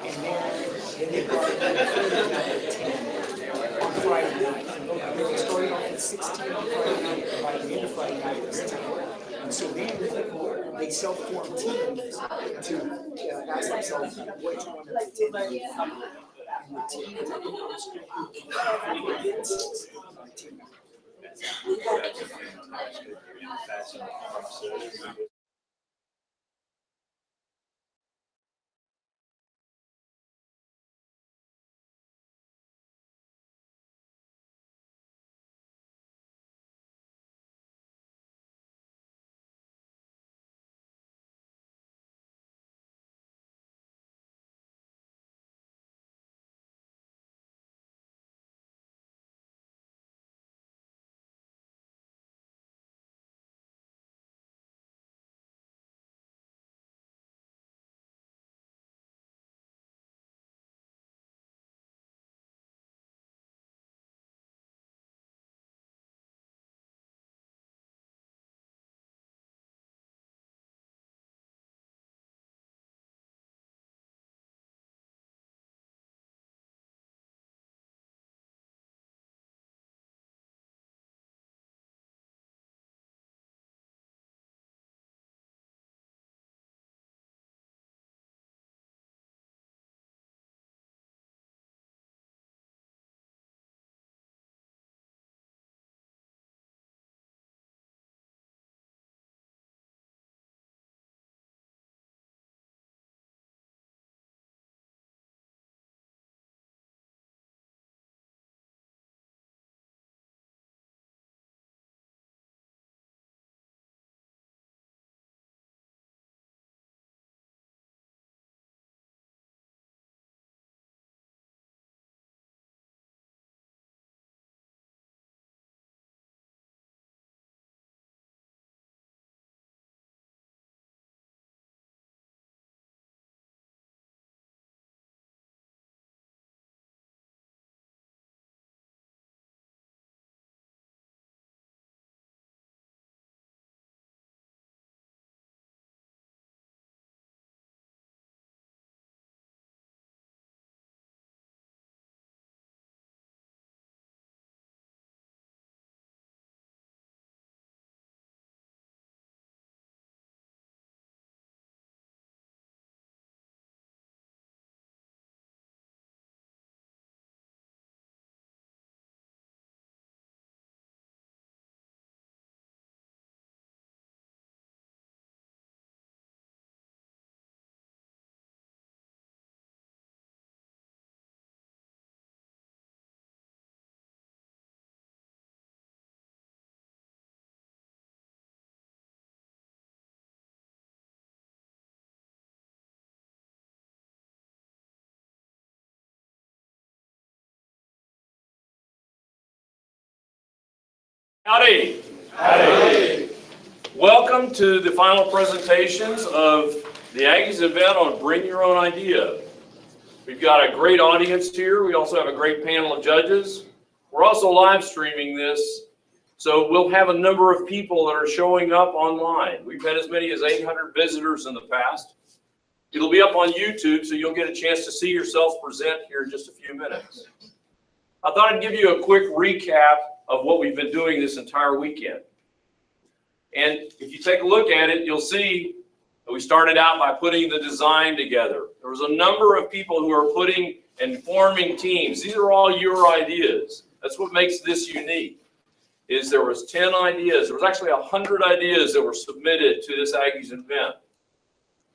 And then they brought it at 10 on Friday night. They started off at 16 on Friday night, and by the end of Friday night, it was 10. And so then they self-formed teams to ask themselves which one of the 10 and the team Howdy. Howdy. Welcome to the final presentations of the Aggies Invent on Bring Your Own Idea. We've got a great audience here. We also have a great panel of judges. We're also live streaming this, so we'll have a number of people that are showing up online. We've had as many as 800 visitors in the past. It'll be up on YouTube, so you'll get a chance to see yourself present here in just a few minutes. I thought I'd give you a quick recap of what we've been doing this entire weekend. And if you take a look at it, you'll see that we started out by putting the design together. There was a number of people who are putting and forming teams. These are all your ideas. That's what makes this unique, is there was 10 ideas. There was actually 100 ideas that were submitted to this Aggies Invent.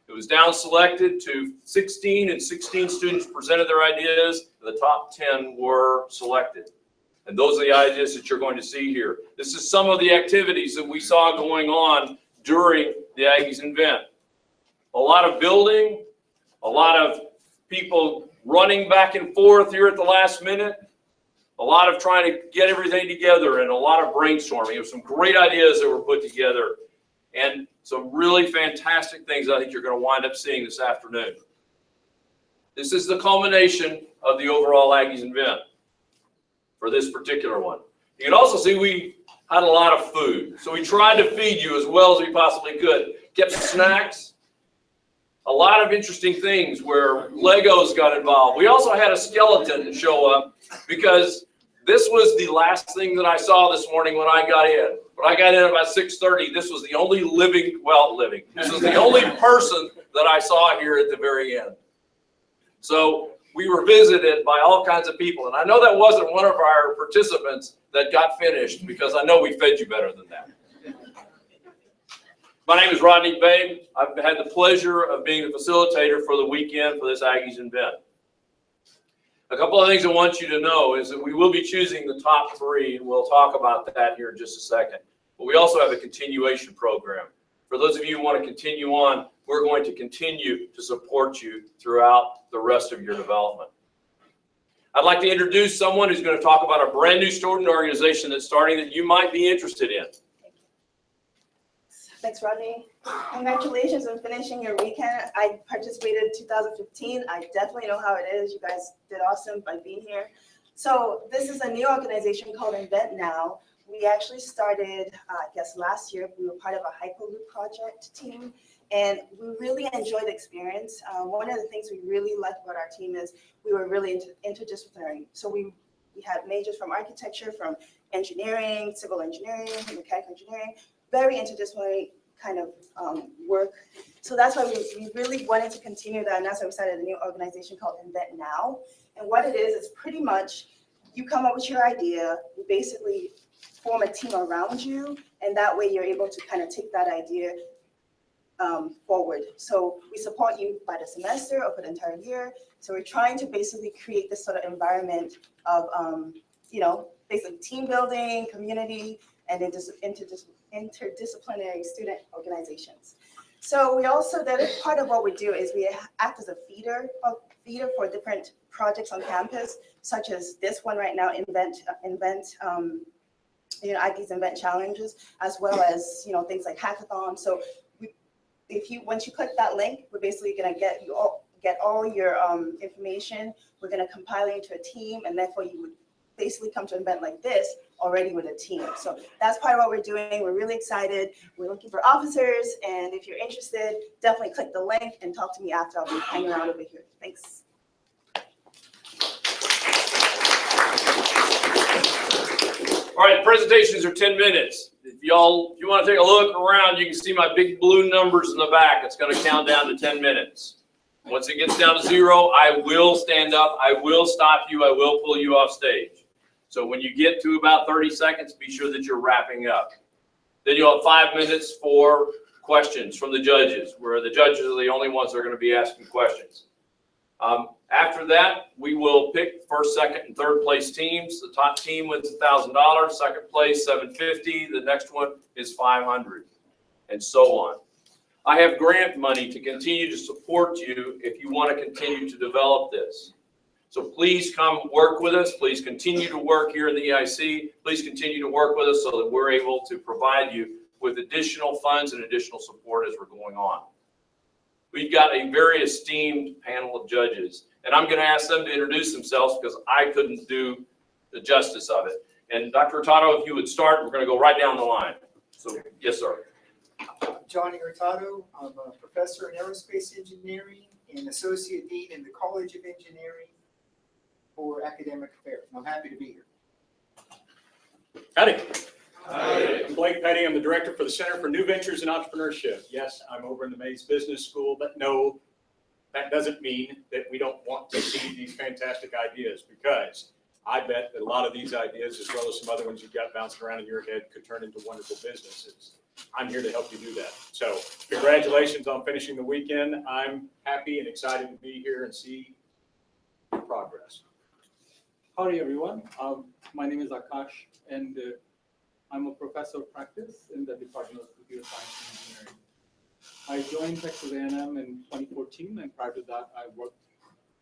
It was down selected to 16, and 16 students presented their ideas. The top 10 were selected. And those are the ideas that you're going to see here. This is some of the activities that we saw going on during the Aggies Invent. A lot of building, a lot of people running back and forth here at the last minute, a lot of trying to get everything together, and a lot of brainstorming. There were some great ideas that were put together, and some really fantastic things I think you're going to wind up seeing this afternoon. This is the culmination of the overall Aggies Invent for this particular one. You can also see we had a lot of food. So we tried to feed you as well as we possibly could. Kept snacks, a lot of interesting things where Legos got involved. We also had a skeleton show up because this was the last thing that I saw this morning when I got in. When I got in about 6:30, this was the only this was the only person that I saw here at the very end. So we were visited by all kinds of people. And I know that wasn't one of our participants that got finished because I know we fed you better than that. My name is Rodney Babe. I've had the pleasure of being the facilitator for the weekend for this Aggies Invent. A couple of things I want you to know is that we will be choosing the top 3, and we'll talk about that here in just a second. But we also have a continuation program. For those of you who want to continue on, we're going to continue to support you throughout the rest of your development. I'd like to introduce someone who's going to talk about a brand new student organization that's starting that you might be interested in. Thanks, Rodney. Congratulations on finishing your weekend. I participated in 2015. I definitely know how it is. You guys did awesome by being here. So this is a new organization called Invent Now. We actually started, I guess, last year. We were part of a Hyperloop project team, and we really enjoyed the experience. One of the things we really liked about our team is we were really interdisciplinary. So we had majors from architecture, from engineering, civil engineering, mechanical engineering, very interdisciplinary kind of work. So that's why we really wanted to continue that, and that's why we started a new organization called Invent Now. And what it is pretty much you come up with your idea, you basically form a team around you, and that way you're able to kind of take that idea forward. So we support you by the semester or for the entire year. So we're trying to basically create this sort of environment of, basically team building, community, and interdisciplinary student organizations. So we also, the other part of what we do is we act as a feeder for different projects on campus, such as this one right now, Aggies Invent challenges, as well as things like hackathon. So once you click that link, we're basically going to get all your information. We're going to compile it into a team, and therefore you would basically come to an event like this already with a team. So that's part of what we're doing. We're really excited. We're looking for officers, and if you're interested, definitely click the link and talk to me after. I'll be hanging around over here. Thanks. All right, presentations are 10 minutes. If you want to take a look around, you can see my big blue numbers in the back. It's going to count down to 10 minutes. Once it gets down to 0, I will stand up. I will stop you. I will pull you off stage. So when you get to about 30 seconds, be sure that you're wrapping up. Then you'll have 5 minutes for questions from the judges, where the judges are the only ones that are going to be asking questions. After that, we will pick first, second, and third place teams. The top team wins $1,000. Second place, $750. The next one is $500, and so on. I have grant money to continue to support you if you want to continue to develop this. So please come work with us. Please continue to work here in the EIC. Please continue to work with us so that we're able to provide you with additional funds and additional support as we're going on. We've got a very esteemed panel of judges, and I'm going to ask them to introduce themselves because I couldn't do the justice of it. And Dr. Hurtado, if you would start, we're going to go right down the line. So, yes, sir. Johnny Hurtado. I'm a professor in aerospace engineering and associate dean in the College of Engineering for academic affairs. I'm happy to be here. Howdy. Hi. I'm Blake Petty. I'm the director for the Center for New Ventures and Entrepreneurship. Yes, I'm over in the Mays Business School, but no, that doesn't mean that we don't want to see these fantastic ideas, because I bet that a lot of these ideas, as well as some other ones you've got bouncing around in your head, could turn into wonderful businesses. I'm here to help you do that. So congratulations on finishing the weekend. I'm happy and excited to be here and see progress. Howdy everyone, my name is Akash, and I'm a professor of practice in the Department of Computer Science and Engineering. I joined Texas A&M in 2014, and prior to that I worked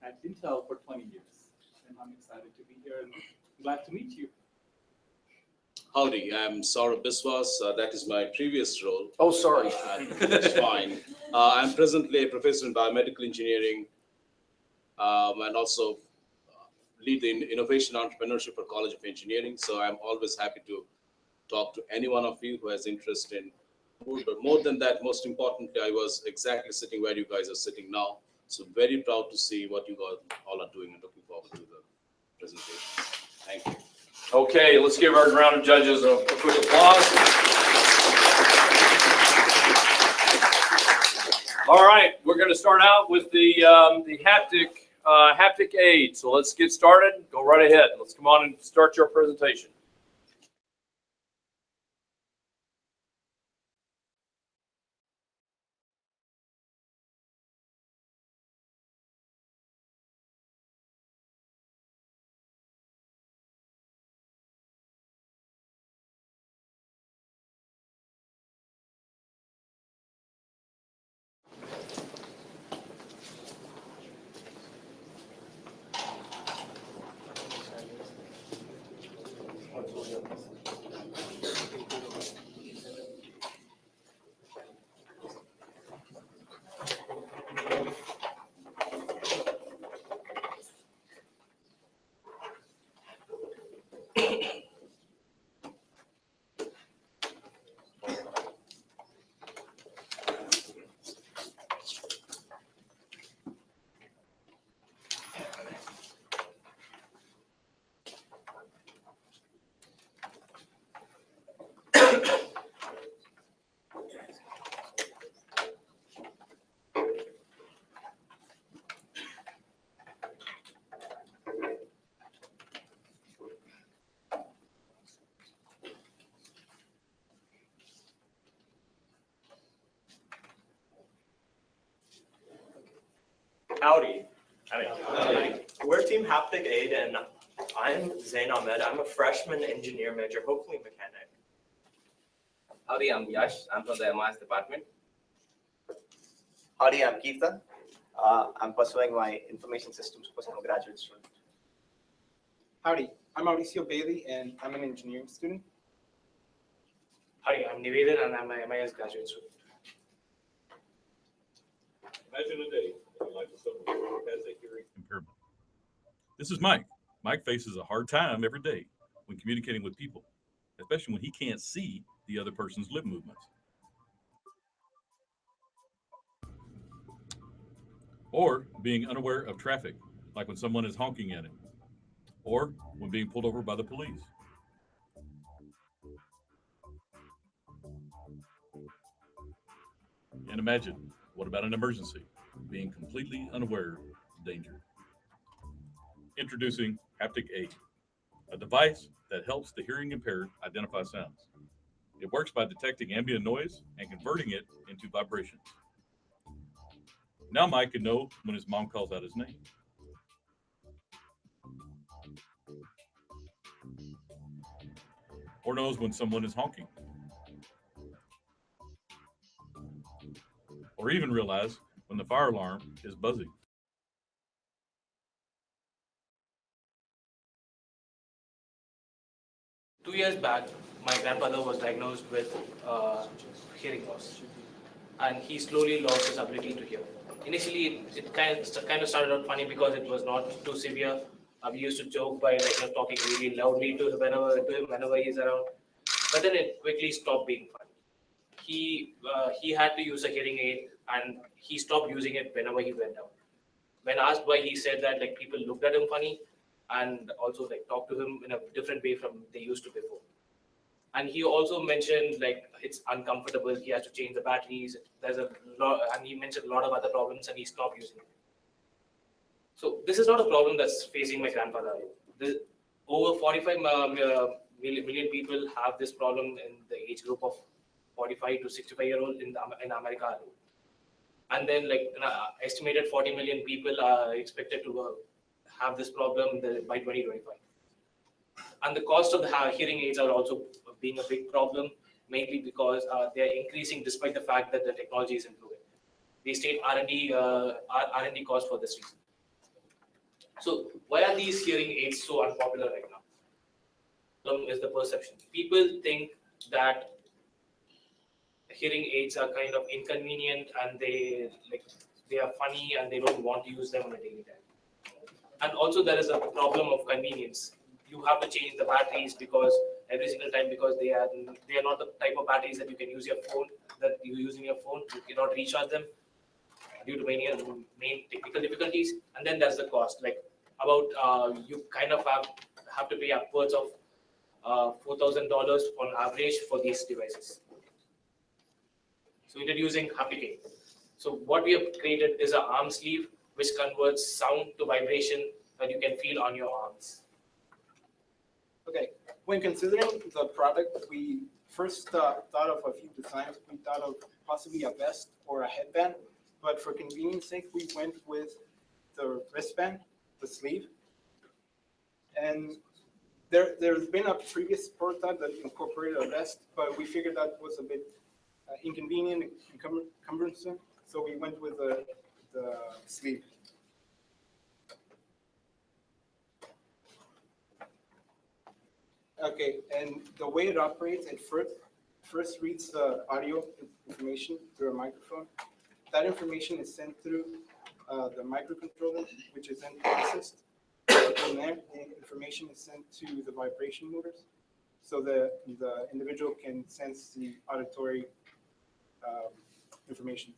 at Intel for 20 years. And I'm excited to be here and glad to meet you. Howdy, I'm Saurabh Biswas. That is my previous role. Oh, sorry. That's fine. I'm presently a professor in biomedical engineering and also lead the innovation entrepreneurship for College of Engineering. So I'm always happy to talk to any one of you who has interest in food, but more than that, most importantly, I was exactly sitting where you guys are sitting now. So very proud to see what you guys all are doing and looking forward to the presentation. Thank you. Okay, let's give our round of judges a quick applause. All right, we're going to start out with the haptic aid. So let's get started. Go right ahead. Let's come on and start your presentation. Howdy. We're Team Haptic Aid, and I'm Zain Ahmed. I'm a freshman engineer major, hopefully mechanic. Howdy, I'm Yash. I'm from the MIS department. Howdy, I'm Keithan. I'm pursuing my information systems course. I'm a graduate student. Howdy, I'm Mauricio Bailey, and I'm an engineering student. Hi, I'm Nivedan, and I'm a MIS graduate student. Imagine a day when you like someone who has a hearing impairment. This is Mike. Mike faces a hard time every day when communicating with people, especially when he can't see the other person's lip movements. Or being unaware of traffic, like when someone is honking at him, or when being pulled over by the police. And imagine, what about an emergency? Being completely unaware of danger. Introducing Haptic Aid, a device that helps the hearing impaired identify sounds. It works by detecting ambient noise and converting it into vibrations. Now Mike can know when his mom calls out his name. Or knows when someone is honking. Or even realize when the fire alarm is buzzing. Two years back, my grandfather was diagnosed with hearing loss, and he slowly lost his ability to hear. Initially, it kind of started out funny because it was not too severe. We used to joke by talking really loudly to him whenever he's around, but then it quickly stopped being funny. He had to use a hearing aid, and he stopped using it whenever he went out. When asked why, he said that people looked at him funny, and also talked to him in a different way from they used to before. And he also mentioned it's uncomfortable. He has to change the batteries. There's a lot, and he mentioned a lot of other problems, and he stopped using it. So this is not a problem that's facing my grandfather. Over 45 million people have this problem in the age group of 45 to 65-year-old in America alone. And then an estimated 40 million people are expected to have this problem by 2025. And the cost of the hearing aids are also being a big problem, mainly because they are increasing despite the fact that the technology is improving. They state R&D cost for this reason. So why are these hearing aids so unpopular right now? The problem is the perception. People think that hearing aids are kind of inconvenient, and they are funny, and they don't want to use them on a daily time. And also there is a problem of convenience. You have to change the batteries because every single time because they are not the type of batteries that you can use your phone, that you use in your phone. You cannot recharge them due to many main technical difficulties. And then there's the cost, like about you kind of have to pay upwards of $4,000 on average for these devices. So introducing Haptic. So what we have created is an arm sleeve which converts sound to vibration that you can feel on your arms. Okay, when considering the product, we first thought of a few designs. We thought of possibly a vest or a headband, but for convenience sake, we went with the wristband, the sleeve. And there's been a previous prototype that incorporated a vest, but we figured that was a bit inconvenient and cumbersome, so we went with the sleeve. Okay, and the way it operates, it first reads the audio information through a microphone. That information is sent through the microcontroller, which is then processed. From there, the information is sent to the vibration motors, so the individual can sense the auditory information.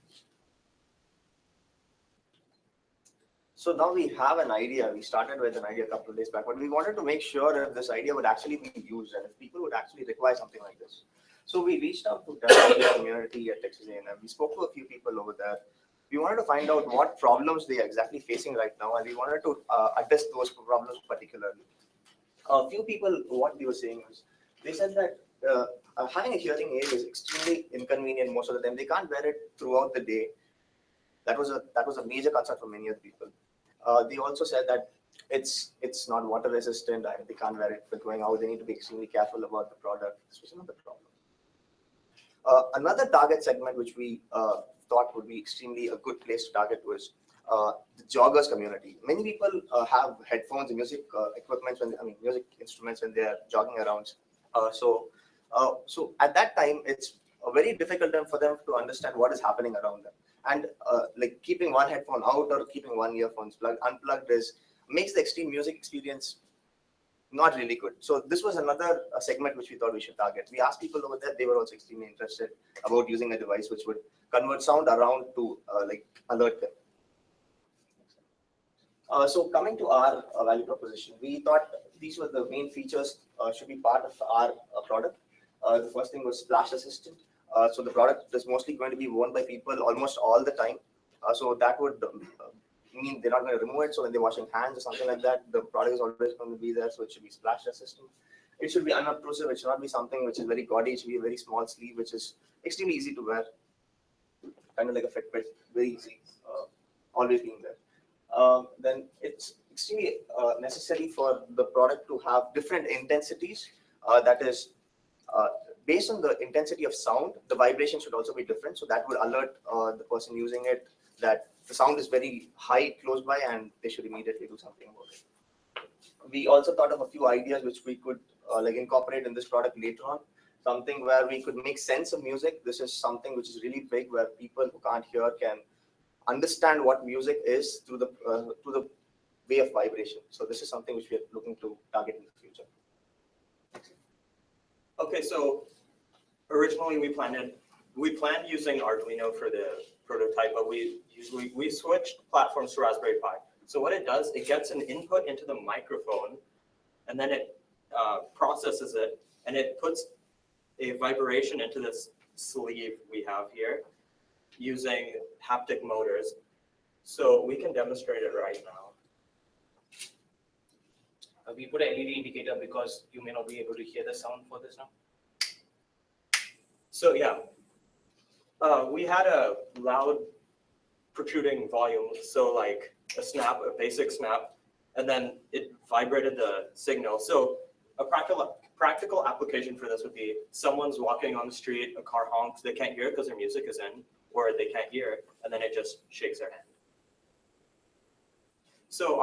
So now we have an idea. We started with an idea a couple of days back, but we wanted to make sure if this idea would actually be used and if people would actually require something like this. So we reached out to the community at Texas A&M. We spoke to a few people over there. We wanted to find out what problems they are exactly facing right now, and we wanted to address those problems particularly. A few people, what they were saying was, they said that having a hearing aid is extremely inconvenient most of the time. They can't wear it throughout the day. That was a major concern for many of the people. They also said that it's not water resistant and they can't wear it for going out. They need to be extremely careful about the product. This was another problem. Another target segment which we thought would be extremely a good place to target was the joggers community. Many people have headphones and music equipment, music instruments when they are jogging around. So at that time, it's a very difficult time for them to understand what is happening around them. And like keeping one headphone out or keeping one earphone unplugged makes the extreme music experience not really good. So this was another segment which we thought we should target. We asked people over there; they were also extremely interested about using a device which would convert sound around to like alert them. So coming to our value proposition, we thought these were the main features should be part of our product. The first thing was splash resistant. So the product is mostly going to be worn by people almost all the time. So that would mean they're not going to remove it. So when they're washing hands or something like that, the product is always going to be there. So it should be splash resistant. It should be unobtrusive. It should not be something which is very gaudy. It should be a very small sleeve, which is extremely easy to wear. Kind of like a Fitbit, very easy, always being there. Then it's extremely necessary for the product to have different intensities. That is, based on the intensity of sound, the vibration should also be different. So that would alert the person using it that the sound is very high close by and they should immediately do something about it. We also thought of a few ideas which we could like incorporate in this product later on. Something where we could make sense of music. This is something which is really big, where people who can't hear can understand what music is through the way of vibration. So this is something which we are looking to target in the future. Okay, so originally we planned using Arduino for the prototype, but we switched platforms to Raspberry Pi. So what it does, it gets an input into the microphone, and then it processes it, and it puts a vibration into this sleeve we have here using haptic motors. So we can demonstrate it right now. We put an LED indicator because you may not be able to hear the sound for this now. So yeah, we had a loud protruding volume, so like a snap, a basic snap, and then it vibrated the signal. So a practical application for this would be someone's walking on the street, a car honks, they can't hear it because their music is in, or they can't hear it, and then it just shakes their hand. So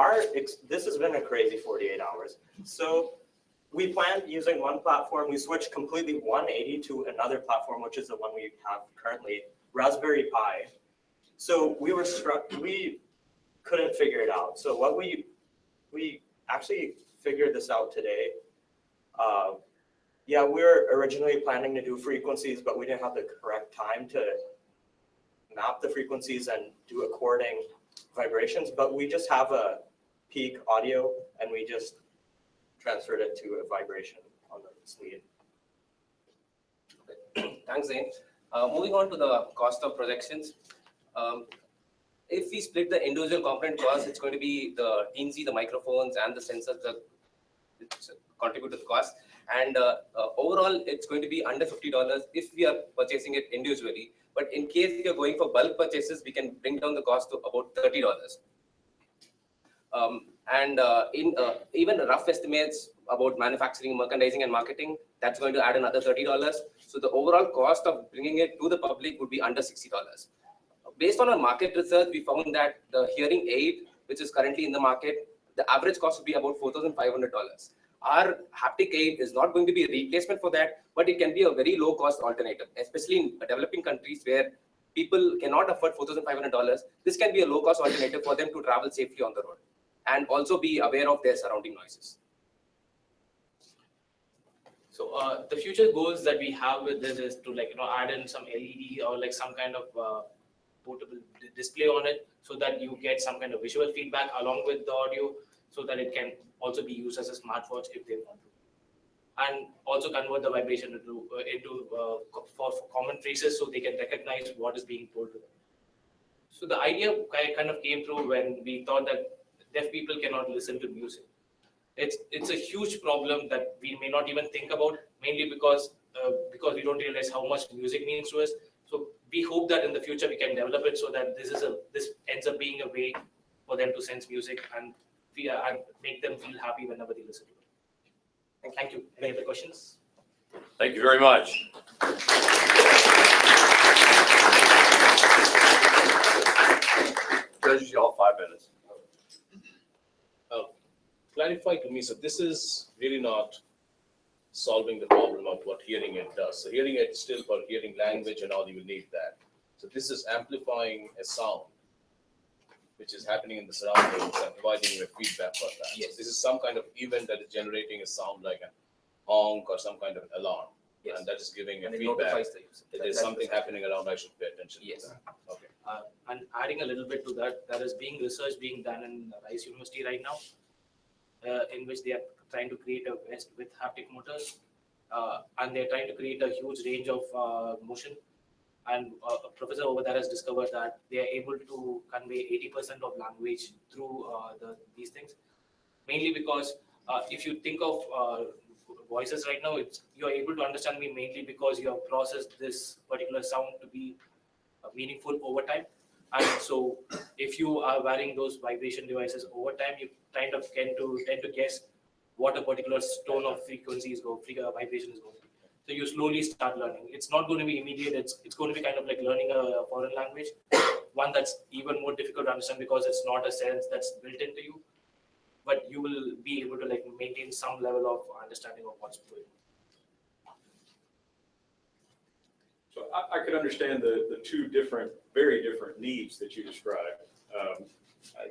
this has been a crazy 48 hours. So we planned using one platform. We switched completely 180 to another platform, which is the one we have currently, Raspberry Pi. So we were we couldn't figure it out. So what we actually figured this out today. Yeah, we were originally planning to do frequencies, but we didn't have the correct time to map the frequencies and do according vibrations. But we just have a peak audio, and we just transferred it to a vibration on the sleeve. Thanks, Zane. Moving on to the cost of projections. If we split the individual component cost, it's going to be the teensy, the microphones, and the sensors that contribute to the cost. And overall, it's going to be under $50 if we are purchasing it individually. But in case we are going for bulk purchases, we can bring down the cost to about $30. Even rough estimates about manufacturing, merchandising, and marketing, that's going to add another $30. So the overall cost of bringing it to the public would be under $60. Based on our market research, we found that the hearing aid, which is currently in the market, the average cost would be about $4,500. Our haptic aid is not going to be a replacement for that, but it can be a very low cost alternative, especially in developing countries where people cannot afford $4,500. This can be a low cost alternative for them to travel safely on the road and also be aware of their surrounding noises. So the future goals that we have with this is to add in some LED or some kind of portable display on it, so that you get some kind of visual feedback along with the audio, so that it can also be used as a smartwatch if they want to, and also convert the vibration into for common phrases, so they can recognize what is being told to them. So the idea kind of came through when we thought that deaf people cannot listen to music. It's a huge problem that we may not even think about, mainly because we don't realize how much music means to us. So we hope that in the future we can develop it so that this ends up being a way for them to sense music and make them feel happy whenever they listen to it. Thank you. Any other questions? Thank you very much. Judges, you all 5 minutes. Clarify to me, so this is really not solving the problem of what hearing aid does. So hearing aid is still for hearing language and all, you will need that. So this is amplifying a sound, which is happening in the surroundings and providing you a feedback for that. Yes. So this is some kind of event that is generating a sound like a honk or some kind of alarm. Yes. And that is giving a And it feedback. notifies the user. That there's something happening around, I should pay attention Yes. to that. Okay. And adding a little bit to that, there is research being done in Rice University right now, in which they are trying to create a vest with haptic motors, and they're trying to create a huge range of motion. And a professor over there has discovered that they are able to convey 80% of language through these things, mainly because if you think of voices right now, you're able to understand me mainly because you have processed this particular sound to be meaningful over time. And so if you are wearing those vibration devices over time, you kind of tend to guess what a particular tone of frequency is vibration is going to be. So you slowly start learning. It's not going to be immediate. It's going to be kind of like learning a foreign language, one that's even more difficult to understand because it's not a sense that's built into you. But you will be able to maintain some level of understanding of what's going on. So I could understand the two very different needs that you described.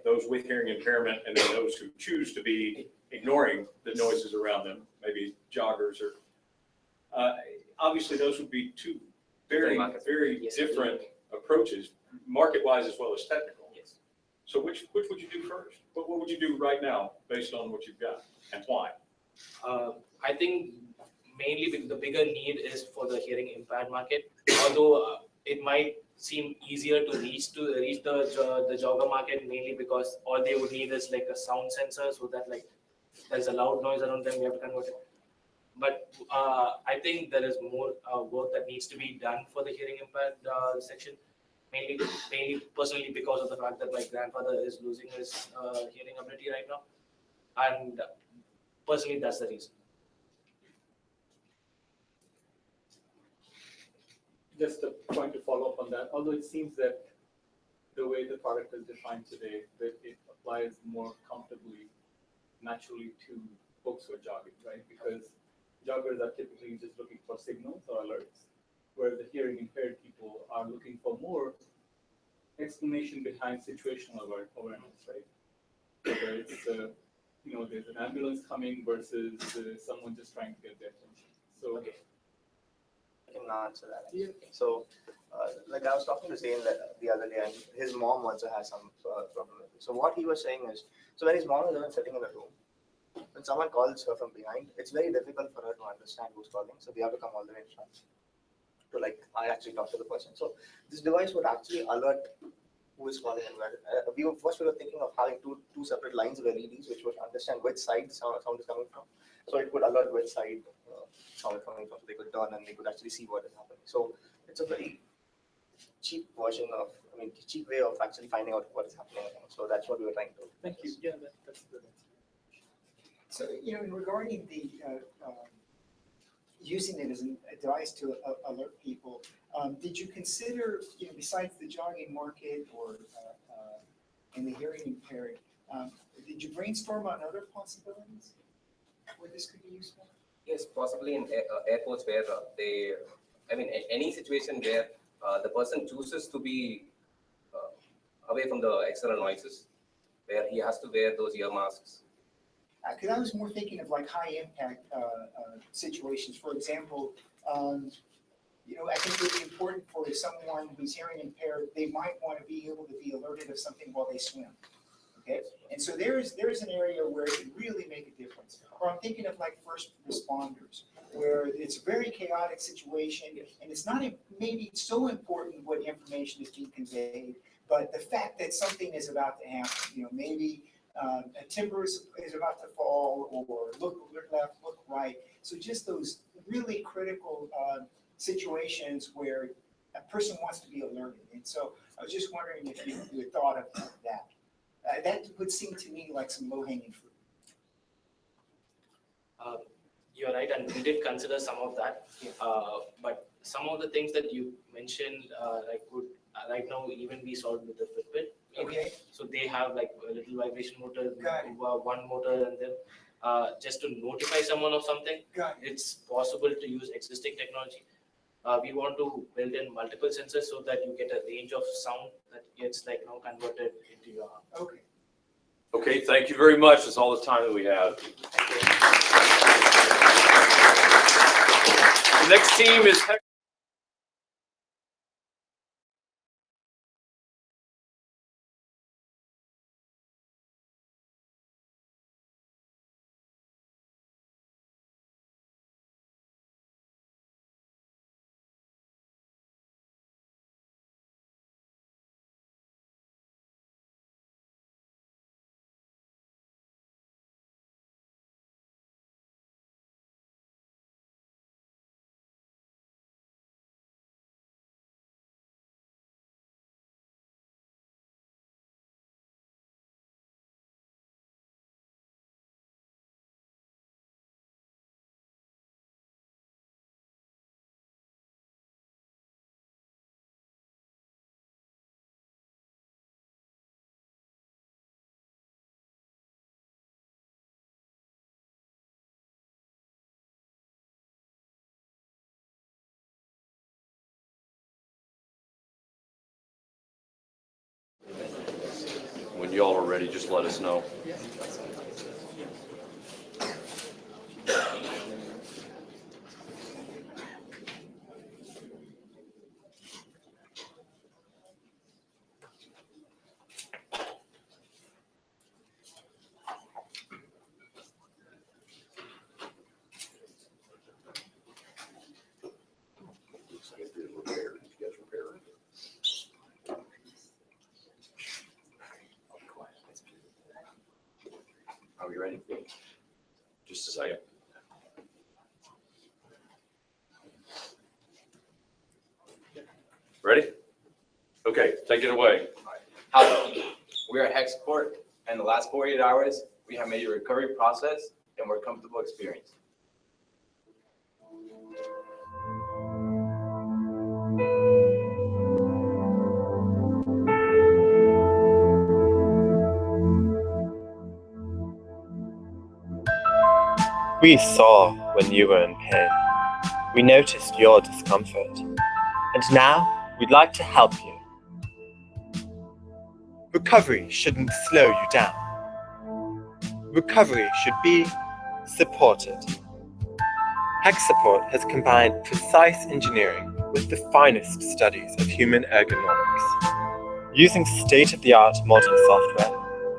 Those with hearing impairment and then those who choose to be ignoring the noises around them, maybe joggers or, obviously those would be two very different approaches, market-wise as well as technical. Yes. So which would you do first? What would you do right now based on what you've got and why? I think mainly the bigger need is for the hearing impaired market, although it might seem easier to reach the jogger market, mainly because all they would need is a sound sensor, so that there's a loud noise around them, we have to convert it. But I think there is more work that needs to be done for the hearing impaired section, mainly personally because of the fact that my grandfather is losing his hearing ability right now, and personally that's the reason. Just a point to follow up on that, although it seems that the way the product is defined today, that it applies more comfortably, naturally to folks who are jogging, right? Because joggers are typically just looking for signals or alerts, where the hearing impaired people are looking for more explanation behind situational awareness, right? Whether it's, there's an ambulance coming versus someone just trying to get their attention. So, Okay. I can answer that. So, like I was talking to Zain the other day, and his mom also has some problem with it. So what he was saying is, so when his mom is even sitting in a room, when someone calls her from behind, it's very difficult for her to understand who's calling. So they have to come all the way in front to like I actually talk to the person. So this device would actually alert who is calling and where. We were thinking of having two separate lines of LEDs which would understand which side the sound is coming from. So it would alert which side sound is coming from. So they could turn and they could actually see what is happening. So it's a very cheap version of, cheap way of actually finding out what is happening. So that's what we were trying to do. thank you. Yeah, that's good. So, in regarding the, using it as a device to alert people, did you consider, besides the jogging market or in the hearing impaired, did you brainstorm on other possibilities where this could be useful? Yes, possibly in airports where any situation where the person chooses to be away from the external noises, where he has to wear those ear masks. Because I was more thinking of like high impact situations. For example, I think it would be important for someone who's hearing impaired, they might want to be able to be alerted of something while they swim. Okay, and so there's an area where it can really make a difference. Or I'm thinking of like first responders, where it's a very chaotic situation, and it's not maybe so important what information is being conveyed, but the fact that something is about to happen. Maybe a timber is about to fall, or look left, look right. So just those really critical situations where a person wants to be alerted. And so I was just wondering if you had thought of that. That would seem to me like some low-hanging fruit. You're right, and we did consider some of that. But some of the things that you mentioned, would right now even be solved with the Fitbit. Okay. So they have like a little vibration motor, Got it. one motor, and then just to notify someone of something, Got it. it's possible to use existing technology. We want to build in multiple sensors so that you get a range of sound that gets converted into your arm. Okay. Okay, thank you very much. That's all the time that we have. The next team is when y'all are ready, just let us know. Are we ready? Just a second. Ready? Okay, take it away. Hi, we are at Hexport, and the last 48 hours, we have made a recovery process and more comfortable experience. We saw when you were in pain. We noticed your discomfort. And now we'd like to help you. Recovery shouldn't slow you down. Recovery should be supported. Hex Support has combined precise engineering with the finest studies of human ergonomics. Using state-of-the-art modern software,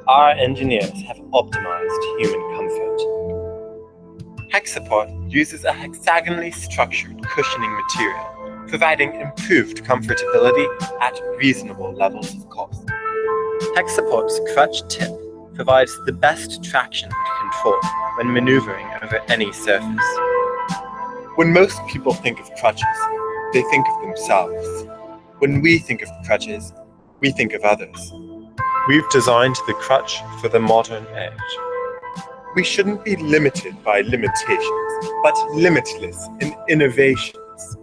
our engineers have optimized human comfort. Hex Support uses a hexagonally structured cushioning material, providing improved comfortability at reasonable levels of cost. Hex Support's crutch tip provides the best traction and control when maneuvering over any surface. When most people think of crutches, they think of themselves. When we think of crutches, we think of others. We've designed the crutch for the modern age. We shouldn't be limited by limitations, but limitless in innovations.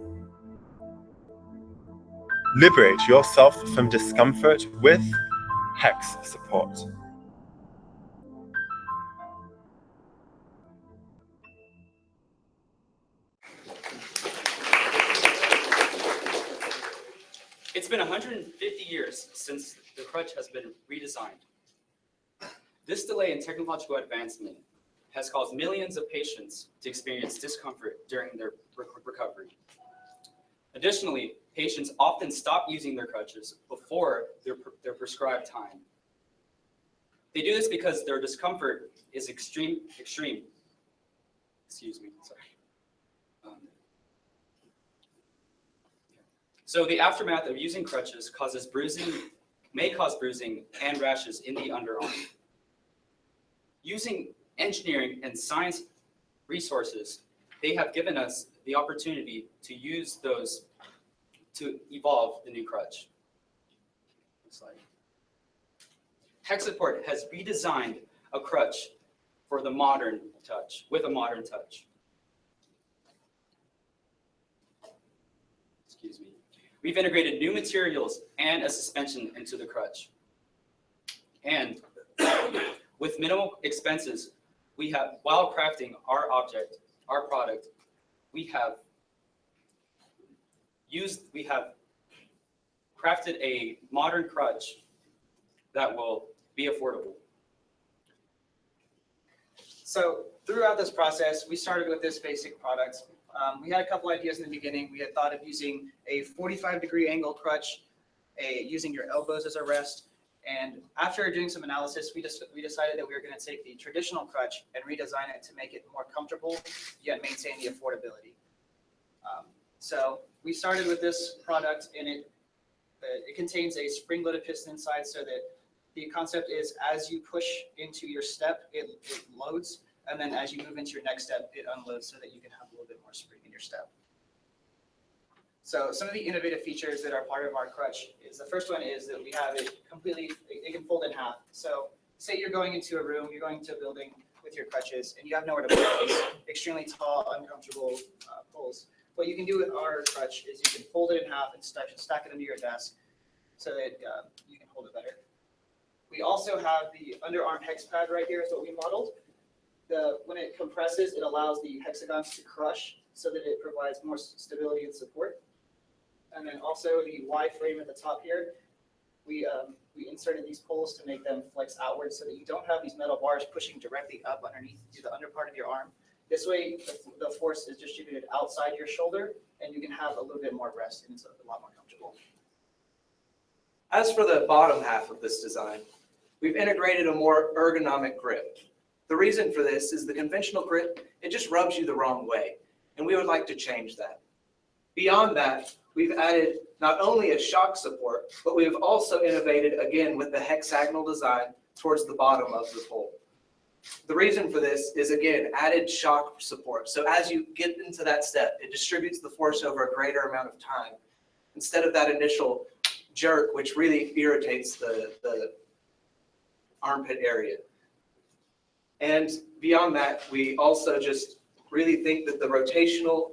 Liberate yourself from discomfort with Hex Support. It's been 150 years since the crutch has been redesigned. This delay in technological advancement has caused millions of patients to experience discomfort during their recovery. Additionally, patients often stop using their crutches before their prescribed time. They do this because their discomfort is extreme. Excuse me, sorry. So the aftermath of using crutches may cause bruising and rashes in the underarm. Using engineering and science resources, they have given us the opportunity to use those to evolve the new crutch. Next slide. Hex Support has redesigned a crutch for the modern touch, with a modern touch. Excuse me. We've integrated new materials and a suspension into the crutch. And with minimal expenses, while crafting our product, we have crafted a modern crutch that will be affordable. So throughout this process, we started with this basic product. We had a couple ideas in the beginning. We had thought of using a 45-degree angle crutch, using your elbows as a rest. And after doing some analysis, we decided that we were going to take the traditional crutch and redesign it to make it more comfortable, yet maintain the affordability. So we started with this product, and it contains a spring-loaded piston inside, so that the concept is as you push into your step, it loads, and then as you move into your next step, it unloads so that you can have a little bit more spring in your step. So some of the innovative features that are part of our crutch is, the first one is that we have it completely, it can fold in half. So say you're going into a room, you're going to a building with your crutches, and you have nowhere to put these extremely tall, uncomfortable poles. What you can do with our crutch is you can fold it in half and stack it under your desk so that you can hold it better. We also have the underarm hex pad right here is what we modeled. When it compresses, it allows the hexagons to crush so that it provides more stability and support. And then also the Y frame at the top here, we inserted these poles to make them flex outward so that you don't have these metal bars pushing directly up underneath to the under part of your arm. This way, the force is distributed outside your shoulder, and you can have a little bit more rest, and it's a lot more comfortable. As for the bottom half of this design, we've integrated a more ergonomic grip. The reason for this is the conventional grip, it just rubs you the wrong way, and we would like to change that. Beyond that, we've added not only a shock support, but we've also innovated again with the hexagonal design towards the bottom of the pole. The reason for this is, again, added shock support. So as you get into that step, it distributes the force over a greater amount of time instead of that initial jerk, which really irritates the armpit area. And beyond that, we also just really think that the rotational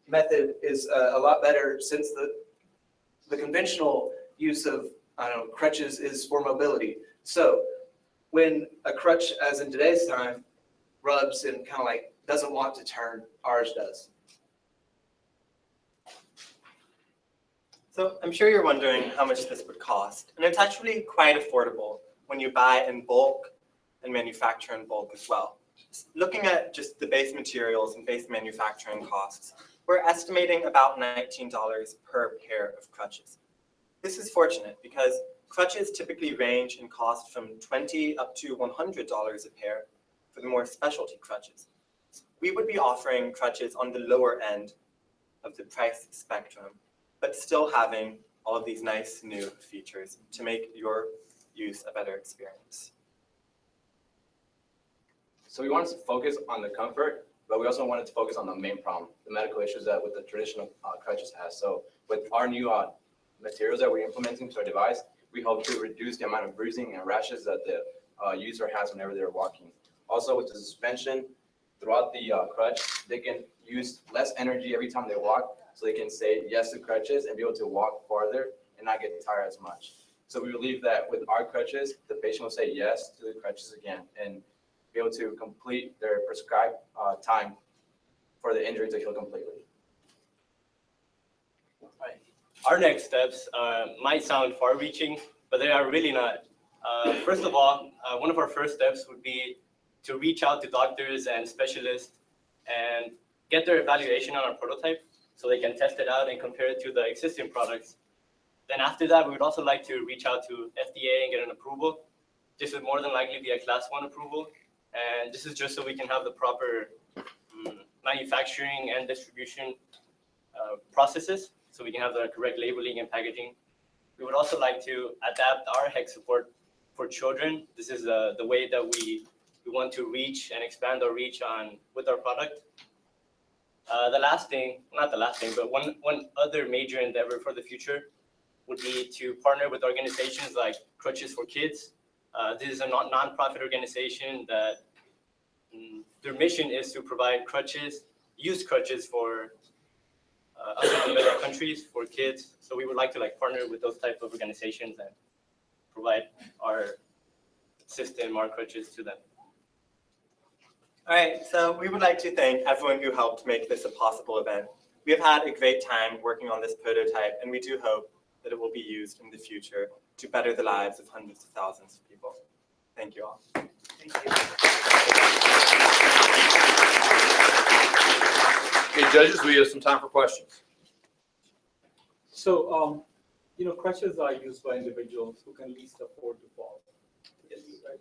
method is a lot better, since the conventional use of crutches is for mobility. So when a crutch, as in today's time, rubs and kind of like doesn't want to turn, ours does. So I'm sure you're wondering how much this would cost, and it's actually quite affordable when you buy in bulk and manufacture in bulk as well. Looking at just the base materials and base manufacturing costs, we're estimating about $19 per pair of crutches. This is fortunate because crutches typically range in cost from $20 up to $100 a pair for the more specialty crutches. We would be offering crutches on the lower end of the price spectrum, but still having all of these nice new features to make your use a better experience. So we wanted to focus on the comfort, but we also wanted to focus on the main problem, the medical issues that with the traditional crutches has. So with our new materials that we're implementing to our device, we hope to reduce the amount of bruising and rashes that the user has whenever they're walking. Also with the suspension, throughout the crutch, they can use less energy every time they walk, so they can say yes to crutches and be able to walk farther and not get tired as much. So we believe that with our crutches, the patient will say yes to the crutches again and be able to complete their prescribed time for the injury to heal completely. Right. Our next steps might sound far-reaching, but they are really not. First of all, one of our first steps would be to reach out to doctors and specialists and get their evaluation on our prototype so they can test it out and compare it to the existing products. Then after that, we would also like to reach out to FDA and get an approval. This would more than likely be a Class 1 approval. And this is just so we can have the proper manufacturing and distribution processes, so we can have the correct labeling and packaging. We would also like to adapt our HEX support for children. This is the way that we want to reach and expand our reach with our product. The last thing, not the last thing, but one other major endeavor for the future would be to partner with organizations like Crutches for Kids. This is a non-profit organization that their mission is to provide crutches, used crutches for underdeveloped countries, for kids. So we would like to partner with those type of organizations and provide our system, our crutches to them. All right, so we would like to thank everyone who helped make this a possible event. We have had a great time working on this prototype, and we do hope that it will be used in the future to better the lives of hundreds of thousands of people. Thank you all. Thank you. Okay, judges, we have some time for questions. So, crutches are used by individuals who can least afford to fall. Right?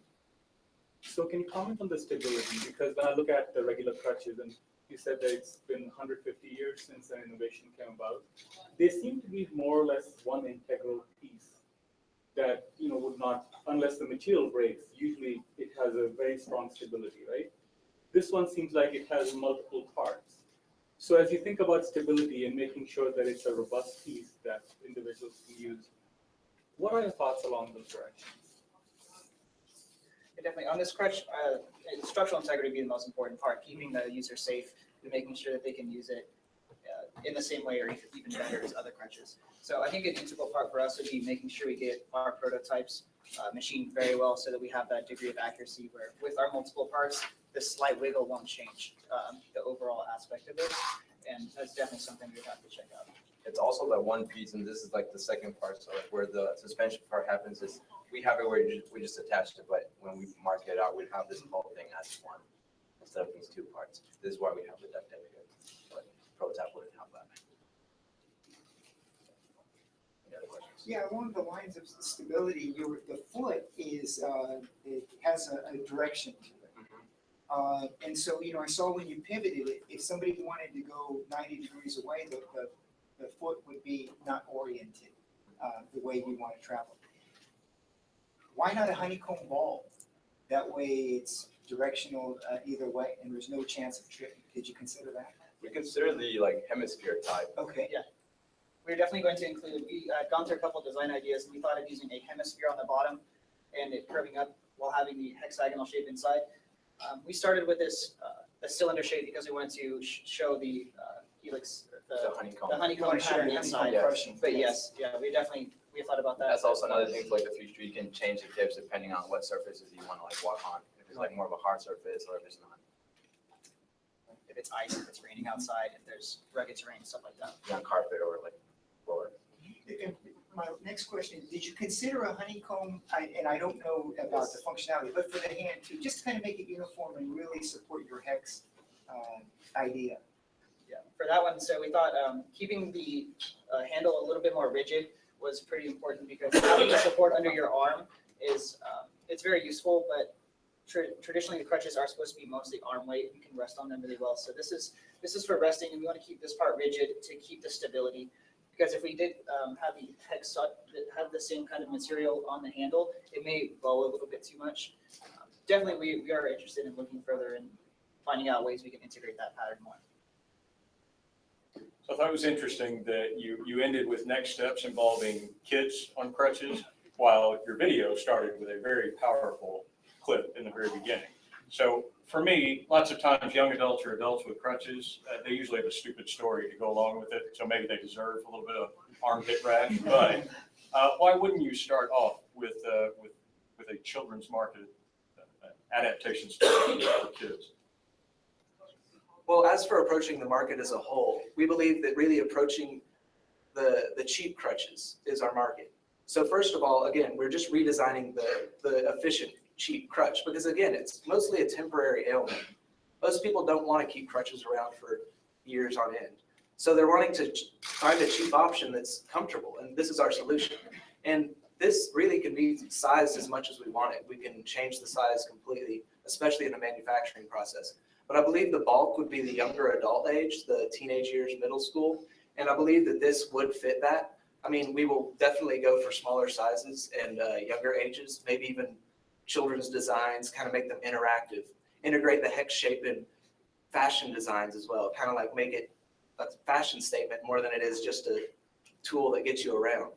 So can you comment on the stability? Because when I look at the regular crutches, and you said that it's been 150 years since an innovation came about, they seem to be more or less one integral piece that would not, unless the material breaks, usually it has a very strong stability, right? This one seems like it has multiple parts. So as you think about stability and making sure that it's a robust piece that individuals can use, what are your thoughts along those directions? Definitely, on this crutch, structural integrity would be the most important part, keeping the user safe and making sure that they can use it in the same way or even better as other crutches. So I think an integral part for us would be making sure we get our prototypes machined very well so that we have that degree of accuracy where with our multiple parts, the slight wiggle won't change the overall aspect of it. And that's definitely something we'd have to check out. It's also that one piece, and this is like the second part, so where the suspension part happens is we have it where we just attached it, but when we mark it out, we'd have this whole thing as one instead of these two parts. This is why we have the duct tape here, but prototype wouldn't have that. Any other questions? Yeah, along the lines of stability, the foot is it has a direction to it. And so, I saw when you pivoted it, if somebody wanted to go 90 degrees away, the foot would be not oriented the way you want to travel. Why not a honeycomb ball? That way it's directional either way and there's no chance of tripping. Did you consider that? We consider the hemisphere type. Okay. Yeah. We're definitely going to include, we gone through a couple of design ideas and we thought of using a hemisphere on the bottom and it curving up while having the hexagonal shape inside. We started with this a cylinder shape because we wanted to show the helix, the honeycomb pattern inside. But yes, yeah, we thought about that. That's also another thing for the future. You can change the tips depending on what surfaces you want to walk on. If it's more of a hard surface or if it's not. If it's ice, if it's raining outside, if there's rugged terrain, stuff like that. On carpet or floor. my next question is, did you consider a honeycomb, and I don't know about the functionality, but for the hand too, just to kind of make it uniform and really support your hex idea? Yeah, for that one, so we thought keeping the handle a little bit more rigid was pretty important because having the support under your arm is, it's very useful, but traditionally the crutches are supposed to be mostly arm weight. You can rest on them really well. So this is for resting, and we want to keep this part rigid to keep the stability. Because if we did have the hex have the same kind of material on the handle, it may bow a little bit too much. Definitely, we are interested in looking further and finding out ways we can integrate that pattern more. So I thought it was interesting that you ended with next steps involving kids on crutches, while your video started with a very powerful clip in the very beginning. So for me, lots of times young adults or adults with crutches, they usually have a stupid story to go along with it. So maybe they deserve a little bit of armpit rash. But why wouldn't you start off with a children's market adaptation story for kids? Well, as for approaching the market as a whole, we believe that really approaching the cheap crutches is our market. So first of all, again, we're just redesigning the efficient cheap crutch because again, it's mostly a temporary ailment. Most people don't want to keep crutches around for years on end. So they're wanting to find a cheap option that's comfortable, and this is our solution. And this really can be sized as much as we want it. We can change the size completely, especially in the manufacturing process. But I believe the bulk would be the younger adult age, the teenage years, middle school. And I believe that this would fit that. I mean, we will definitely go for smaller sizes and younger ages, maybe even children's designs, kind of make them interactive. Integrate the hex shape in fashion designs as well, kind of like make it a fashion statement more than it is just a tool that gets you around.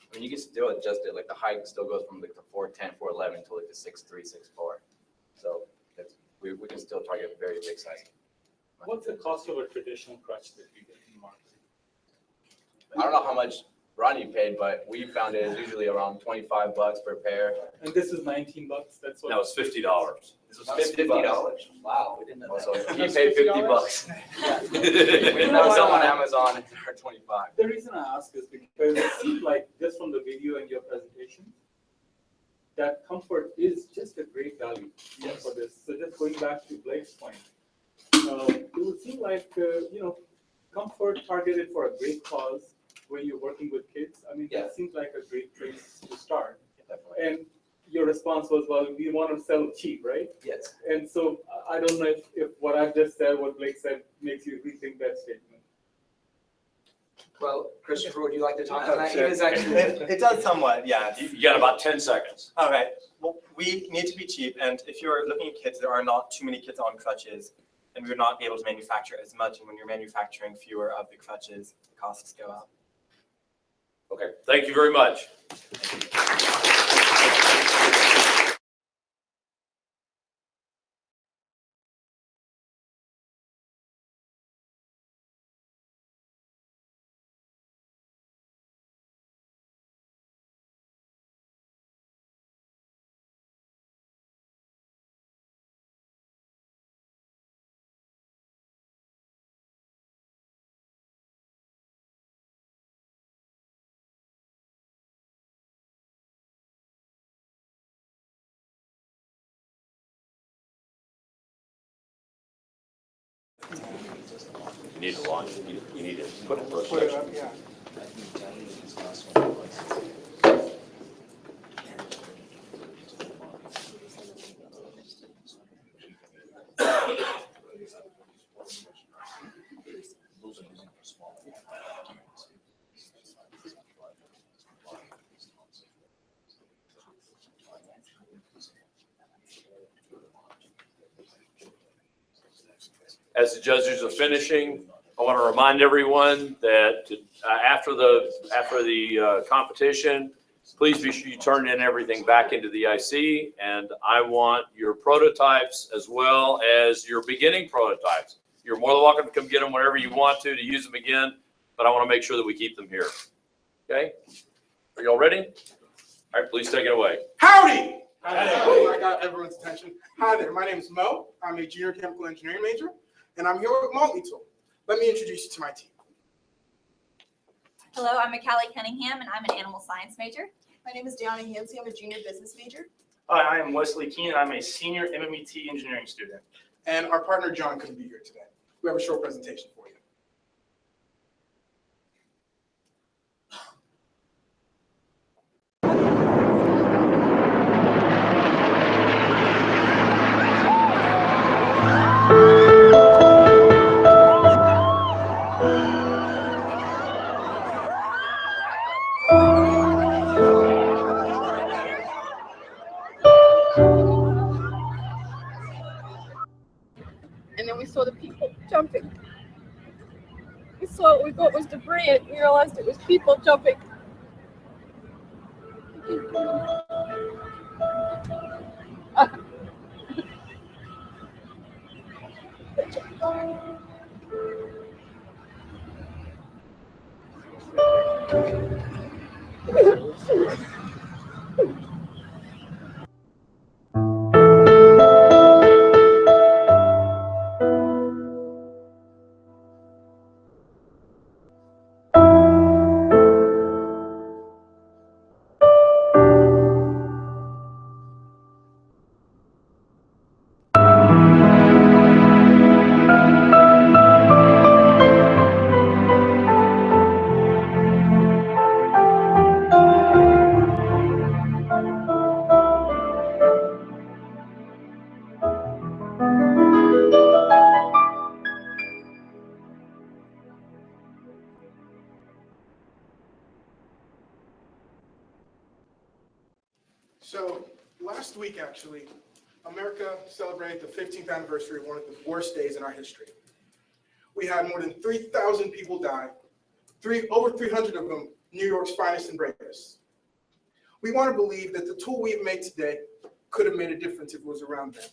I mean, you can still adjust it, like the height still goes from like the 4'10", 4'11" to like the 6'3", 6'4". So that's, we can still target very big size. What's the cost of a traditional crutch that you get in the market? I don't know how much Ronnie paid, but we found it is usually around $25 per pair. And this is $19. That's what. That was $50. This was $50. Wow, we didn't know Also, that. he paid $50. We found some on Amazon for $25. The reason I ask is because it seems like just from the video and your presentation, that comfort is just a great value for this. So just going back to Blake's point, it would seem like comfort targeted for a great cause when you're working with kids. I mean, that seems like a great place to start. Definitely. And your response was, well, we want to sell cheap, right? Yes. And so I don't know if what I've just said, what Blake said, makes you rethink that statement. Well, Christopher, would you like to talk on that? Sure. It is actually It does somewhat, yeah. You got about 10 seconds. All right. Well, we need to be cheap, and if you're looking at kids, there are not too many kids on crutches, and we would not be able to manufacture as much. And when you're manufacturing fewer of the crutches, the costs go up. Okay, thank you very much. You need to launch, you need to put it first. Put it up, yeah. As the judges are finishing, I want to remind everyone that after the competition, please be sure you turn in everything back into the IC, and I want your prototypes as well as your beginning prototypes. You're more than welcome to come get them whenever you want to use them again, but I want to make sure that we keep them here. Okay? Are you all ready? All right, please take it away. Howdy! I got everyone's attention. Hi there, my name is Mo. I'm a junior chemical engineering major, and I'm here with Multi-Tool. Let me introduce you to my team. Hello, I'm Callie Cunningham, and I'm an animal science major. My name is Deanna Yancey. I'm a junior business major. Hi, I am Wesley Keenan. I'm a senior MMET engineering student. And our partner John couldn't be here today. We have a short presentation for you. And then we saw the people jumping. We saw what we thought was debris and we realized it was people jumping. So last week, actually, America celebrated the 15th anniversary of one of the worst days in our history. We had more than 3,000 people die, over 300 of them New York's finest and bravest. We want to believe that the tool we have made today could have made a difference if it was around then.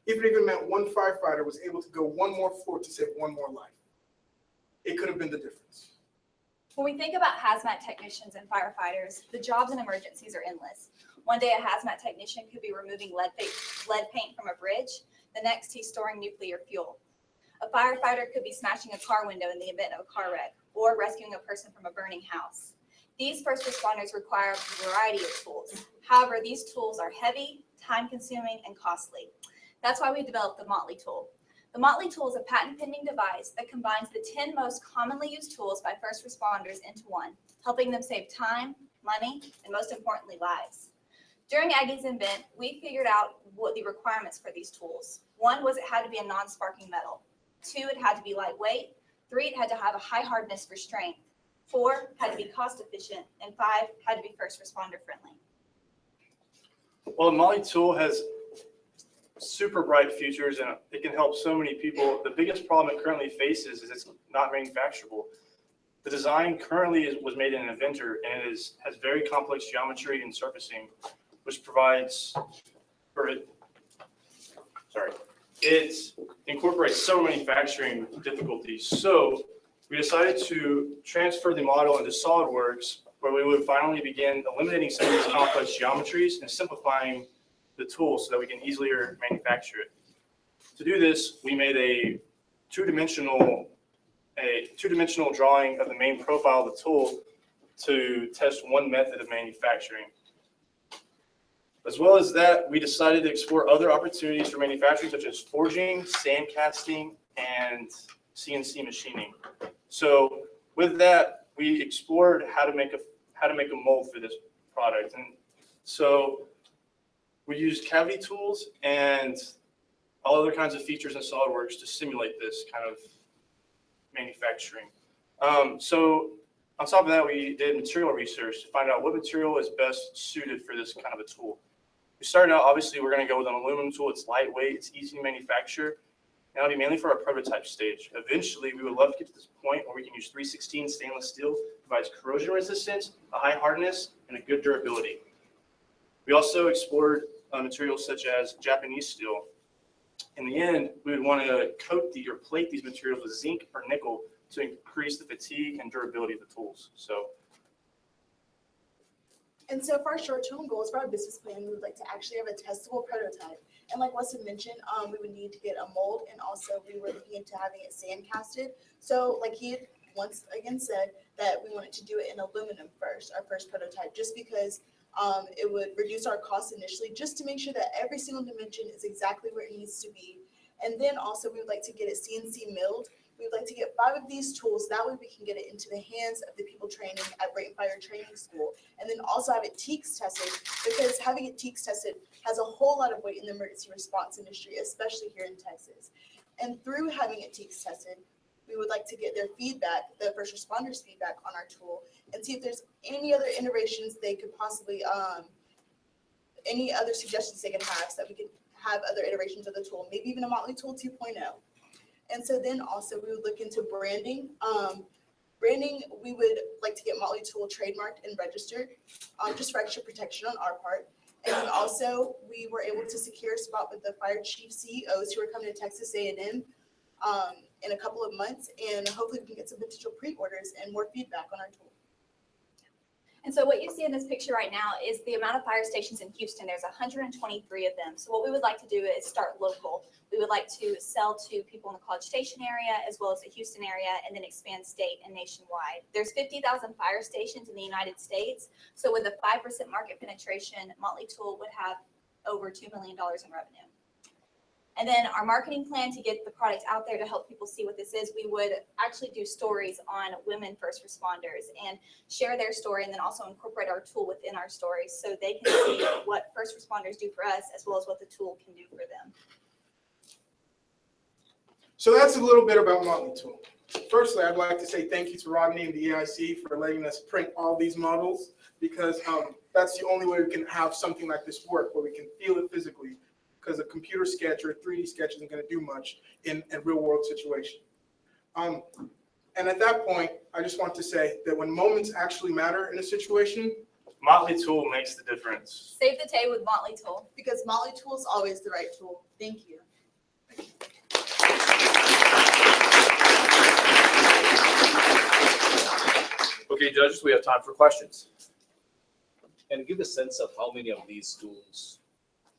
If it even meant one firefighter was able to go one more floor to save one more life, it could have been the difference. When we think about hazmat technicians and firefighters, the jobs and emergencies are endless. One day a hazmat technician could be removing lead paint from a bridge. The next he's storing nuclear fuel. A firefighter could be smashing a car window in the event of a car wreck or rescuing a person from a burning house. These first responders require a variety of tools. However, these tools are heavy, time-consuming, and costly. That's why we developed the Motley tool. The Motley tool is a patent-pending device that combines the 10 most commonly used tools by first responders into one, helping them save time, money, and most importantly, lives. During Aggies Invent, we figured out what the requirements for these tools. 1 was it had to be a non-sparking metal. 2, it had to be lightweight. 3, it had to have a high hardness for strength. 4, had to be cost efficient. And 5, had to be first responder friendly. Well, the Motley tool has super bright futures and it can help so many people. The biggest problem it currently faces is it's not manufacturable. The design currently was made in an inventor and it has very complex geometry and surfacing, which provides, it incorporates several manufacturing difficulties. So we decided to transfer the model into SolidWorks, where we would finally begin eliminating some of these complex geometries and simplifying the tool so that we can easily manufacture it. To do this, we made a two-dimensional drawing of the main profile of the tool to test one method of manufacturing. As well as that, we decided to explore other opportunities for manufacturing, such as forging, sand casting, and CNC machining. So with that, we explored how to make a mold for this product. And so we used cavity tools and all other kinds of features in SolidWorks to simulate this kind of manufacturing. So on top of that, we did material research to find out what material is best suited for this kind of a tool. We started out, obviously, we're going to go with an aluminum tool. It's lightweight, it's easy to manufacture, and it'll be mainly for our prototype stage. Eventually, we would love to get to this point where we can use 316 stainless steel, provides corrosion resistance, a high hardness, and a good durability. We also explored materials such as Japanese steel. In the end, we would want to coat or plate these materials with zinc or nickel to increase the fatigue and durability of the tools. And so for our short-term goals for our business plan, we would like to actually have a testable prototype. And like Weston mentioned, we would need to get a mold, and also we were looking into having it sand casted. So like he once again said that we wanted to do it in aluminum first, our first prototype, just because it would reduce our costs initially, just to make sure that every single dimension is exactly where it needs to be. And then also we would like to get it CNC milled. We would like to get 5 of these tools. That way we can get it into the hands of the people training at Rate and Fire Training School. And then also have it TEKS tested, because having it TEKS tested has a whole lot of weight in the emergency response industry, especially here in Texas. And through having it TEKS tested, we would like to get their feedback, the first responders' feedback on our tool, and see if there's any other iterations they could possibly, any other suggestions they can have, so that we could have other iterations of the tool, maybe even a Motley Tool 2.0. And so then also we would look into branding. Branding, we would like to get Motley Tool trademarked and registered, just for extra protection on our part. And then also we were able to secure a spot with the fire chief CEOs who are coming to Texas A&M in a couple of months, and hopefully we can get some potential pre-orders and more feedback on our tool. And so what you see in this picture right now is the amount of fire stations in Houston. There's 123 of them. So what we would like to do is start local. We would like to sell to people in the College Station area as well as the Houston area, and then expand state and nationwide. There's 50,000 fire stations in the United States. So with a 5% market penetration, Motley Tool would have over $2 million in revenue. And then our marketing plan to get the product out there to help people see what this is, we would actually do stories on women first responders and share their story, and then also incorporate our tool within our stories so they can see what first responders do for us as well as what the tool can do for them. So that's a little bit about Motley Tool. Firstly, I'd like to say thank you to Rodney and the EIC for letting us print all these models, because that's the only way we can have something like this work, where we can feel it physically, because a computer sketch or a 3D sketch isn't going to do much in a real world situation. And at that point, I just want to say that when moments actually matter in a situation, Motley Tool makes the difference. Save the day with Motley Tool. Because Motley Tool is always the right tool. Thank you. Okay, judges, we have time for questions. And give a sense of how many of these tools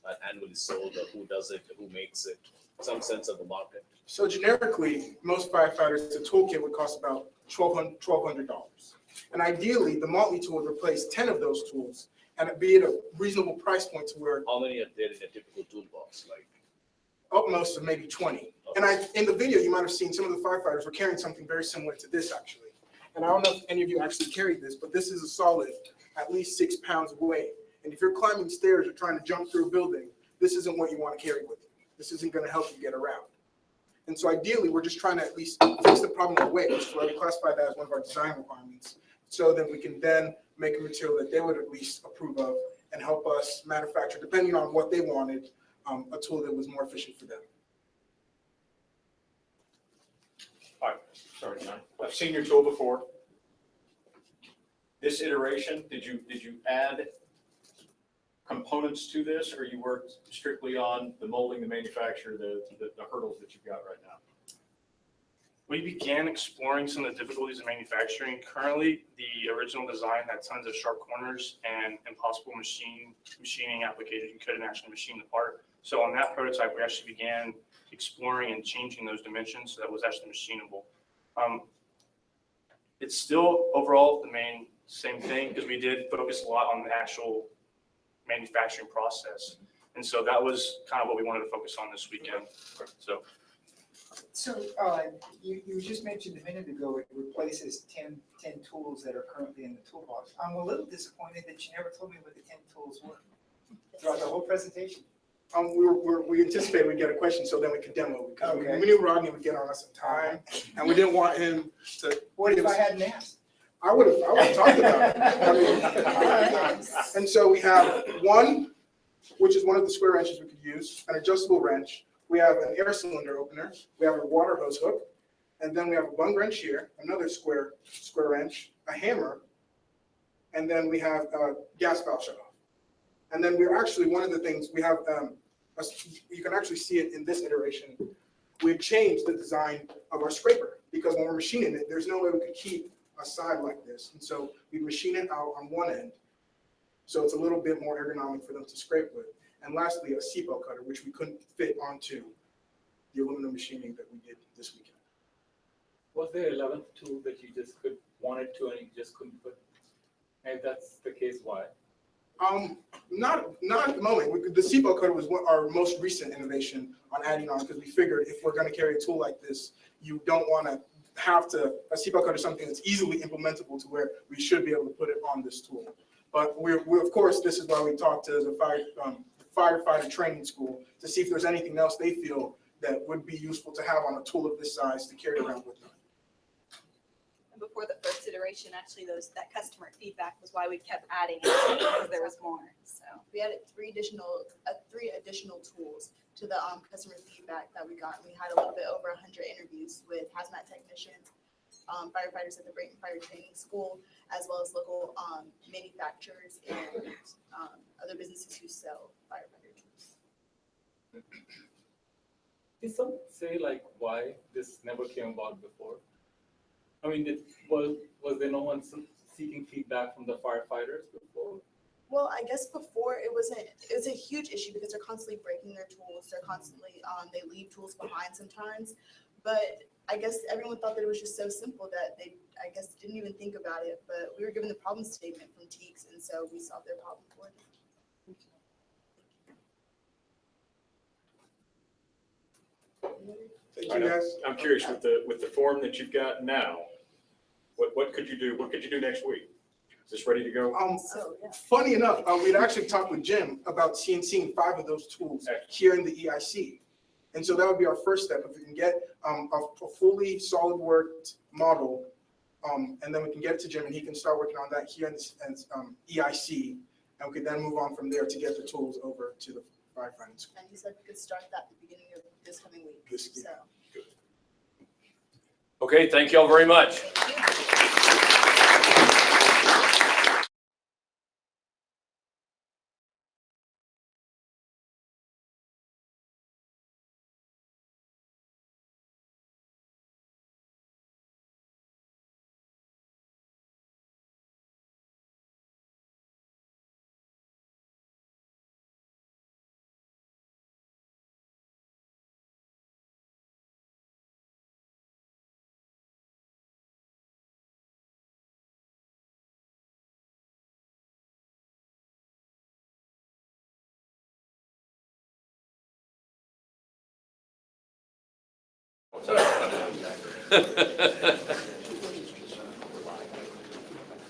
are annually sold, or who does it, who makes it, some sense of the market. so generically, most firefighters, the toolkit would cost about $1,200. And ideally, the Motley Tool would replace 10 of those tools, and it'd be at a reasonable price point to where How many are there in a typical toolbox? Like, most of maybe 20. And in the video, you might have seen some of the firefighters were carrying something very similar to this, actually. And I don't know if any of you actually carried this, but this is a solid at least 6 pounds of weight. And if you're climbing stairs or trying to jump through a building, this isn't what you want to carry with you. This isn't going to help you get around. And so ideally, we're just trying to at least fix the problem of weight, which is why we classify that as one of our design requirements, so that we can then make a material that they would at least approve of and help us manufacture, depending on what they wanted, a tool that was more efficient for them. All right, sorry, John. I've seen your tool before. This iteration, did you add components to this, or you worked strictly on the molding, the manufacture, the hurdles that you've got right now? We began exploring some of the difficulties of manufacturing. Currently, the original design had tons of sharp corners and impossible machining applications. You couldn't actually machine the part. So on that prototype, we actually began exploring and changing those dimensions so that was actually machinable. It's still overall the same thing, because we did focus a lot on the actual manufacturing process. And so that was kind of what we wanted to focus on this weekend. So you just mentioned a minute ago it replaces 10 tools that are currently in the toolbox. I'm a little disappointed that you never told me what the 10 tools were throughout the whole presentation. We anticipated we'd get a question, so then we could demo, because we knew Rodney would get on us in time, and we didn't want him to. What if I hadn't asked? I would have talked about it. And so we have one, which is one of the square wrenches we could use, an adjustable wrench. We have an air cylinder opener. We have a water hose hook. And then we have a bung wrench here, another square wrench, a hammer, and then we have a gas valve shutoff. And then we're actually, one of the things we have, you can actually see it in this iteration. We've changed the design of our scraper, because when we're machining it, there's no way we could keep a side like this. And so we machine it out on one end, so it's a little bit more ergonomic for them to scrape with. And lastly, a seatbelt cutter, which we couldn't fit onto the aluminum machining that we did this weekend. Was there 11th tool that you just wanted to and you just couldn't put? And if that's the case, why? Not at the moment. The seatbelt cutter was our most recent innovation on adding on, because we figured if we're going to carry a tool like this, you don't want to a seatbelt cutter is something that's easily implementable to where we should be able to put it on this tool. But we're of course, this is why we talked to the firefighter training school to see if there's anything else they feel that would be useful to have on a tool of this size to carry around with them. And before the first iteration, actually, that customer feedback was why we kept adding it, because there was more. So we added three additional tools to the customer feedback that we got. We had a little bit over 100 interviews with hazmat technicians, firefighters at the Brayton Fire Training School, as well as local manufacturers and other businesses who sell firefighter tools. Did some say like why this never came about before? I mean, was there no one seeking feedback from the firefighters before? Well, I guess before it was a huge issue because they're constantly breaking their tools. They're constantly, they leave tools behind sometimes. But I guess everyone thought that it was just so simple that they, I guess, didn't even think about it. But we were given the problem statement from TEEX, and so we solved their problem for them. Thank you, guys. I'm curious with the form that you've got now, what could you do? What could you do next week? Is this ready to go? Funny enough, we'd actually talked with Jim about seeing 5 of those tools here in the EIC. And so that would be our first step. If we can get a fully solid worked model, and then we can get it to Jim and he can start working on that here in the EIC. And we could then move on from there to get the tools over to the firefighters. And he said we could start that at the beginning of this coming week. So. Okay, thank you all very much.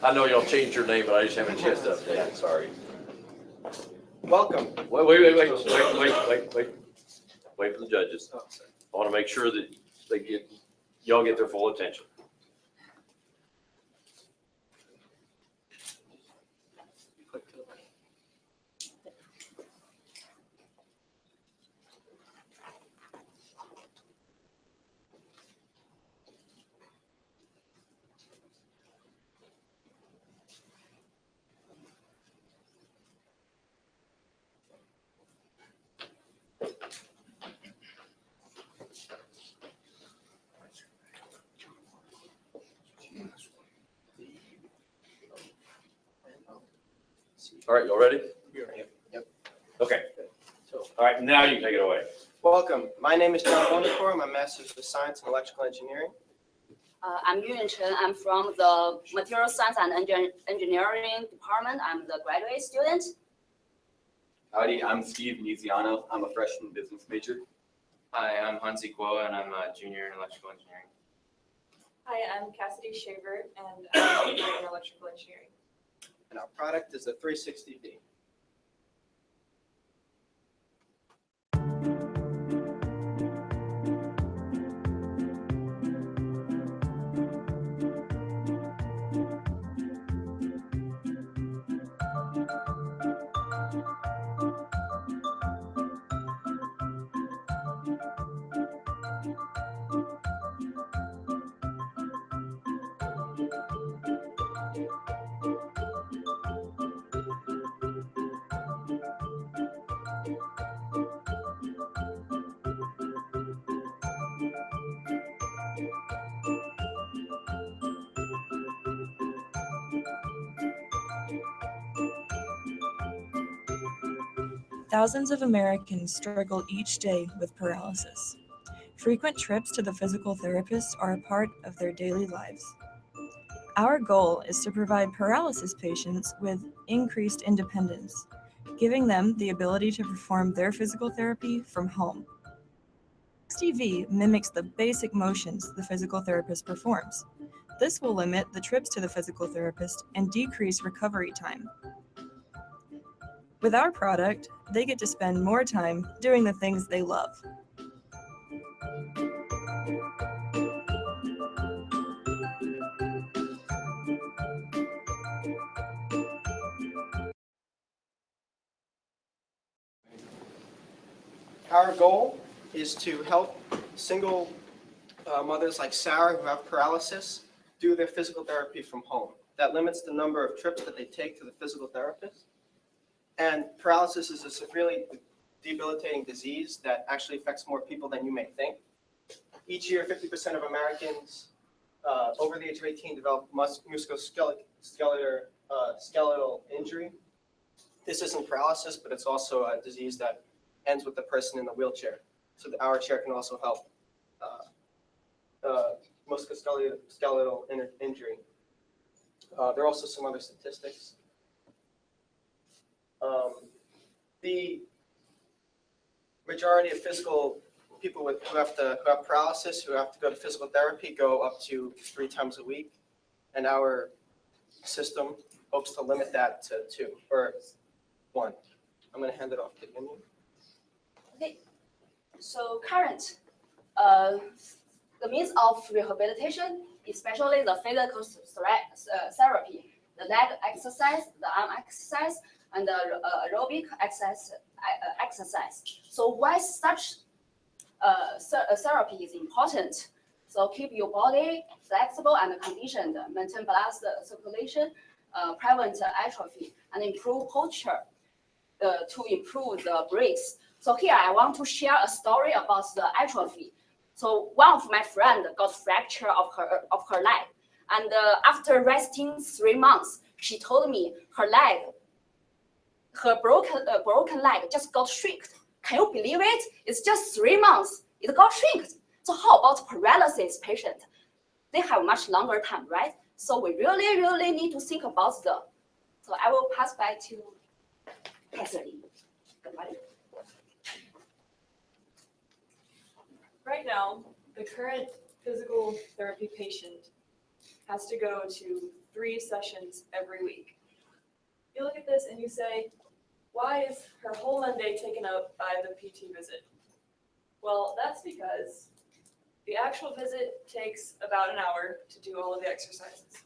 I know y'all changed your name, but I just haven't had a chance to update it, sorry. Welcome. Wait for the judges. I want to make sure that y'all get their full attention. All right, y'all ready? Yep. Okay. All right, now you can take it away. Welcome. My name is John Bondecore. I'm a Master's of Science in Electrical Engineering. I'm Yun Chen. I'm from the Material Science and Engineering Department. I'm the graduate student. Howdy, I'm Steve Niziano. I'm a freshman business major. Hi, I'm Hansi Chlo, and I'm a junior in electrical engineering. Hi, I'm Cassidy Shaver, and I'm a junior in electrical engineering. And our product is the 360V. Thousands of Americans struggle each day with paralysis. Frequent trips to the physical therapist are a part of their daily lives. Our goal is to provide paralysis patients with increased independence, giving them the ability to perform their physical therapy from home. XTV mimics the basic motions the physical therapist performs. This will limit the trips to the physical therapist and decrease recovery time. With our product, they get to spend more time doing the things they love. Our goal is to help single mothers like Sarah who have paralysis do their physical therapy from home. That limits the number of trips that they take to the physical therapist. And paralysis is a severely debilitating disease that actually affects more people than you may think. Each year, 50% of Americans over the age of 18 develop musculoskeletal injury. This isn't paralysis, but it's also a disease that ends with the person in the wheelchair. So our chair can also help musculoskeletal injury. There are also some other statistics. The majority of people who have paralysis, who have to go to physical therapy, go up to 3 times a week, and our system hopes to limit that to 2 or 1. I'm going to hand it off to Yumi. Okay, so current, the means of rehabilitation, especially the physical therapy, the leg exercise, the arm exercise, and the aerobic exercise. So why such therapy is important? So keep your body flexible and conditioned, maintain blood circulation, prevent atrophy, and improve posture to improve the breaths. So here I want to share a story about the atrophy. So one of my friends got fracture of her leg, and after resting 3 months, she told me her broken leg just got shrinked. Can you believe it? It's just 3 months. It got shrinked. So how about paralysis patient? They have much longer time, right? So we really need to think about them. So I will pass by to Cassidy. Right now, the current physical therapy patient has to go to 3 sessions every week. You look at this and you say, why is her whole Monday taken up by the PT visit? Well, that's because the actual visit takes about an hour to do all of the exercises.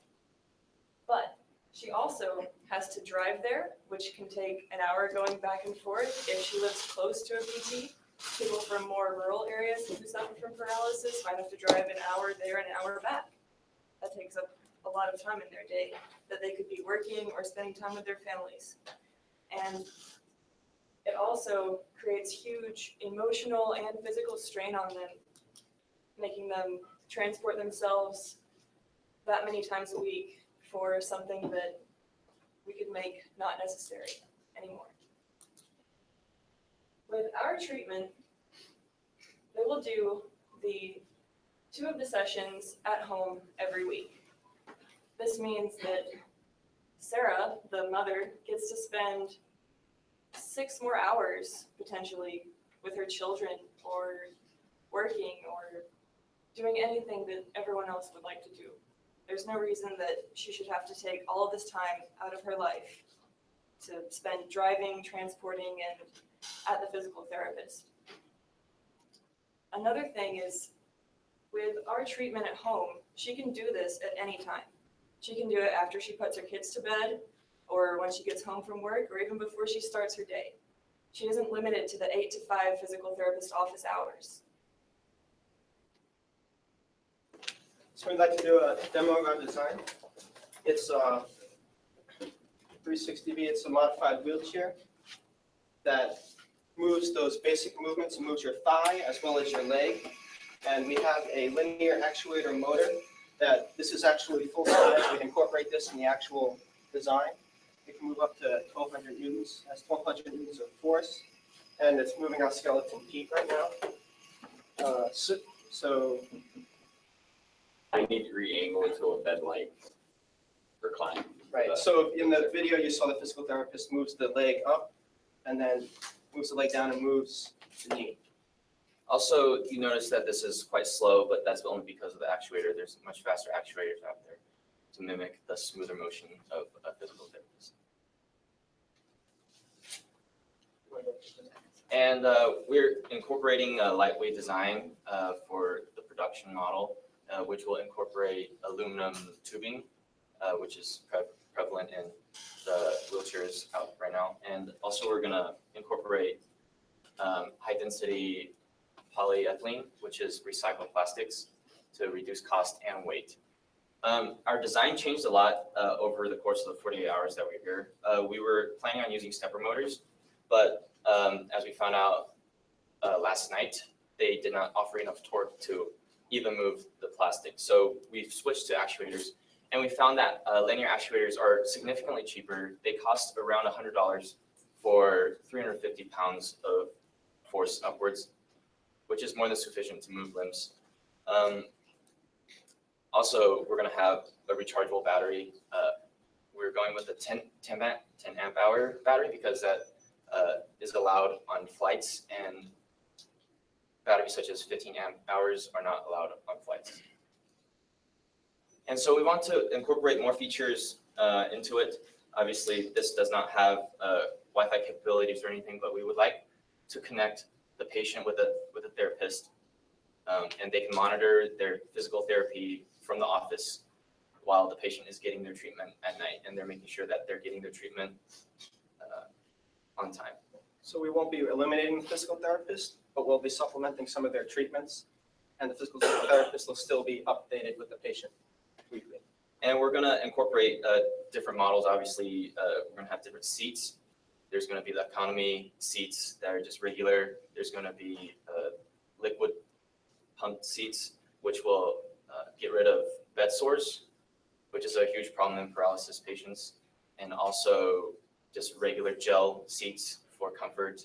But she also has to drive there, which can take an hour going back and forth if she lives close to a PT. People from more rural areas who suffer from paralysis might have to drive an hour there and an hour back. That takes up a lot of time in their day that they could be working or spending time with their families. And it also creates huge emotional and physical strain on them, making them transport themselves that many times a week for something that we could make not necessary anymore. With our treatment, they will do 2 of the sessions at home every week. This means that Sarah, the mother, gets to spend 6 more hours potentially with her children or working or doing anything that everyone else would like to do. There's no reason that she should have to take all of this time out of her life to spend driving, transporting, and at the physical therapist. Another thing is, with our treatment at home, she can do this at any time. She can do it after she puts her kids to bed, or when she gets home from work, or even before she starts her day. She isn't limited to the 8 to 5 physical therapist office hours. So we'd like to do a demo of our design. It's 360V. It's a modified wheelchair that moves those basic movements, moves your thigh as well as your leg. And we have a linear actuator motor that this is actually full size. We incorporate this in the actual design. It can move up to 1,200 newtons. That's 1,200 newtons of force. And it's moving our skeleton feet right now. So I need to re-angle into a bed light for climb. right, so in the video, you saw the physical therapist moves the leg up and then moves the leg down and moves the knee. Also, you notice that this is quite slow, but that's only because of the actuator. There's much faster actuators out there to mimic the smoother motion of a physical therapist. And we're incorporating a lightweight design for the production model, which will incorporate aluminum tubing, which is prevalent in the wheelchairs out right now. And also we're going to incorporate high density polyethylene, which is recycled plastics, to reduce cost and weight. Our design changed a lot over the course of the 48 hours that we were here. We were planning on using stepper motors, but as we found out last night, they did not offer enough torque to even move the plastic. So we've switched to actuators, and we found that linear actuators are significantly cheaper. They cost around $100 for 350 pounds of force upwards, which is more than sufficient to move limbs. Also, we're going to have a rechargeable battery. We're going with a 10 amp hour battery because that is allowed on flights, and batteries such as 15 amp hours are not allowed on flights. And so we want to incorporate more features into it. Obviously, this does not have Wi-Fi capabilities or anything, but we would like to connect the patient with a therapist, and they can monitor their physical therapy from the office while the patient is getting their treatment at night, and they're making sure that they're getting their treatment on time. So we won't be eliminating the physical therapist, but we'll be supplementing some of their treatments, and the physical therapist will still be updated with the patient weekly. And we're going to incorporate different models. Obviously, we're going to have different seats. There's going to be the economy seats that are just regular. There's going to be liquid pumped seats, which will get rid of bed sores, which is a huge problem in paralysis patients, and also just regular gel seats for comfort.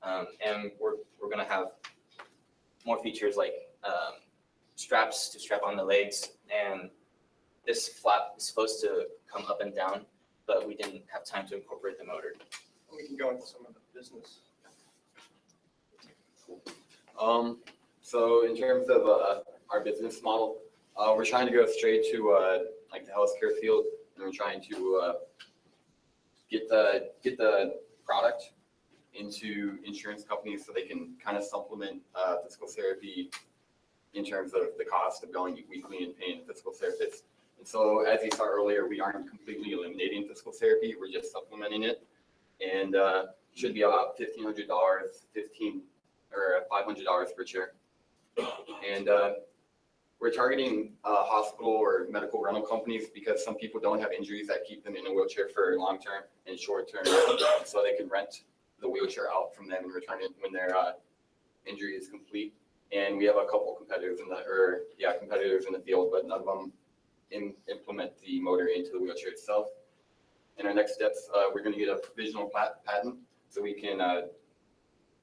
And we're going to have more features like straps to strap on the legs, and this flap is supposed to come up and down, but we didn't have time to incorporate the motor. We can go into some of the business. So in terms of our business model, we're trying to go straight to like the healthcare field, and we're trying to get the product into insurance companies so they can kind of supplement physical therapy in terms of the cost of going weekly and paying a physical therapist. And so as you saw earlier, we aren't completely eliminating physical therapy, we're just supplementing it. And should be about $1,500, or $500 per chair. And we're targeting hospital or medical rental companies because some people don't have injuries that keep them in a wheelchair for long term and short term, so they can rent the wheelchair out from them and return it when their injury is complete. And we have a couple competitors in the field, but none of them implement the motor into the wheelchair itself. In our next steps, we're going to get a provisional patent so we can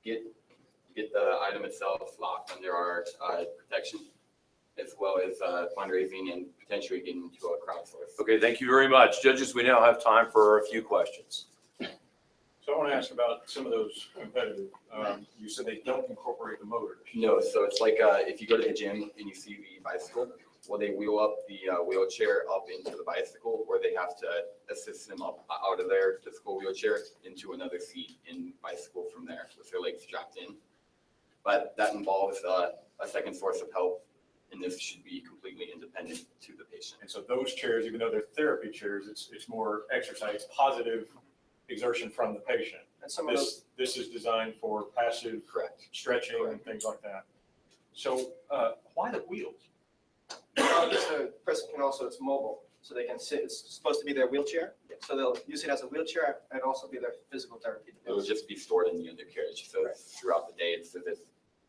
get the item itself locked under our protection, as well as fundraising and potentially getting into a crowdsource. Okay, thank you very much. Judges, we now have time for a few questions. So I want to ask about some of those competitive. You said they don't incorporate the motor. No, so it's like if you go to the gym and you see the bicycle, well, they wheel up the wheelchair up into the bicycle, or they have to assist them up out of their physical wheelchair into another seat in bicycle from there with their legs strapped in. But that involves a second source of help, and this should be completely independent to the patient. And so those chairs, even though they're therapy chairs, it's more exercise, positive exertion from the patient. And some of those, This is designed for passive stretching and things like that. So why the wheels? the person can also, it's mobile, so they can sit, it's supposed to be their wheelchair, so they'll use it as a wheelchair and also be their physical therapy. It will just be stored in the undercarriage, so throughout the day, it's as if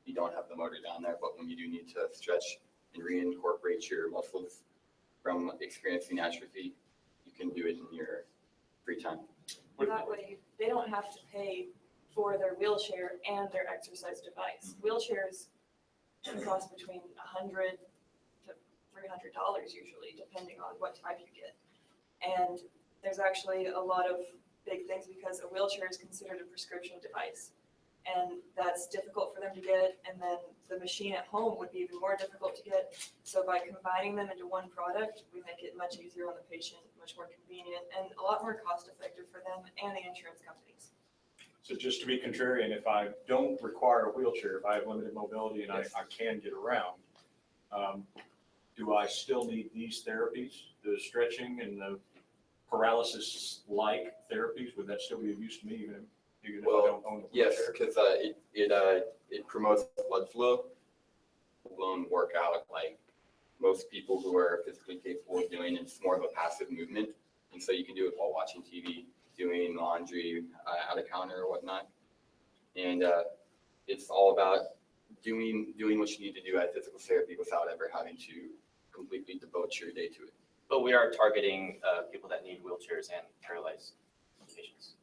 you don't have the motor down there, but when you do need to stretch and reincorporate your muscles from experiencing atrophy, you can do it in your free time. That way, they don't have to pay for their wheelchair and their exercise device. Wheelchairs can cost between $100 to $300 usually, depending on what type you get. And there's actually a lot of big things because a wheelchair is considered a prescription device. And that's difficult for them to get, and then the machine at home would be even more difficult to get. So by combining them into one product, we make it much easier on the patient, much more convenient, and a lot more cost effective for them and the insurance companies. So just to be contrarian, if I don't require a wheelchair, if I have limited mobility and I can get around, do I still need these therapies, the stretching and the paralysis-like therapies? Would that still be of use to me even if I don't own a Yes, wheelchair? because it promotes blood flow, full-blown workout like most people who are physically capable of doing. It's more of a passive movement, and so you can do it while watching TV, doing laundry, at a counter or whatnot. And it's all about doing what you need to do at physical therapy without ever having to completely devote your day to it. But we are targeting people that need wheelchairs and paralyzed patients.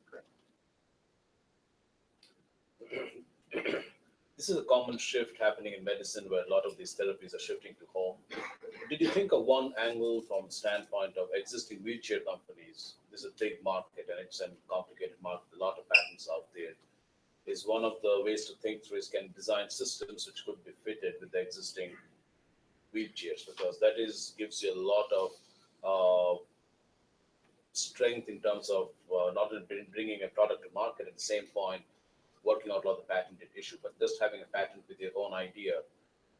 This is a common shift happening in medicine where a lot of these therapies are shifting to home. Did you think of one angle from the standpoint of existing wheelchair companies? This is a big market and it's a complicated market, a lot of patents out there. Is one of the ways to think through is can design systems which could be fitted with the existing wheelchairs, because that gives you a lot of strength in terms of not only bringing a product to market at the same point, working out a lot of the patented issue, but just having a patent with your own idea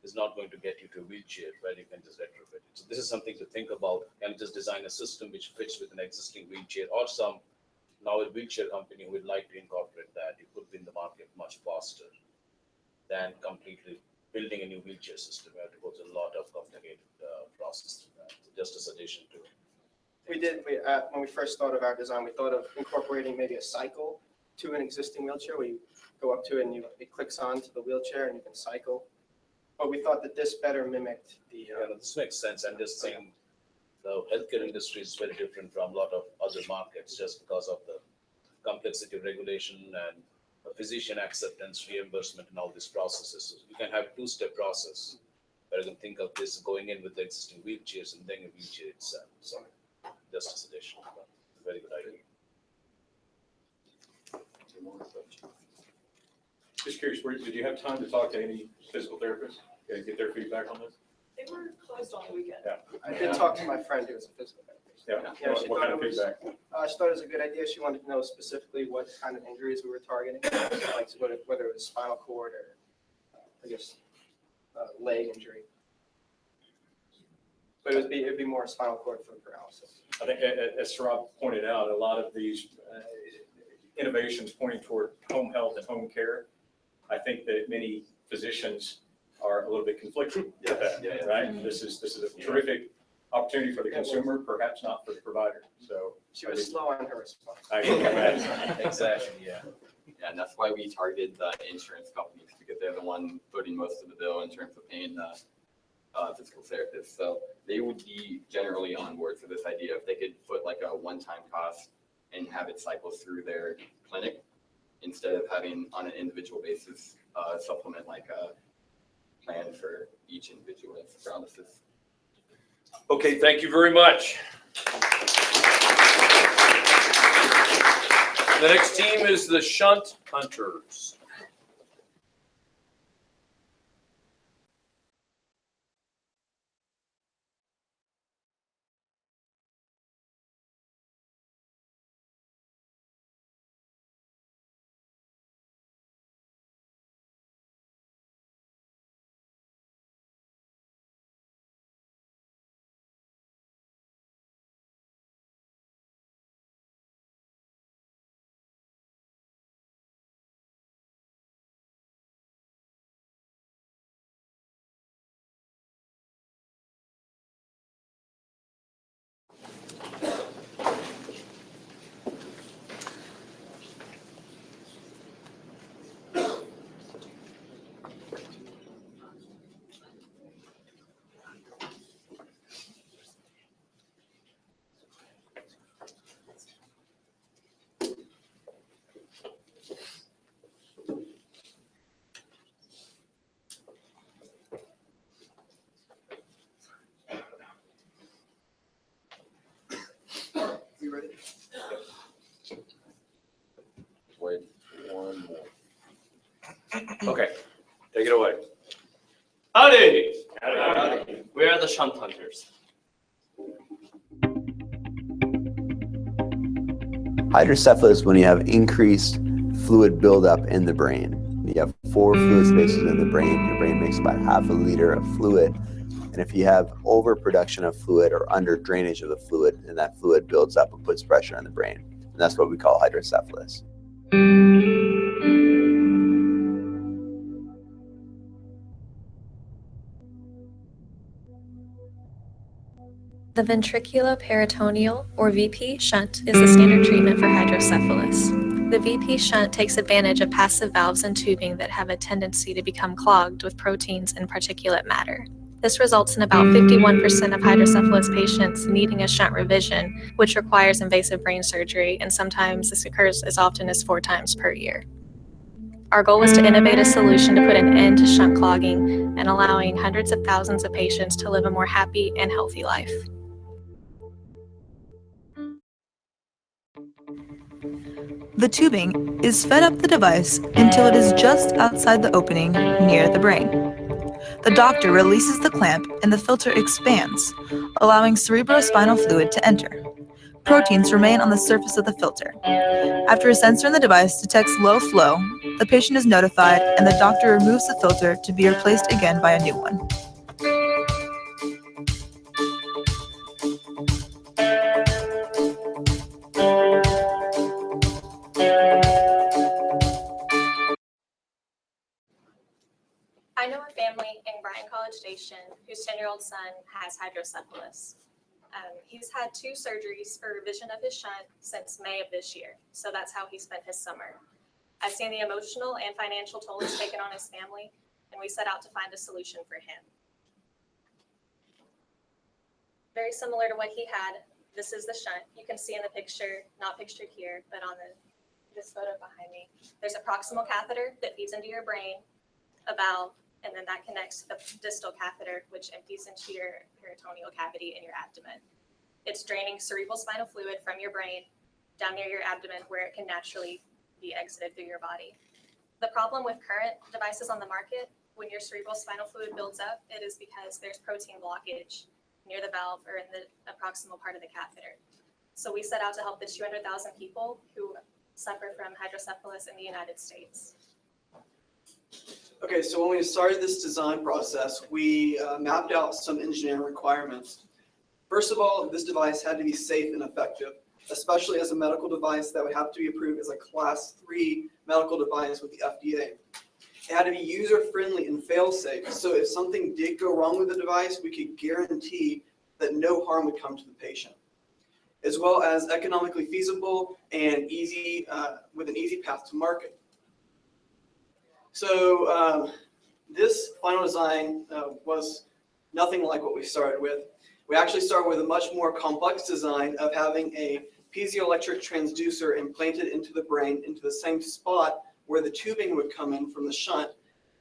is not going to get you to a wheelchair where you can just retrofit it. So this is something to think about. Can you just design a system which fits with an existing wheelchair, or some novel wheelchair company who would like to incorporate that? You could be in the market much faster than completely building a new wheelchair system. You have to go through a lot of complicated process through that. So just a suggestion to When we first thought of our design, we thought of incorporating maybe a cycle to an existing wheelchair where you go up to it and it clicks on to the wheelchair and you can cycle. But we thought that this better mimicked the. This makes sense. I'm just saying the healthcare industry is very different from a lot of other markets just because of the complexity of regulation and physician acceptance, reimbursement, and all these processes. So you can have a two-step process where you can think of this going in with the existing wheelchairs and then a wheelchair itself. So just a suggestion. Very good idea. Just curious, did you have time to talk to any physical therapists and get their feedback on this? They were closed on the weekend. Yeah. I did talk to my friend who was a physical therapist. Yeah. She What thought kind of it was, feedback? she thought it was a good idea. She wanted to know specifically what kind of injuries we were targeting, like whether it was spinal cord or, I guess, leg injury. But it'd be more spinal cord for the paralysis. I think, as Saurabh pointed out, a lot of these innovations pointing toward home health and home care. I think that many physicians are a little bit conflicted with that, right? This is a terrific opportunity for the consumer, perhaps not for the provider. So she was slow on her response. I can imagine. Exactly, yeah. Yeah, and that's why we targeted the insurance companies, because they're the one footing most of the bill in terms of paying the physical therapists. So they would be generally on board for this idea if they could put like a one-time cost and have it cycle through their clinic instead of having on an individual basis supplement like a plan for each individual with paralysis. Okay, thank you very much. The next team is the Shunt Hunters. shunt hunters. Hydrocephalus, when you have increased fluid buildup in the brain. You have 4 fluid spaces in the brain. Your brain makes about half a liter of fluid. And if you have overproduction of fluid or under drainage of the fluid, then that fluid builds up and puts pressure on the brain. And that's what we call hydrocephalus. The ventriculoperitoneal, or VP, shunt is the standard treatment for hydrocephalus. The VP shunt takes advantage of passive valves and tubing that have a tendency to become clogged with proteins and particulate matter. This results in about 51% of hydrocephalus patients needing a shunt revision, which requires invasive brain surgery, and sometimes this occurs as often as 4 times per year. Our goal was to innovate a solution to put an end to shunt clogging and allowing hundreds of thousands of patients to live a more happy and healthy life. The tubing is fed up the device until it is just outside the opening near the brain. The doctor releases the clamp and the filter expands, allowing cerebrospinal fluid to enter. Proteins remain on the surface of the filter. After a sensor in the device detects low flow, the patient is notified and the doctor removes the filter to be replaced again by a new one. I know a family in Bryan College Station whose 10-year-old son has hydrocephalus. He's had 2 surgeries for revision of his shunt since May of this year, so that's how he spent his summer. I've seen the emotional and financial toll it's taken on his family, and we set out to find a solution for him. Very similar to what he had, this is the shunt. You can see in the picture, not pictured here, but on this photo behind me, there's a proximal catheter that feeds into your brain, a valve, and then that connects to the distal catheter, which empties into your peritoneal cavity in your abdomen. It's draining cerebrospinal fluid from your brain down near your abdomen where it can naturally be exited through your body. The problem with current devices on the market, when your cerebrospinal fluid builds up, it is because there's protein blockage near the valve or in the proximal part of the catheter. So we set out to help the 200,000 people who suffer from hydrocephalus in the United States. Okay, so when we started this design process, we mapped out some engineering requirements. First of all, this device had to be safe and effective, especially as a medical device that would have to be approved as a Class 3 medical device with the FDA. It had to be user-friendly and fail-safe, so if something did go wrong with the device, we could guarantee that no harm would come to the patient, as well as economically feasible and easy, with an easy path to market. So this final design was nothing like what we started with. We actually started with a much more complex design of having a piezoelectric transducer implanted into the brain, into the same spot where the tubing would come in from the shunt,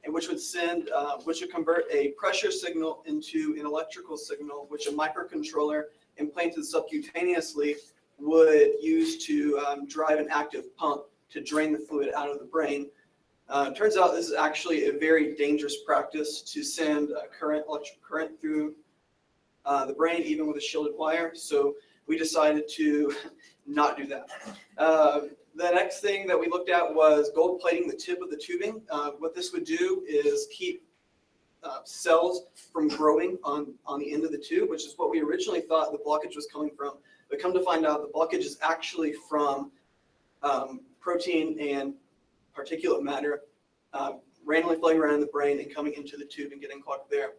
and which would convert a pressure signal into an electrical signal, which a microcontroller implanted subcutaneously would use to drive an active pump to drain the fluid out of the brain. Turns out this is actually a very dangerous practice to send electric current through the brain, even with a shielded wire. So we decided to not do that. The next thing that we looked at was gold plating the tip of the tubing. What this would do is keep cells from growing on the end of the tube, which is what we originally thought the blockage was coming from. But come to find out, the blockage is actually from protein and particulate matter randomly floating around in the brain and coming into the tube and getting clogged there.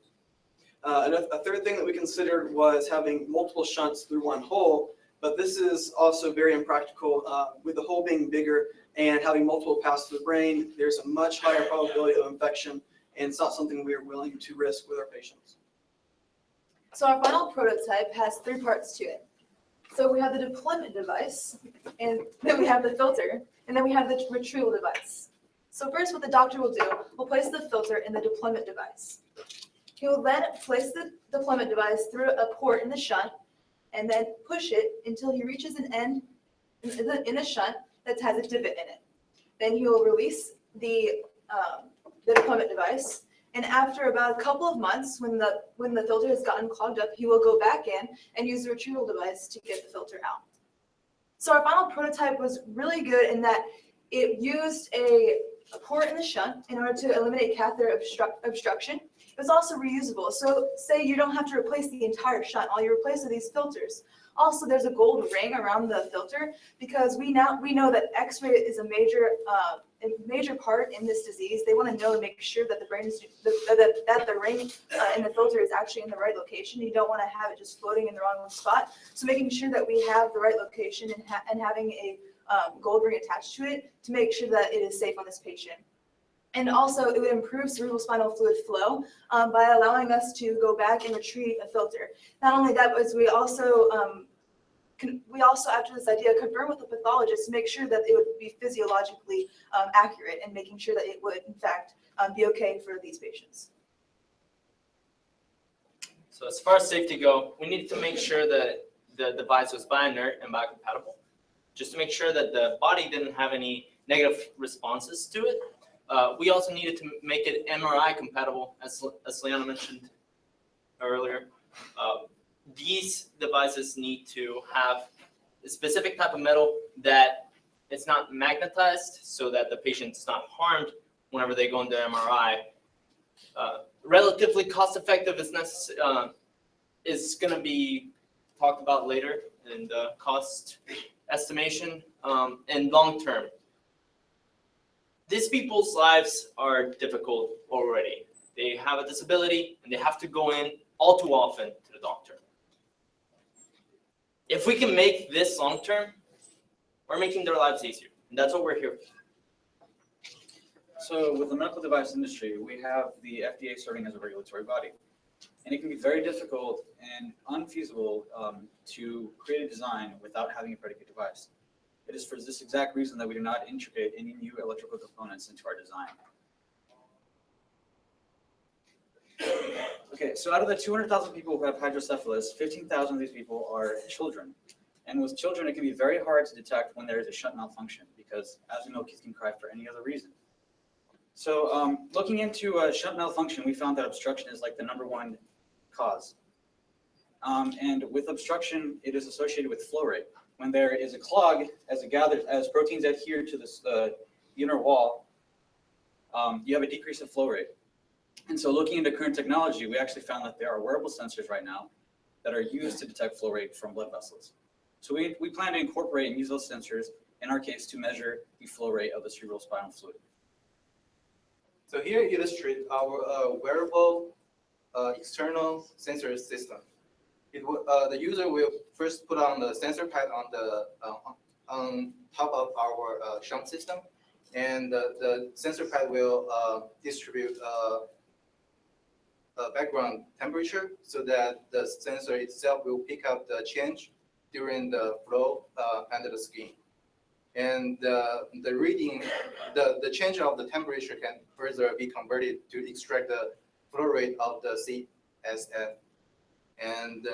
A third thing that we considered was having multiple shunts through one hole, but this is also very impractical. With the hole being bigger and having multiple paths to the brain, there's a much higher probability of infection, and it's not something we are willing to risk with our patients. So our final prototype has 3 parts to it. So we have the deployment device, and then we have the filter, and then we have the retrieval device. So first what the doctor will do, will place the filter in the deployment device. He will then place the deployment device through a port in the shunt and then push it until he reaches an end in a shunt that has a divot in it. Then he will release the deployment device, And after about a couple of months, when the filter has gotten clogged up, he will go back in and use the retrieval device to get the filter out. So our final prototype was really good in that it used a port in the shunt in order to eliminate catheter obstruction. It was also reusable. So say you don't have to replace the entire shunt, all you replace are these filters. Also, there's a gold ring around the filter because we know that X-ray is a major part in this disease. They want to know to make sure that the brain is that the ring in the filter is actually in the right location. You don't want to have it just floating in the wrong spot. So making sure that we have the right location and having a gold ring attached to it to make sure that it is safe on this patient. And also, it would improve cerebrospinal fluid flow by allowing us to go back and retrieve a filter. Not only that, but we also after this idea, confirm with the pathologist to make sure that it would be physiologically accurate and making sure that it would, in fact, be okay for these patients. So as far as safety go, we needed to make sure that the device was bioinert and biocompatible, just to make sure that the body didn't have any negative responses to it. We also needed to make it MRI compatible, as Liana mentioned earlier. These devices need to have a specific type of metal that it's not magnetized so that the patient's not harmed whenever they go into MRI. Relatively cost effective is going to be talked about later in the cost estimation and long term. These people's lives are difficult already. They have a disability and they have to go in all too often to the doctor. If we can make this long term, we're making their lives easier. And that's what we're here for. So with the medical device industry, we have the FDA serving as a regulatory body. And it can be very difficult and unfeasible to create a design without having a predicate device. It is for this exact reason that we do not integrate any new electrical components into our design. Okay, so out of the 200,000 people who have hydrocephalus, 15,000 of these people are children. And with children, it can be very hard to detect when there is a shunt malfunction because, as we know, kids can cry for any other reason. So looking into shunt malfunction, we found that obstruction is like the #1 cause. And with obstruction, it is associated with flow rate. When there is a clog, as proteins adhere to this, the inner wall, you have a decrease in flow rate. And so looking into current technology, we actually found that there are wearable sensors right now that are used to detect flow rate from blood vessels. So we plan to incorporate and use those sensors, in our case, to measure the flow rate of the cerebrospinal fluid. So here illustrate our wearable external sensor system. The user will first put on the sensor pad on top of our shunt system, and the sensor pad will distribute background temperature so that the sensor itself will pick up the change during the flow under the skin. And the reading, the change of the temperature can further be converted to extract the flow rate of the CSF. And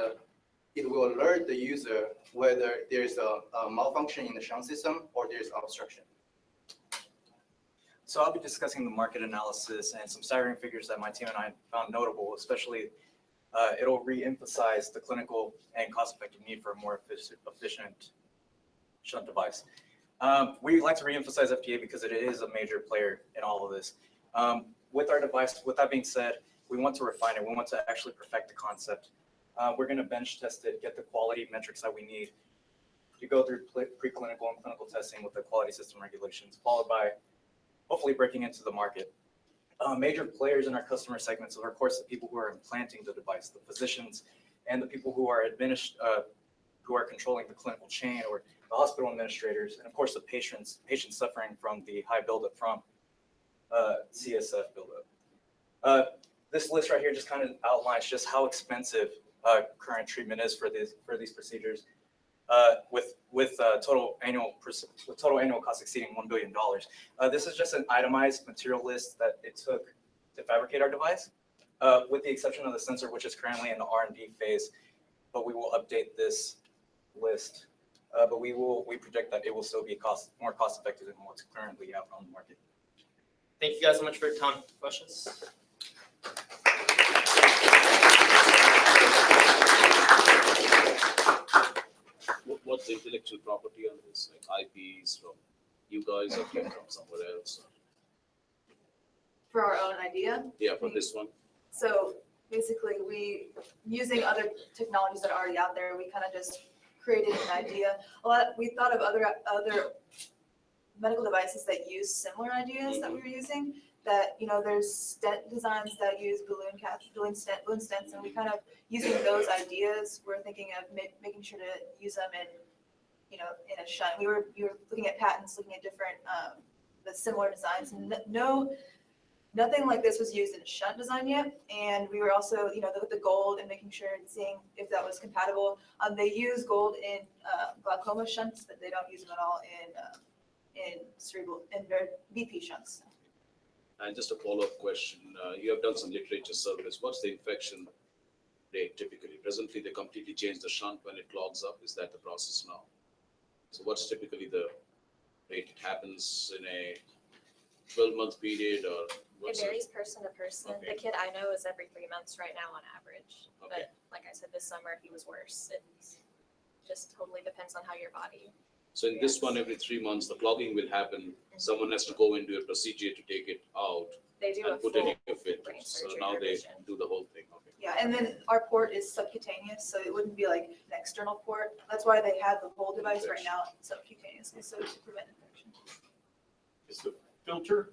it will alert the user whether there's a malfunction in the shunt system or there's obstruction. So I'll be discussing the market analysis and some staggering figures that my team and I found notable, especially it'll re-emphasize the clinical and cost-effective need for a more efficient shunt device. We like to re-emphasize FDA because it is a major player in all of this. With our device, with that being said, we want to refine it. We want to actually perfect the concept. We're going to bench test it, get the quality metrics that we need to go through preclinical and clinical testing with the quality system regulations, followed by hopefully breaking into the market. Major players in our customer segments are, of course, the people who are implanting the device, the physicians, and the people who are who are controlling the clinical chain, or the hospital administrators, and of course the patients suffering from the high buildup from CSF buildup. This list right here just kind of outlines just how expensive current treatment is for these procedures, with total annual cost exceeding $1 billion. This is just an itemized material list that it took to fabricate our device, with the exception of the sensor, which is currently in the R&D phase, but we will update this list. But we project that it will still be more cost effective than what's currently out on the market. Thank you guys so much for your time. Questions? What's the intellectual property on this? Like IPs from you guys or came from somewhere else? For our own idea. Yeah, for this one. So basically, using other technologies that are already out there, we kind of just created an idea. We thought of other medical devices that use similar ideas that we were using. That, there's stent designs that use balloon stents, and we kind of using those ideas. We're thinking of making sure to use them in a shunt. We were looking at patents, looking at different the similar designs, and nothing like this was used in a shunt design yet. And we were also, with the gold and making sure and seeing if that was compatible. They use gold in glaucoma shunts, but they don't use them at all in their BP shunts. And just a follow-up question, you have done some literature surveys. What's the infection rate typically? Presently, they completely change the shunt when it clogs up. Is that the process now? So what's typically the rate it happens in a 12-month period, or It varies person to person. Okay. The kid I know is every 3 months right now on average. Okay. But like I said, this summer he was worse. It just totally depends on how your body. So in this one, every 3 months, the clogging will happen. Someone has to go and do a procedure to take it out They do a and put full it in your filter. brain So surgery now they revision. do the whole thing. Okay. Yeah, and then our port is subcutaneous, so it wouldn't be like an external port. That's why they have the whole device right now subcutaneous, so to prevent infection. Is the filter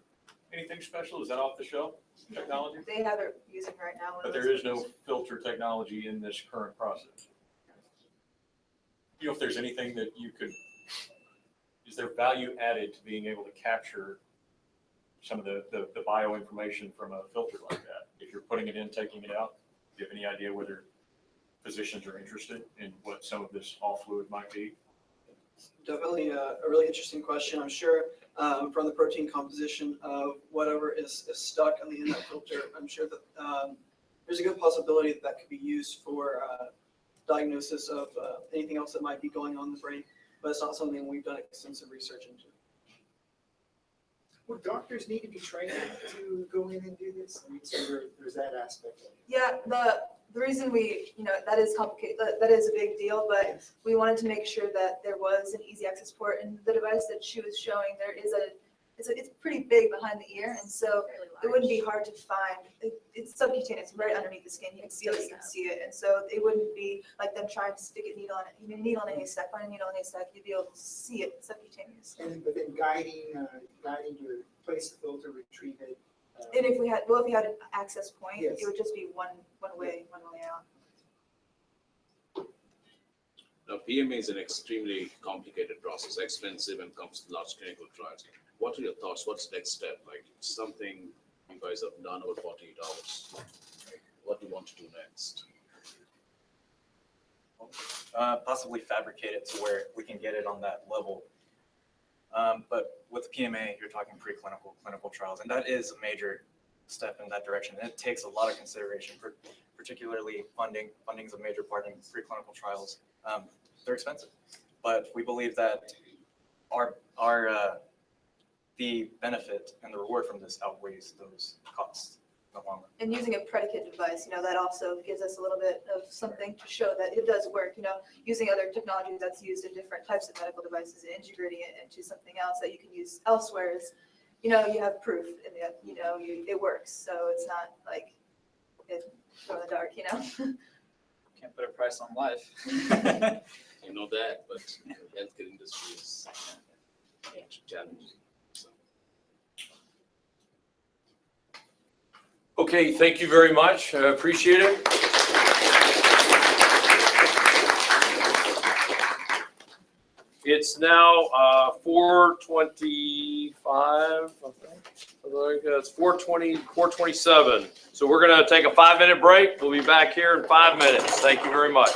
anything special? Is that off the shelf technology? They have it using right now. But there is no filter technology in this current process. If there's anything that is there value added to being able to capture some of the bio information from a filter like that? If you're putting it in, taking it out, do you have any idea whether physicians are interested in what some of this all fluid might be? Definitely a really interesting question. I'm sure from the protein composition of whatever is stuck on the end of that filter, I'm sure that there's a good possibility that could be used for diagnosis of anything else that might be going on in the brain, but it's not something we've done extensive research into. Would doctors need to be trained to go in and do this? I mean, so there's that aspect of it. Yeah, the reason that is complicated, that is a big deal, but we wanted to make sure that there was an easy access port, and the device that she was showing, it's pretty big behind the ear, and so it wouldn't be hard to find. It's subcutaneous, right underneath the skin. You can feel it, you can see it, and so it wouldn't be like them trying to stick a needle in a haystack, find a needle in a haystack. You'd be able to see it subcutaneous. But then guiding to place the filter, retrieve it. And if we had an access point, Yes. it would just be one way out. Now, PMA is an extremely complicated process, expensive, and comes with large clinical trials. What are your thoughts? What's the next step? Like something you guys have done over 48 hours. What do you want to do next? Possibly fabricate it to where we can get it on that level. But with PMA, you're talking preclinical, clinical trials, and that is a major step in that direction. And it takes a lot of consideration, particularly funding. Funding is a major part in preclinical trials. They're expensive, but we believe that the benefit and the reward from this outweighs those costs in the long run. And using a predicate device, that also gives us a little bit of something to show that it does work. Using other technology that's used in different types of medical devices and integrating it into something else that you can use elsewhere is, you have proof and it works. So it's not like it's from the dark, Can't put a price on life. You know that, but the healthcare industry is challenging. So. Okay, thank you very much. I appreciate it. It's now 4:25, I think. It's 4:27. So we're going to take a 5-minute break. We'll be back here in 5 minutes. Thank you very much.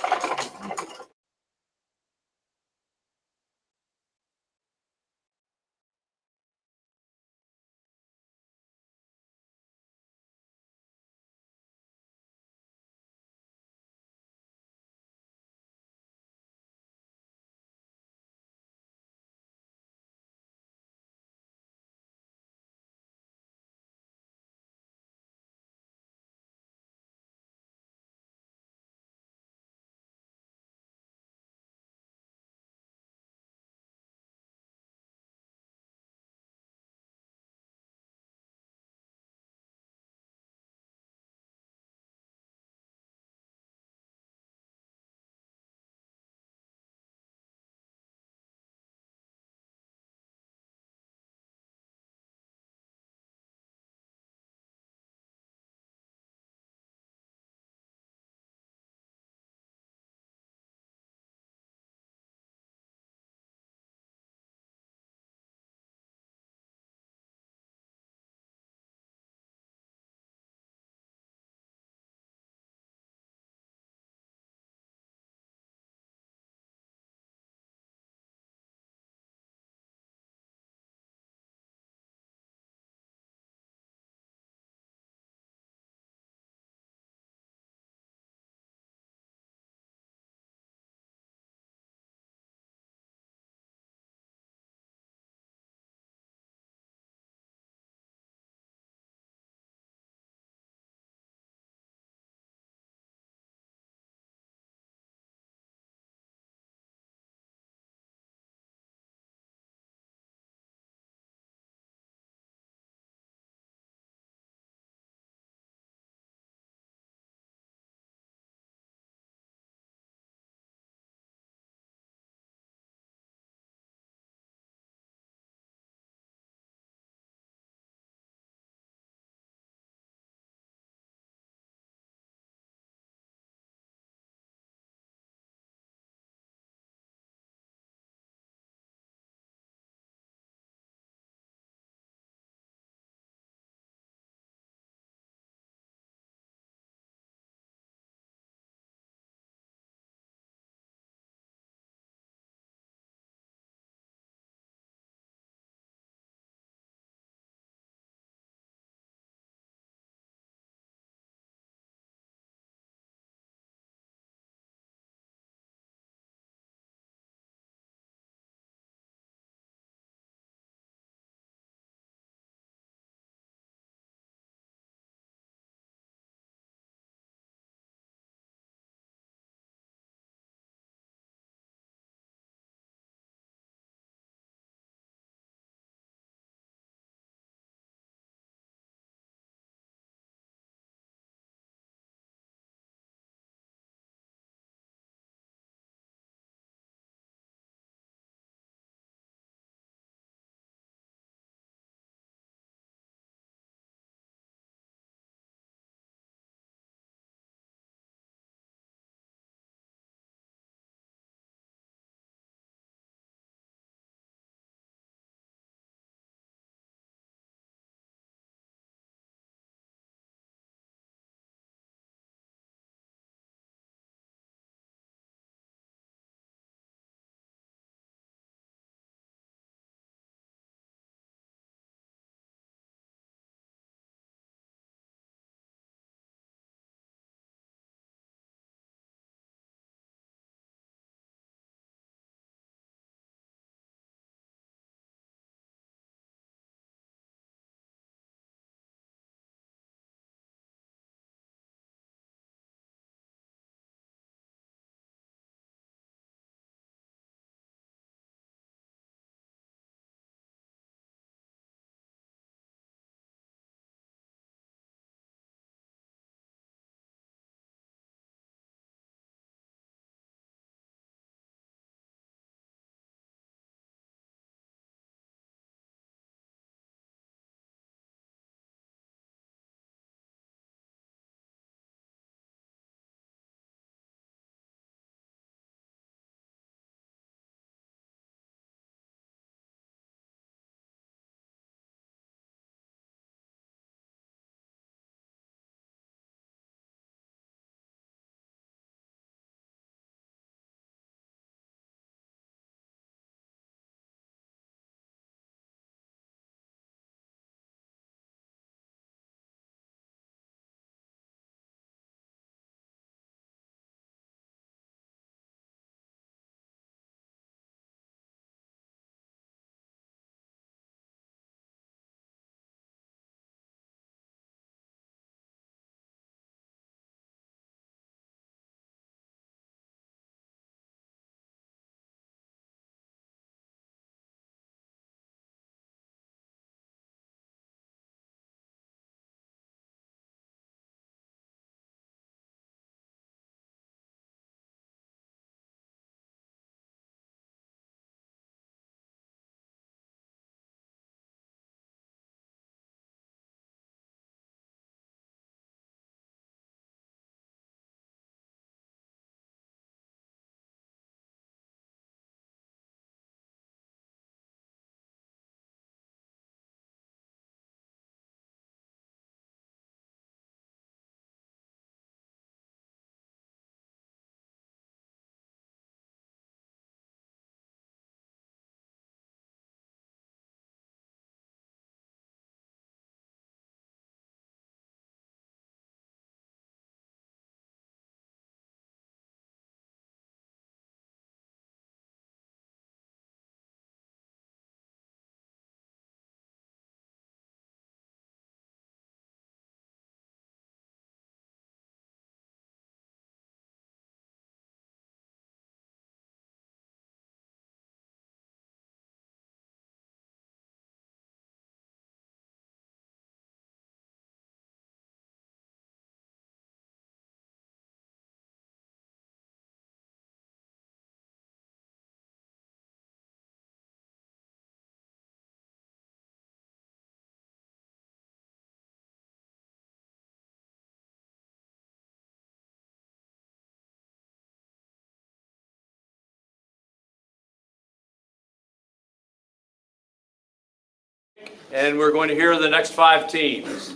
And we're going to hear the next 5 teams.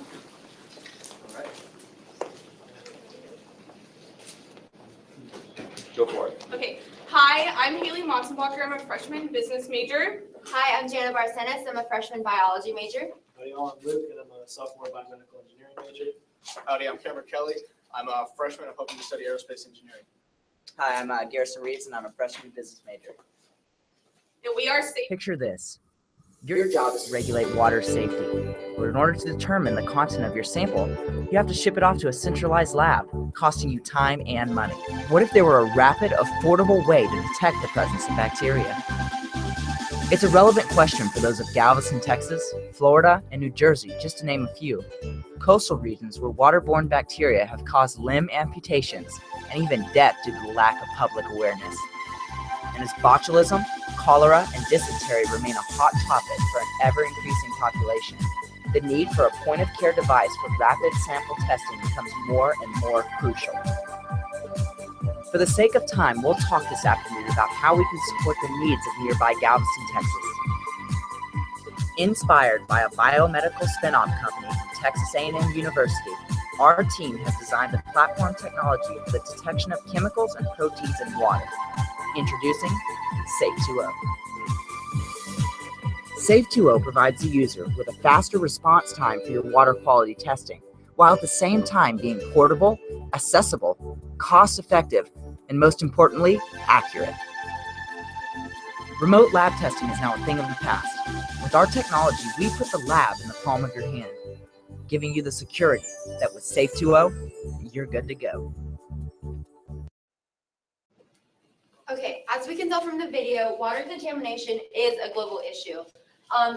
Go for it. Okay. Hi, I'm Haley Montenbacher. I'm a freshman business major. Hi, I'm Jana Barcenas. I'm a freshman biology major. Howdy, y'all. I'm Luke, and I'm a sophomore biomedical engineering major. Howdy, I'm Cameron Kelly. I'm a freshman. I'm hoping to study aerospace engineering. Hi, I'm Garrison Reeves, and I'm a freshman business major. And we are safe. Picture this. Your job is to regulate water safety. But in order to determine the content of your sample, you have to ship it off to a centralized lab, costing you time and money. What if there were a rapid, affordable way to detect the presence of bacteria? It's a relevant question for those of Galveston, Texas, Florida, and New Jersey, just to name a few. Coastal regions where waterborne bacteria have caused limb amputations and even death due to the lack of public awareness. And as botulism, cholera, and dysentery remain a hot topic for an ever-increasing population, the need for a point-of-care device for rapid sample testing becomes more and more crucial. For the sake of time, we'll talk this afternoon about how we can support the needs of nearby Galveston, Texas. Inspired by a biomedical spin-off company from Texas A&M University, our team has designed the platform technology for the detection of chemicals and proteins in water. Introducing Safe2O. Safe2O provides the user with a faster response time for your water quality testing, while at the same time being portable, accessible, cost-effective, and most importantly, accurate. Remote lab testing is now a thing of the past. With our technology, we put the lab in the palm of your hand, giving you the security that with Safe2O, you're good to go. Okay, as we can tell from the video, water contamination is a global issue,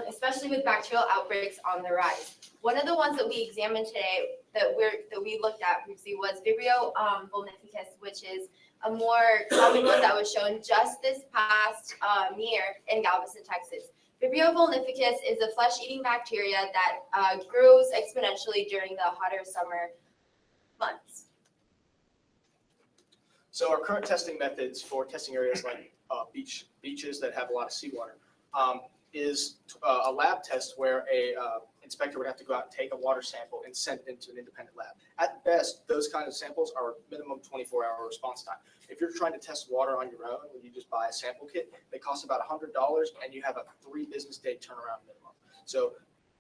especially with bacterial outbreaks on the rise. One of the ones that we examined today that we looked at previously was Vibrio vulnificus, which is a more common one that was shown just this past year in Galveston, Texas. Vibrio vulnificus is a flesh-eating bacteria that grows exponentially during the hotter summer months. So our current testing methods for testing areas like beaches that have a lot of seawater is a lab test where a inspector would have to go out and take a water sample and send it into an independent lab. At best, those kinds of samples are minimum 24-hour response time. If you're trying to test water on your own, when you just buy a sample kit, they cost about $100 and you have a 3 business day turnaround minimum. So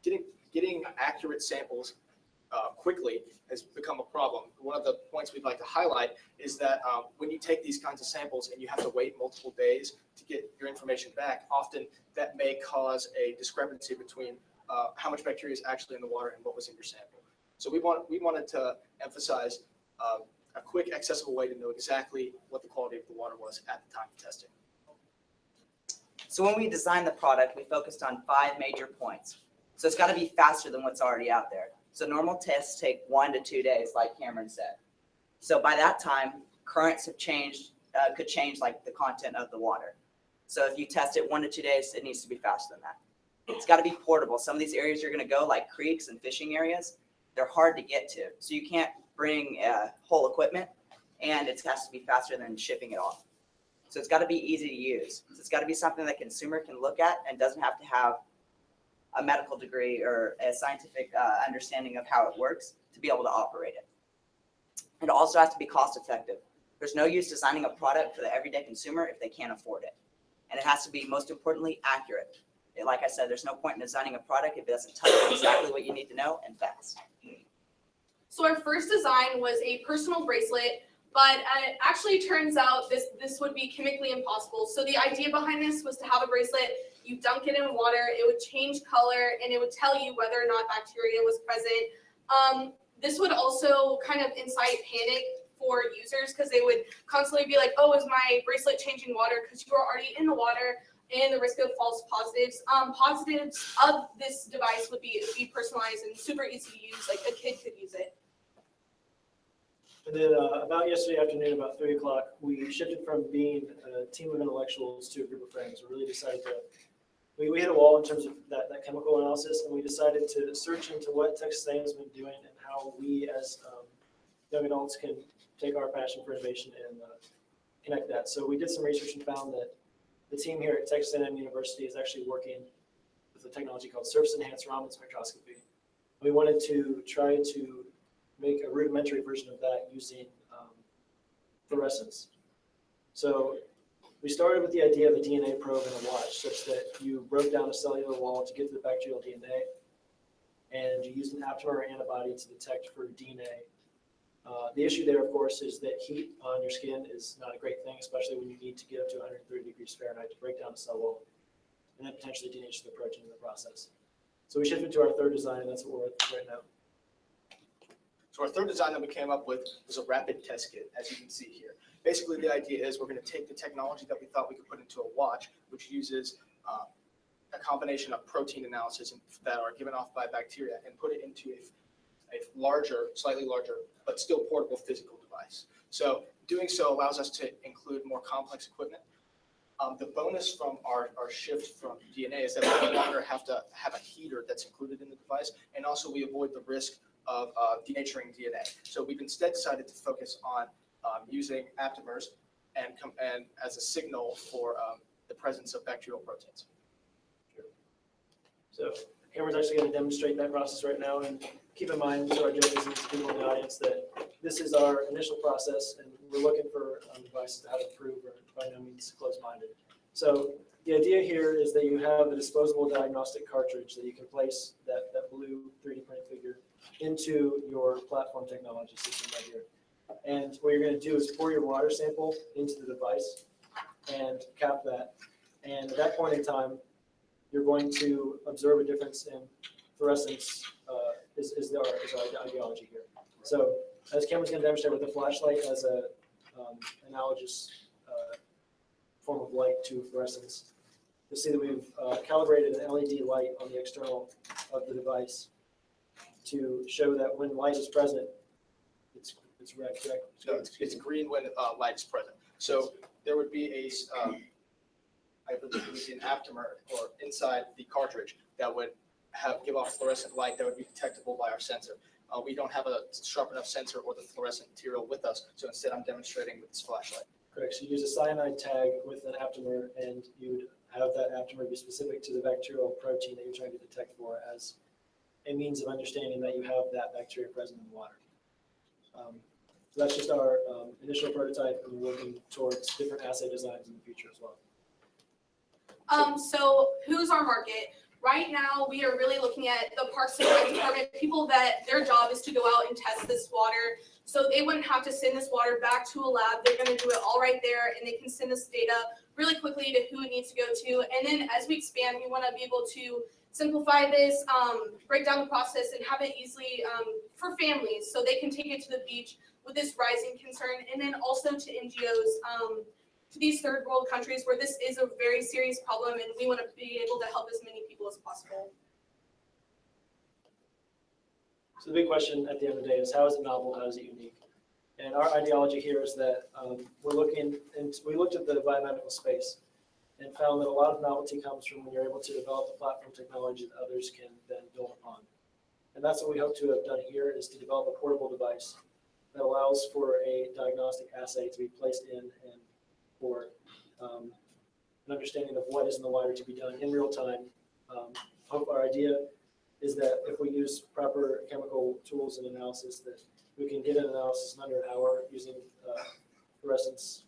getting accurate samples quickly has become a problem. One of the points we'd like to highlight is that when you take these kinds of samples and you have to wait multiple days to get your information back, often that may cause a discrepancy between how much bacteria is actually in the water and what was in your sample. So we wanted to emphasize a quick, accessible way to know exactly what the quality of the water was at the time of testing. So when we designed the product, we focused on 5 major points. So it's got to be faster than what's already out there. So normal tests take 1 to 2 days, like Cameron said. So by that time, currents have changed, could change like the content of the water. So if you test it 1 to 2 days, it needs to be faster than that. It's got to be portable. Some of these areas you're going to go, like creeks and fishing areas, they're hard to get to. So you can't bring whole equipment, and it has to be faster than shipping it off. So it's got to be easy to use. So it's got to be something that consumer can look at and doesn't have to have a medical degree or a scientific understanding of how it works to be able to operate it. It also has to be cost effective. There's no use designing a product for the everyday consumer if they can't afford it. And it has to be, most importantly, accurate. Like I said, there's no point in designing a product if it doesn't tell you exactly what you need to know and fast. So our first design was a personal bracelet, but it actually turns out this would be chemically impossible. So the idea behind this was to have a bracelet, you dunk it in water, it would change color, and it would tell you whether or not bacteria was present. This would also kind of incite panic for users because they would constantly be like, oh, is my bracelet changing water? Because you are already in the water, and the risk of false positives. Positives of this device would be personalized and super easy to use, like a kid could use it. And then about yesterday afternoon, about 3 o'clock, we shifted from being a team of intellectuals to a group of friends. We really decided to, we hit a wall in terms of that chemical analysis, and we decided to search into what Texas A&M has been doing and how we as young adults can take our passion for innovation and connect that. So we did some research and found that the team here at Texas A&M University is actually working with with a technology called surface enhanced Raman spectroscopy. We wanted to try to make a rudimentary version of that using fluorescence. So we started with the idea of a DNA probe in a watch, such that you broke down a cellular wall to get to the bacterial DNA, and you used an aptamer antibody to detect for DNA. The issue there, of course, is that heat on your skin is not a great thing, especially when you need to get up to 130 degrees Fahrenheit to break down a cell wall, and then potentially denature the protein in the process. So we shifted to our third design, and that's what we're with right now. So our third design that we came up with was a rapid test kit, as you can see here. Basically, the idea is we're going to take the technology that we thought we could put into a watch, which uses a combination of protein analysis that are given off by bacteria, and put it into a larger, slightly larger, but still portable physical device. So doing so allows us to include more complex equipment. The bonus from our shift from DNA is that we no longer have to have a heater that's included in the device, and also we avoid the risk of denaturing DNA. So we've instead decided to focus on using aptamers and as a signal for the presence of bacterial proteins. So Cameron's actually going to demonstrate that process right now, and keep in mind to our judges and to people in the audience that this is our initial process, and we're looking for devices to how to improve, or by no means closed-minded. So the idea here is that you have a disposable diagnostic cartridge that you can place that blue 3D printed figure into your platform technology system right here. And what you're going to do is pour your water sample into the device and cap that. And at that point in time, you're going to observe a difference in fluorescence is our ideology here. So as Cameron's going to demonstrate with the flashlight as a analogous form of light to fluorescence, you'll see that we've calibrated an LED light on the external of the device to show that when light is present, it's red, correct? So it's green when light is present. So there would be I believe it would be an aptamer or inside the cartridge that would give off fluorescent light that would be detectable by our sensor. We don't have a sharp enough sensor or the fluorescent material with us, so instead I'm demonstrating with this flashlight. Correct. So you use a cyanide tag with an aptamer, and you would have that aptamer be specific to the bacterial protein that you're trying to detect for, as a means of understanding that you have that bacteria present in the water. So that's just our initial prototype, and we're working towards different assay designs in the future as well. So who's our market? Right now, we are really looking at the Parks and Rec department, people that their job is to go out and test this water. So they wouldn't have to send this water back to a lab. They're going to do it all right there, and they can send this data really quickly to who it needs to go to. And then as we expand, we want to be able to simplify this, break down the process, and have it easily for families so they can take it to the beach with this rising concern. And then also to NGOs, to these third world countries where this is a very serious problem, and we want to be able to help as many people as possible. So the big question at the end of the day is, how is it novel? How is it unique? And our ideology here is that we looked at the biomedical space and found that a lot of novelty comes from when you're able to develop a platform technology that others can then build upon. And that's what we hope to have done here, is to develop a portable device that allows for a diagnostic assay to be placed in, and for an understanding of what is in the water to be done in real time. Our idea is that if we use proper chemical tools and analysis, that we can get an analysis in under an hour using fluorescence.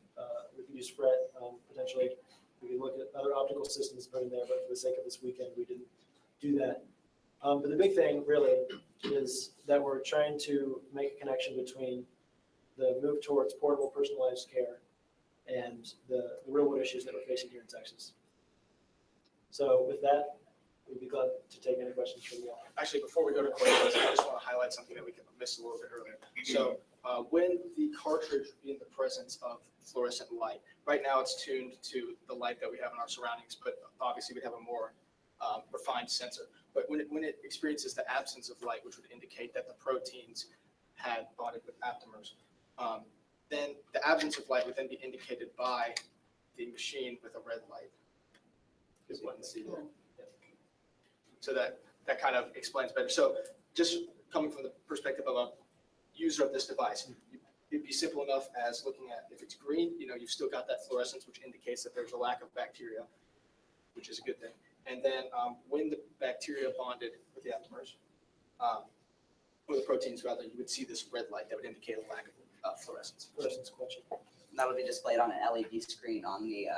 We can use FRET potentially. We can look at other optical systems put in there, but for the sake of this weekend, we didn't do that. But the big thing really is that we're trying to make a connection between the move towards portable personalized care and the real world issues that we're facing here in Texas. So with that, we'd be glad to take any questions from you all. Actually, before we go to questions, I just want to highlight something that we missed a little bit earlier. So when the cartridge would be in the presence of fluorescent light, right now it's tuned to the light that we have in our surroundings, but obviously we have a more refined sensor. But when it experiences the absence of light, which would indicate that the proteins had bonded with aptamers, then the absence of light would then be indicated by the machine with a red light. Is what you see there. Yeah. So that kind of explains better. So just coming from the perspective of a user of this device, it'd be simple enough as looking at, if it's green, you've still got that fluorescence, which indicates that there's a lack of bacteria, which is a good thing. And then when the bacteria bonded with the aptamers, or the proteins rather, you would see this red light that would indicate a lack of fluorescence. Fluorescence quenching. And that'll be displayed on an LED screen on the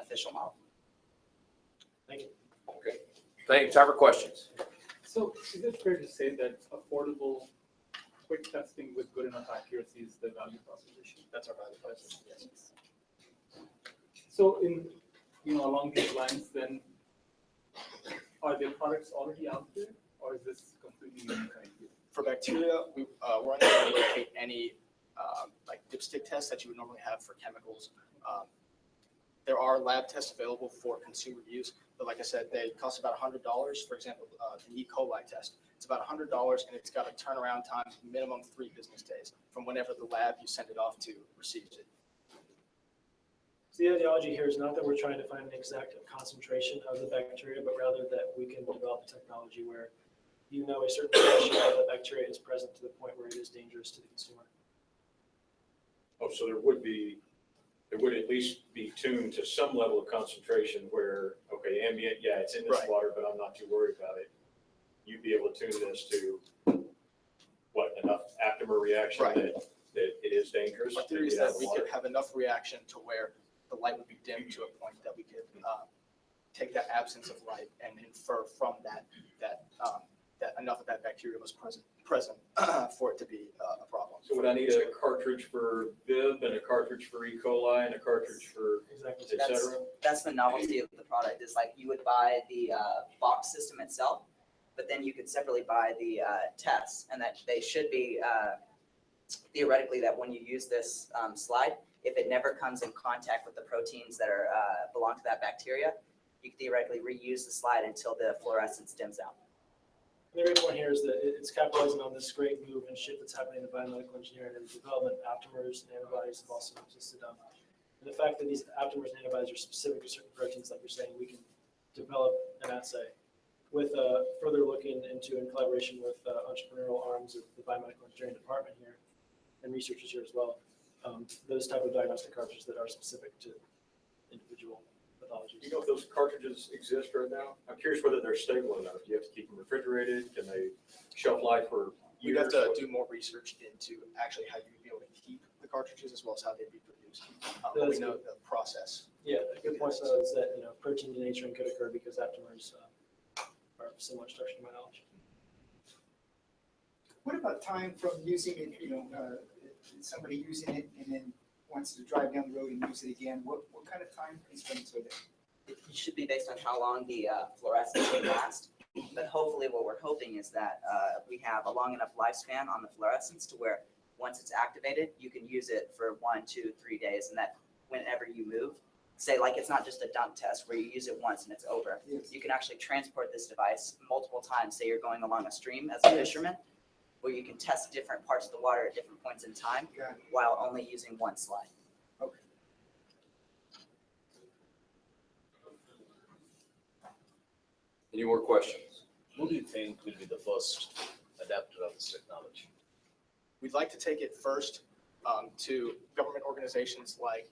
official model. Thank you. Okay. Thank you. Time for questions. So is it fair to say that affordable, quick testing with good enough accuracy is the value proposition? That's our value proposition, yes. So along these lines, then, are there products already out there, or is this completely new kind of? For bacteria, we're unable to locate any like dipstick tests that you would normally have for chemicals. There are lab tests available for consumer use, but like I said, they cost about $100. For example, the E. coli test, it's about $100, and it's got a turnaround time minimum 3 business days from whenever the lab you send it off to receives it. So the ideology here is not that we're trying to find an exact concentration of the bacteria, but rather that we can develop a technology where a certain ratio of the bacteria is present to the point where it is dangerous to the consumer. Oh, so there would at least be tuned to some level of concentration where, okay, ambient, yeah, it's in this Right. water, but I'm not too worried about it. You'd be able to tune this to, what, enough aptamer reaction Right. that it is dangerous? Our to theory is get out that of we water? could have enough reaction to where the light would be dimmed to a point that we could take that absence of light and infer from that enough of that bacteria was present for it to be a problem. So would I need a cartridge for Viv and a cartridge for E. coli and a cartridge for et cetera? That's the novelty of the product, is like you would buy the box system itself, but then you could separately buy the tests, and that they should be theoretically that when you use this slide, if it never comes in contact with the proteins that are belong to that bacteria, you could theoretically reuse the slide until the fluorescence dims out. The great point here is that it's capitalizing on this great move and shift that's happening in biomedical engineering and development. Aptamers and antibodies have also existed. And the fact that these aptamers and antibodies are specific to certain proteins, like you're saying, we can develop an assay with further looking into, in collaboration with entrepreneurial arms of the biomedical engineering department here and researchers here as well, those type of diagnostic cartridges that are specific to individual pathologies. Do you know if those cartridges exist right now? I'm curious whether they're stable enough. Do you have to keep them refrigerated? Can they shelf life for You'd years? have to do more research into actually how you'd be able to keep the cartridges as well as how they'd be produced. But we know the process. Yeah, a good point though is that protein denaturing could occur because aptamers are similar structure to my knowledge. What about time from using it, somebody using it and then wants to drive down the road and use it again? What kind of time constraints are there? It should be based on how long the fluorescence can last. But hopefully what we're hoping is that we have a long enough lifespan on the fluorescence to where once it's activated, you can use it for 1, 2, 3 days, and that whenever you move, say like it's not just a dunk test where you use it once and it's over. Yes. You can actually transport this device multiple times. Say you're going along a stream as a fisherman, where you can test different parts of the water at different points in time while only using one slide. Any more questions? Who do you think will be the first adapter of this technology? We'd like to take it first to government organizations like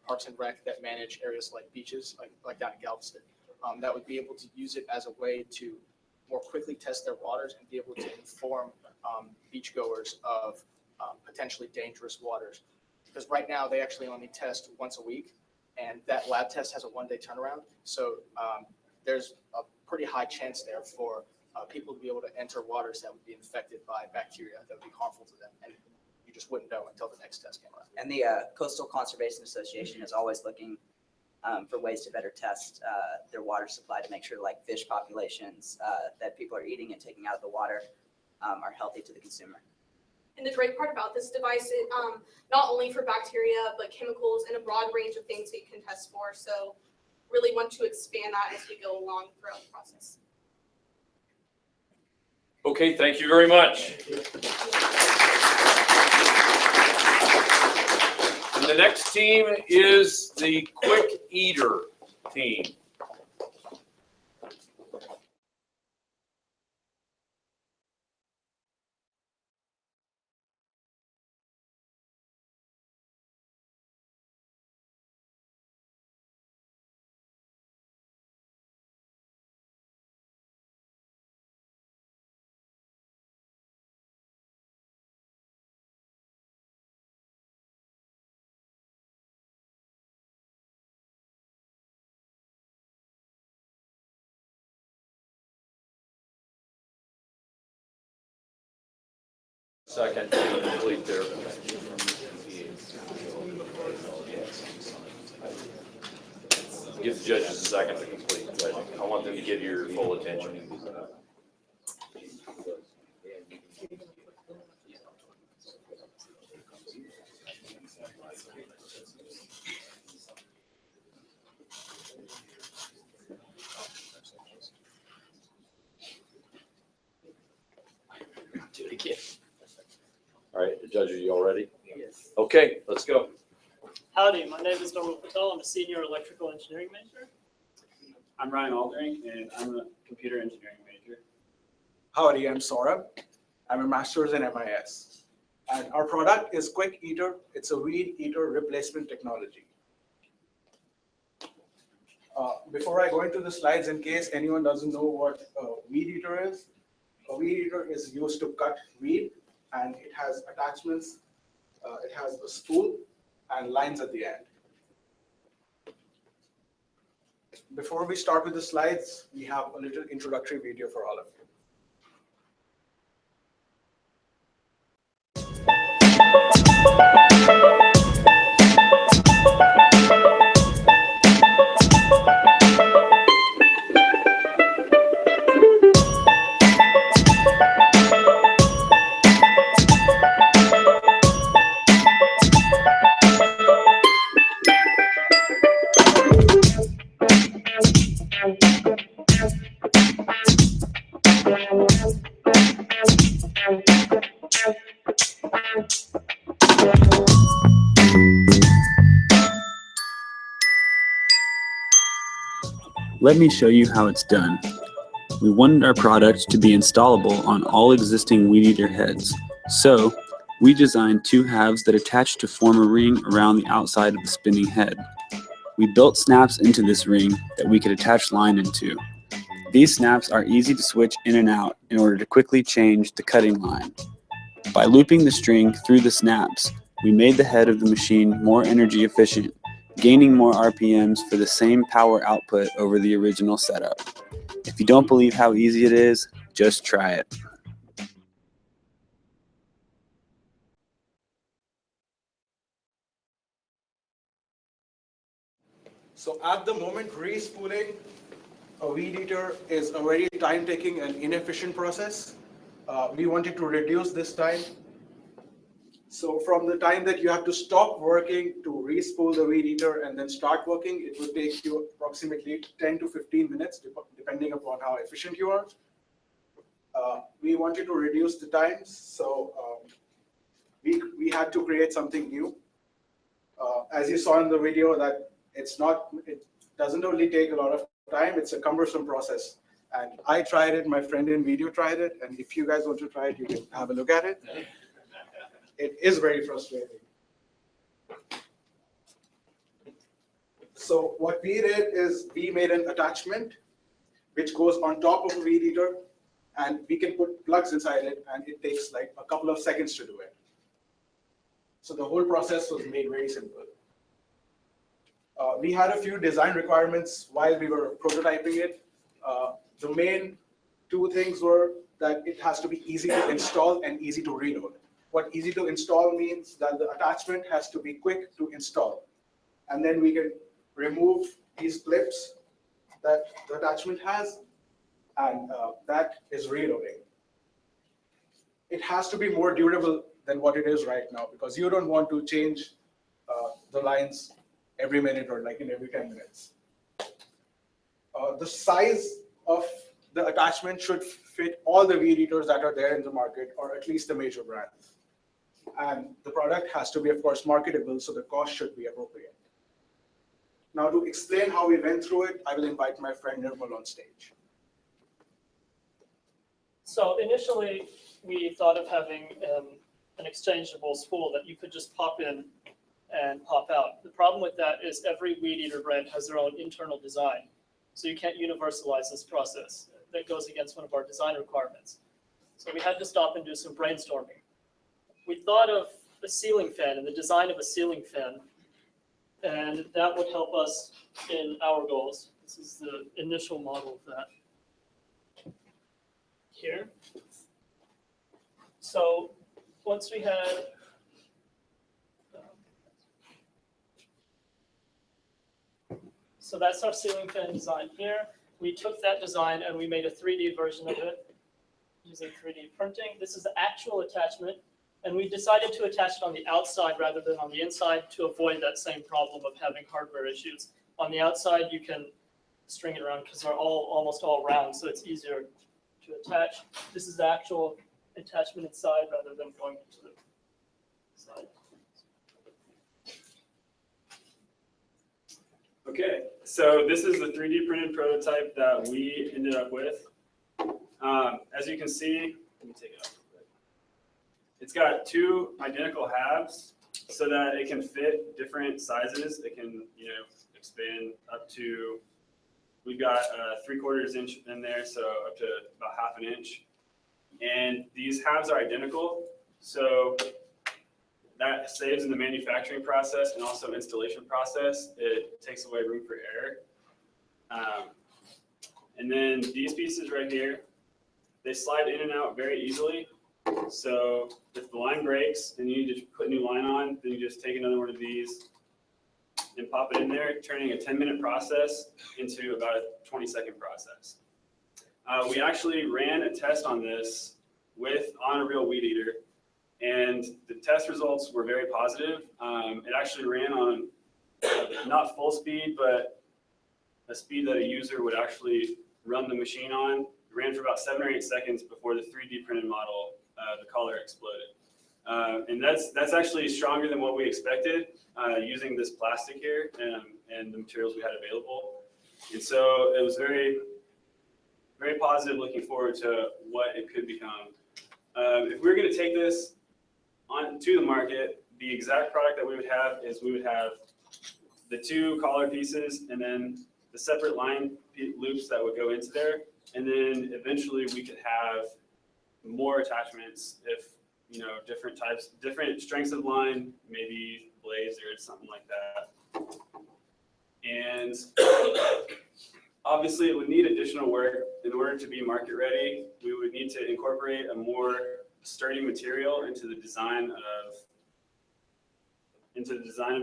Parks and Rec that manage areas like beaches, like down in Galveston, that would be able to use it as a way to more quickly test their waters and be able to inform beachgoers of potentially dangerous waters. Because right now they actually only test once a week, and that lab test has a 1-day turnaround. So there's a pretty high chance there for people to be able to enter waters that would be infected by bacteria that would be harmful to them, and you just wouldn't know until the next test came around. And the Coastal Conservation Association is always looking for ways to better test their water supply to make sure like fish populations that people are eating and taking out of the water are healthy to the consumer. And the great part about this device is not only for bacteria, but chemicals and a broad range of things that you can test for. So really want to expand that as we go along throughout the process. Okay, thank you very much. And the next team is the Quick Eater team. second to complete there. Give the judges a second to complete, but I want them to give your full attention. Do it again. All right, the judges, you all ready? Yes. Okay, let's go. Howdy, my name is Norman Patel. I'm a senior electrical engineering major. I'm Ryan Aldering, and I'm a computer engineering major. Howdy, I'm Saurabh. I'm a master's in MIS. And our product is Quick Eater. It's a weed eater replacement technology. Before I go into the slides, in case anyone doesn't know what a weed eater is, a weed eater is used to cut weed, and it has attachments. It has a spool and lines at the end. Before we start with the slides, we have a little introductory video for all of you. Let me show you how it's done. We wanted our product to be installable on all existing weed eater heads, so we designed two halves that attach to form a ring around the outside of the spinning head. We built snaps into this ring that we could attach line into. These snaps are easy to switch in and out in order to quickly change the cutting line. By looping the string through the snaps, we made the head of the machine more energy efficient, gaining more RPMs for the same power output over the original setup. If you don't believe how easy it is, just try it. So at the moment, re-spooling a weed eater is a very time-taking and inefficient process. We wanted to reduce this time. So from the time that you have to stop working to re-spool the weed eater and then start working, it would take you approximately 10 to 15 minutes, depending upon how efficient you are. We wanted to reduce the times, so we had to create something new. As you saw in the video, that it doesn't only take a lot of time, it's a cumbersome process. And I tried it, my friend in video tried it, and if you guys want to try it, you can have a look at it. It is very frustrating. So what we did is we made an attachment which goes on top of a weed eater, and we can put plugs inside it, and it takes like a couple of seconds to do it. So the whole process was made very simple. We had a few design requirements while we were prototyping it. The main two things were that it has to be easy to install and easy to reload. What easy to install means that the attachment has to be quick to install. And then we can remove these clips that the attachment has, and that is reloading. It has to be more durable than what it is right now, because you don't want to change the lines every minute or like in every 10 minutes. The size of the attachment should fit all the weed eaters that are there in the market, or at least the major brands. And the product has to be, of course, marketable, so the cost should be appropriate. Now, to explain how we went through it, I will invite my friend Nirmal on stage. So initially, we thought of having an exchangeable spool that you could just pop in and pop out. The problem with that is every weed eater brand has their own internal design. So you can't universalize this process. That goes against one of our design requirements. So we had to stop and do some brainstorming. We thought of a ceiling fan and the design of a ceiling fan, and that would help us in our goals. This is the initial model of that here. So once we had so that's our ceiling fan design here. We took that design and we made a 3D version of it using 3D printing. This is the actual attachment, and we decided to attach it on the outside rather than on the inside to avoid that same problem of having hardware issues. On the outside, you can string it around because they're almost all round, so it's easier to attach. This is the actual attachment inside rather than going into the side. Okay, so this is the 3D printed prototype that we ended up with. As you can see, let me take it off real quick. It's got two identical halves so that it can fit different sizes. It can, expand up to, we've got 3/4 inch in there, so up to about 1/2 inch. And these halves are identical, so that saves in the manufacturing process and also installation process. It takes away room for error. And then these pieces right here, they slide in and out very easily. So if the line breaks and you need to put a new line on, then you just take another one of these and pop it in there, turning a 10-minute process into about a 20-second process. We actually ran a test on this on a real weed eater, and the test results were very positive. It actually ran on not full speed, but a speed that a user would actually run the machine on. It ran for about 7 or 8 seconds before the 3D printed model, the color exploded. And that's actually stronger than what we expected using this plastic here and the materials we had available. And so it was very, very positive, looking forward to what it could become. If we were going to take this to the market, the exact product that we would have is we would have the 2 collar pieces and then the separate line loops that would go into there. And then eventually we could have more attachments if, different strengths of line, maybe blades or something like that. And obviously it would need additional work. In order to be market ready, we would need to incorporate a more sturdy material into the design of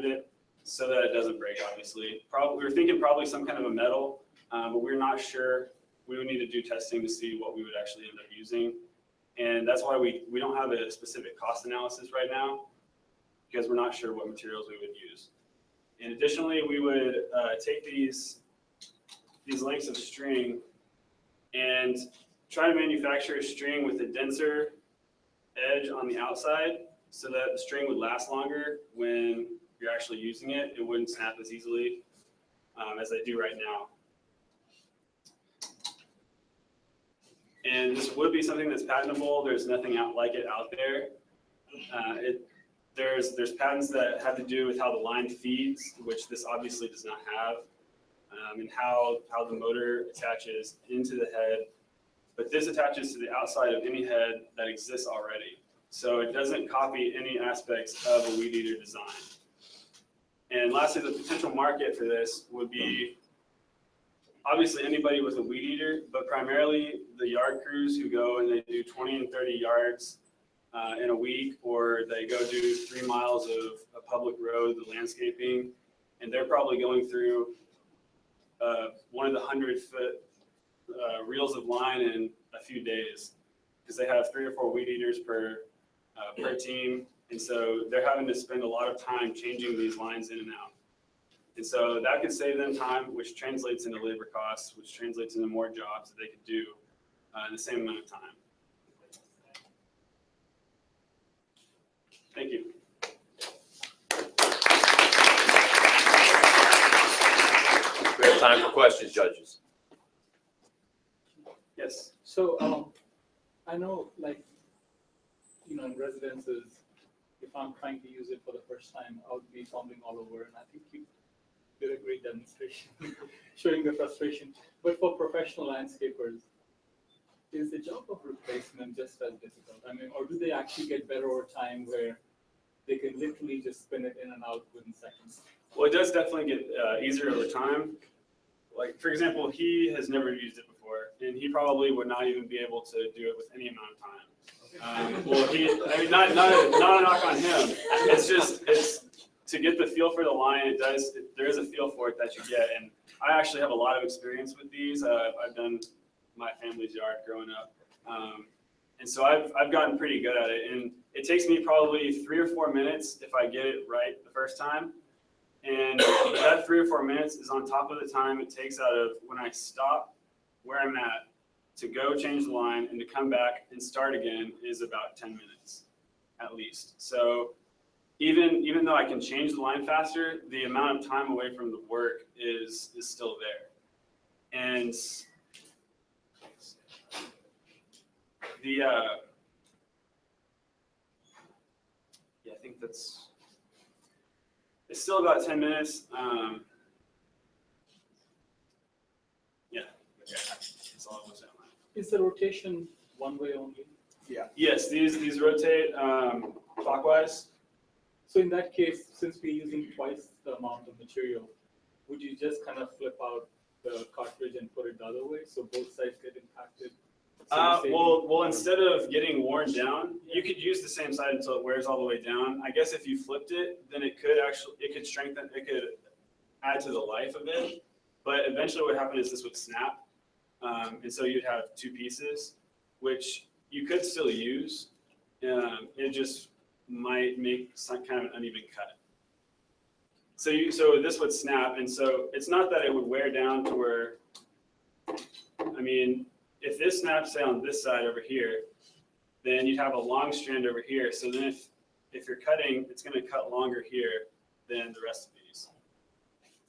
it so that it doesn't break, obviously. We were thinking probably some kind of a metal, but we're not sure. We would need to do testing to see what we would actually end up using. And that's why we don't have a specific cost analysis right now, because we're not sure what materials we would use. And additionally, we would take these lengths of string and try to manufacture a string with a denser edge on the outside so that the string would last longer when you're actually using it. It wouldn't snap as easily as they do right now. And this would be something that's patentable. There's nothing like it out there. There's patents that have to do with how the line feeds, which this obviously does not have, and how the motor attaches into the head. But this attaches to the outside of any head that exists already. So it doesn't copy any aspects of a weed eater design. And lastly, the potential market for this would be obviously anybody with a weed eater, but primarily the yard crews who go and they do 20 and 30 yards in a week, or they go do 3 miles of a public road, the landscaping, and they're probably going through one of the 100-foot reels of line in a few days, because they have 3 or 4 weed eaters per team, and so they're having to spend a lot of time changing these lines in and out. And so that could save them time, which translates into labor costs, which translates into more jobs that they could do in the same amount of time. Thank you. We have time for questions, judges. Yes. So I know, in residences, if I'm trying to use it for the first time, I would be fumbling all over, and I think you did a great demonstration showing the frustration. But for professional landscapers, is the job of replacement just as difficult? I mean, or do they actually get better over time where they can literally just spin it in and out within seconds? Well, it does definitely get easier over time. Like, for example, he has never used it before, and he probably would not even be able to do it with any amount of time. Well, I mean, not a knock on him. It's to get the feel for the line. There is a feel for it that you get, and I actually have a lot of experience with these. I've done my family's yard growing up, and so I've gotten pretty good at it. And it takes me probably 3 or 4 minutes if I get it right the first time. And that 3 or 4 minutes is on top of the time it takes out of when I stop where I'm at to go change the line and to come back and start again is about 10 minutes at least. So even though I can change the line faster, the amount of time away from the work is still there. And I think it's still about 10 minutes. That's all I want to say on that. Is the rotation one way only? Yeah. Yes, these rotate clockwise. So in that case, since we're using twice the amount of material, would you just kind of flip out the cartridge and put it the other way so both sides get impacted? Well, instead of getting worn down, you could use the same side until it wears all the way down. I guess if you flipped it, then it could strengthen, it could add to the life of it. But eventually what happened is this would snap. And so you'd have 2 pieces, which you could still use. It just might make some kind of an uneven cut. So this would snap, and so it's not that it would wear down to where, I mean, if this snaps, say, on this side over here, then you'd have a long strand over here. So then if you're cutting, it's going to cut longer here than the rest of these.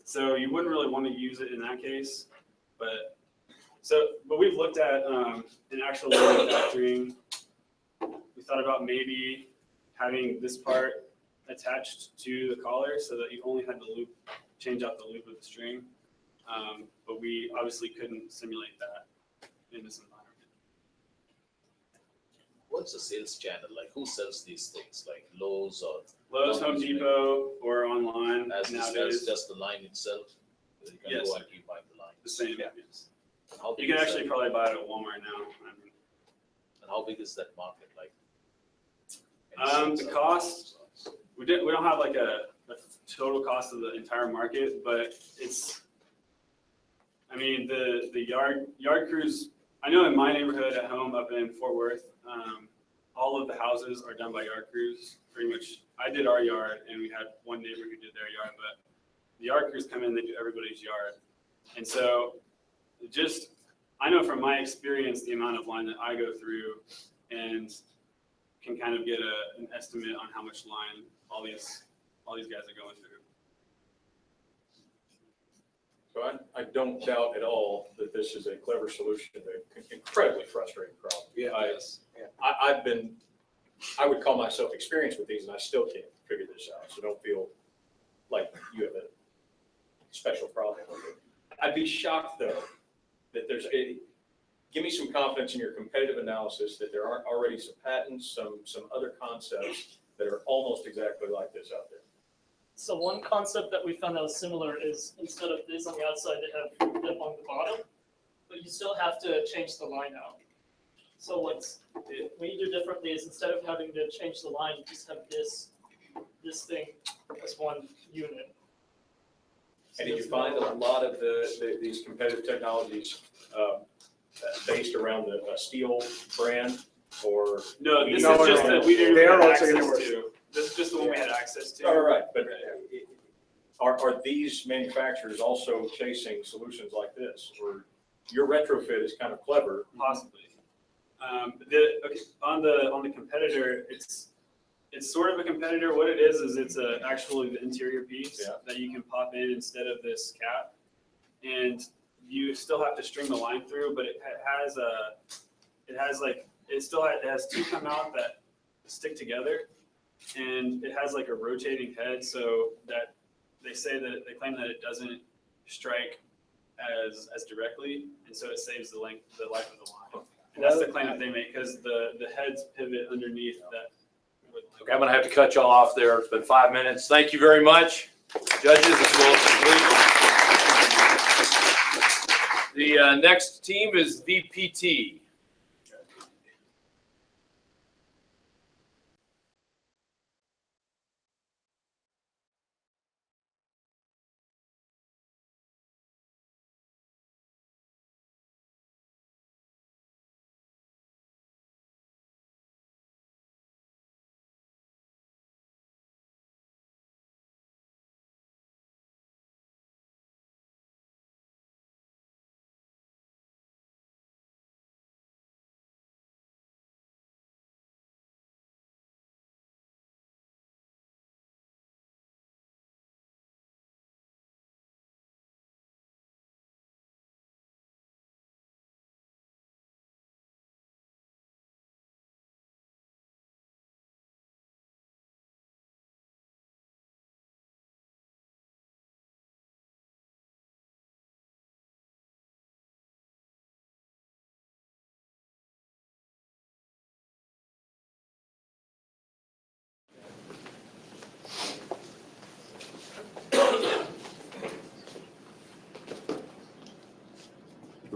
So you wouldn't really want to use it in that case. But we've looked at an actual manufacturing. We thought about maybe having this part attached to the collar so that you only had to change out the loop of the string. But we obviously couldn't simulate that in this environment. What's the sales channel? Like, who sells these things? Like Lowe's or Lowe's, Home Depot, or online as nowadays. just the line itself? You can Yes. go and keep buying the line. The same, yes. How big You can is actually that? probably buy it at Walmart now. And how big is that market? Like, The cost, we don't have like a total cost of the entire market, but it's, I mean, the yard crews, I know in my neighborhood at home up in Fort Worth, all of the houses are done by yard crews, pretty much. I did our yard, and we had one neighbor who did their yard, but the yard crews come in, they do everybody's yard. And so I know from my experience, the amount of line that I go through, and can kind of get an estimate on how much line all these guys are going through. So I don't doubt at all that this is a clever solution to an incredibly frustrating problem. Yeah. I would call myself experienced with these, and I still can't figure this out. So don't feel like you have a special problem with it. I'd be shocked though that give me some confidence in your competitive analysis that there aren't already some patents, some other concepts that are almost exactly like this out there. So one concept that we found that was similar is instead of this on the outside, they have them on the bottom, but you still have to change the line out. So what you do differently is instead of having to change the line, you just have this thing as one unit. And did you find a lot of these competitive technologies based around the steel brand, or? No, this is just that we didn't have access to. This is just the one we had access to. All right, but are these manufacturers also chasing solutions like this, or your retrofit is kind of clever? Possibly. On the competitor, it's sort of a competitor. What it is it's actually the interior piece that you can pop in instead of this cap, and you still have to string the line through, but it has 2 come out that stick together, and it has like a rotating head, so that they claim that it doesn't strike as directly, and so it saves the life of the line. And that's the claim that they make, because the heads pivot underneath that. Okay, I'm going to have to cut y'all off there. It's been 5 minutes. Thank you very much, judges. This will complete. The next team is VPT.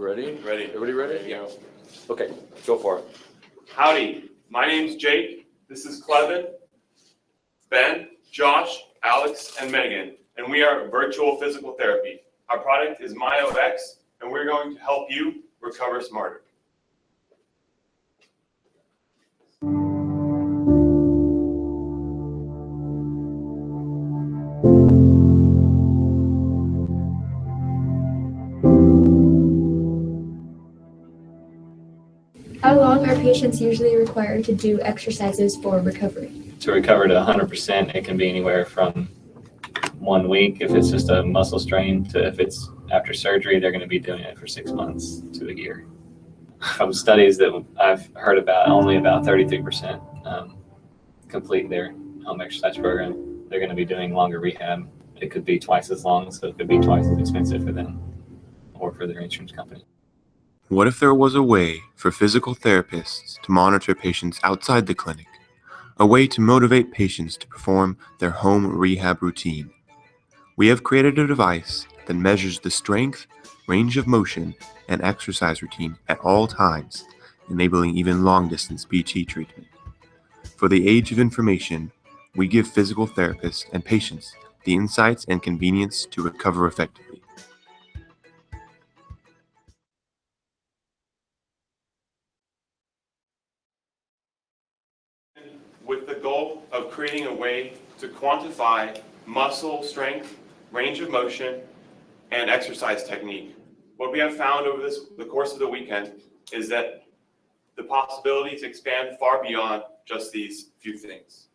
Ready? Ready. Everybody ready? Yeah. Okay, go for it. Howdy, my name's Jake. This is Clevin, Ben, Josh, Alex, and Megan, and we are Virtual Physical Therapy. Our product is MyoX, and we're going to help you recover smarter. How long are patients usually required to do exercises for recovery? To recover to 100%, it can be anywhere from 1 week if it's just a muscle strain to if it's after surgery, they're going to be doing it for 6 months to a year. From studies that I've heard about, only about 33% complete their home exercise program. They're going to be doing longer rehab. It could be twice as long, so it could be twice as expensive for them or for their insurance company. What if there was a way for physical therapists to monitor patients outside the clinic? A way to motivate patients to perform their home rehab routine? We have created a device that measures the strength, range of motion, and exercise routine at all times, enabling even long-distance PT treatment. For the age of information, we give physical therapists and patients the insights and convenience to recover effectively. With the goal of creating a way to quantify muscle strength, range of motion, and exercise technique. What we have found over the course of the weekend is that the possibilities expand far beyond just these few things.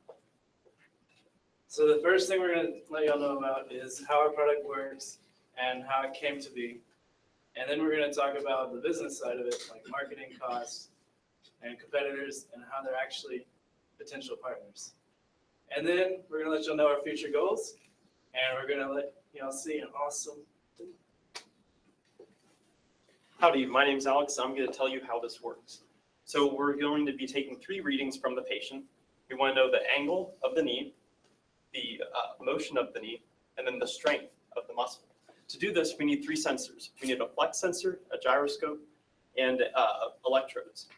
So the first thing we're going to let y'all know about is how our product works and how it came to be. And then we're going to talk about the business side of it, like marketing costs and competitors and how they're actually potential partners. And then we're going to let y'all know our future goals, and we're going to let y'all see an awesome. Howdy, my name's Alex. I'm going to tell you how this works. So we're going to be taking 3 readings from the patient. We want to know the angle of the knee, the motion of the knee, and then the strength of the muscle. To do this, we need 3 sensors. We need a flex sensor, a gyroscope, and electrodes.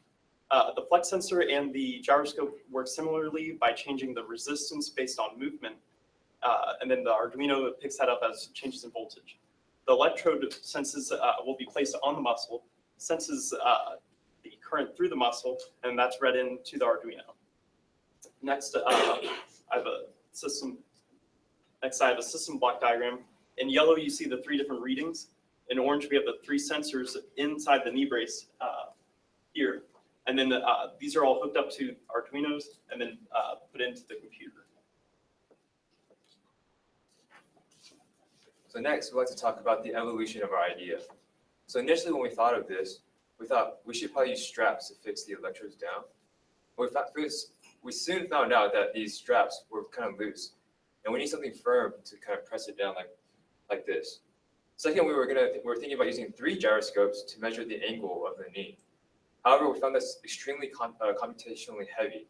The flex sensor and the gyroscope work similarly by changing the resistance based on movement, and then the Arduino picks that up as changes in voltage. The electrode senses will be placed on the muscle, senses the current through the muscle, and that's read into the Arduino. Next, I have a system block diagram. In yellow, you see the 3 different readings. In orange, we have the 3 sensors inside the knee brace here. And then these are all hooked up to Arduinos and then put into the computer. So next, we'd like to talk about the evolution of our idea. So initially when we thought of this, we thought we should probably use straps to fix the electrodes down. We soon found out that these straps were kind of loose, and we need something firm to kind of press it down like this. Second, we were thinking about using 3 gyroscopes to measure the angle of the knee. However, we found this extremely computationally heavy.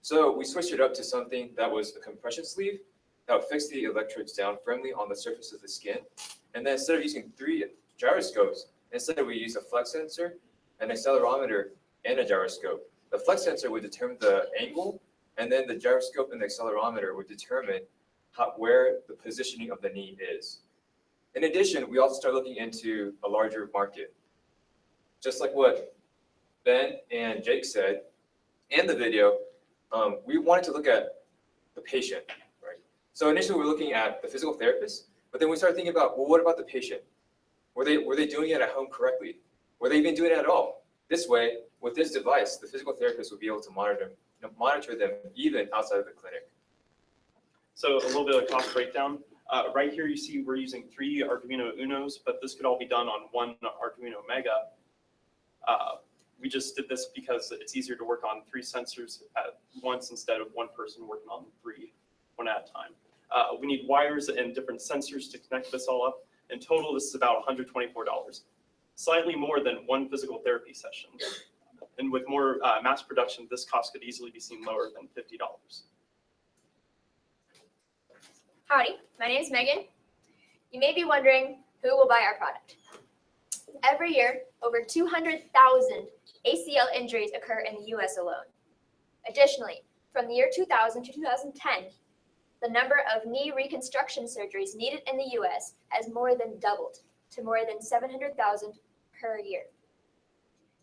So we switched it up to something that was a compression sleeve that would fix the electrodes down firmly on the surface of the skin. And then instead of using 3 gyroscopes, instead we used a flex sensor, an accelerometer, and a gyroscope. The flex sensor would determine the angle, and then the gyroscope and the accelerometer would determine where the positioning of the knee is. In addition, we also started looking into a larger market. Just like what Ben and Jake said in the video, we wanted to look at the patient, right? So initially we were looking at the physical therapist, but then we started thinking about, well, what about the patient? Were they doing it at home correctly? Were they even doing it at all? This way, with this device, the physical therapist will be able to monitor them even outside of the clinic. So a little bit of cost breakdown. Right here you see we're using 3 Arduino Unos, but this could all be done on 1 Arduino Mega. We just did this because it's easier to work on 3 sensors at once instead of 1 person working on 3, 1 at a time. We need wires and different sensors to connect this all up. In total, this is about $124, slightly more than 1 physical therapy session. And with more mass production, this cost could easily be seen lower than $50. Howdy, my name is Megan. You may be wondering who will buy our product. Every year, over 200,000 ACL injuries occur in the US alone. Additionally, from the year 2000 to 2010, the number of knee reconstruction surgeries needed in the US has more than doubled to more than 700,000 per year.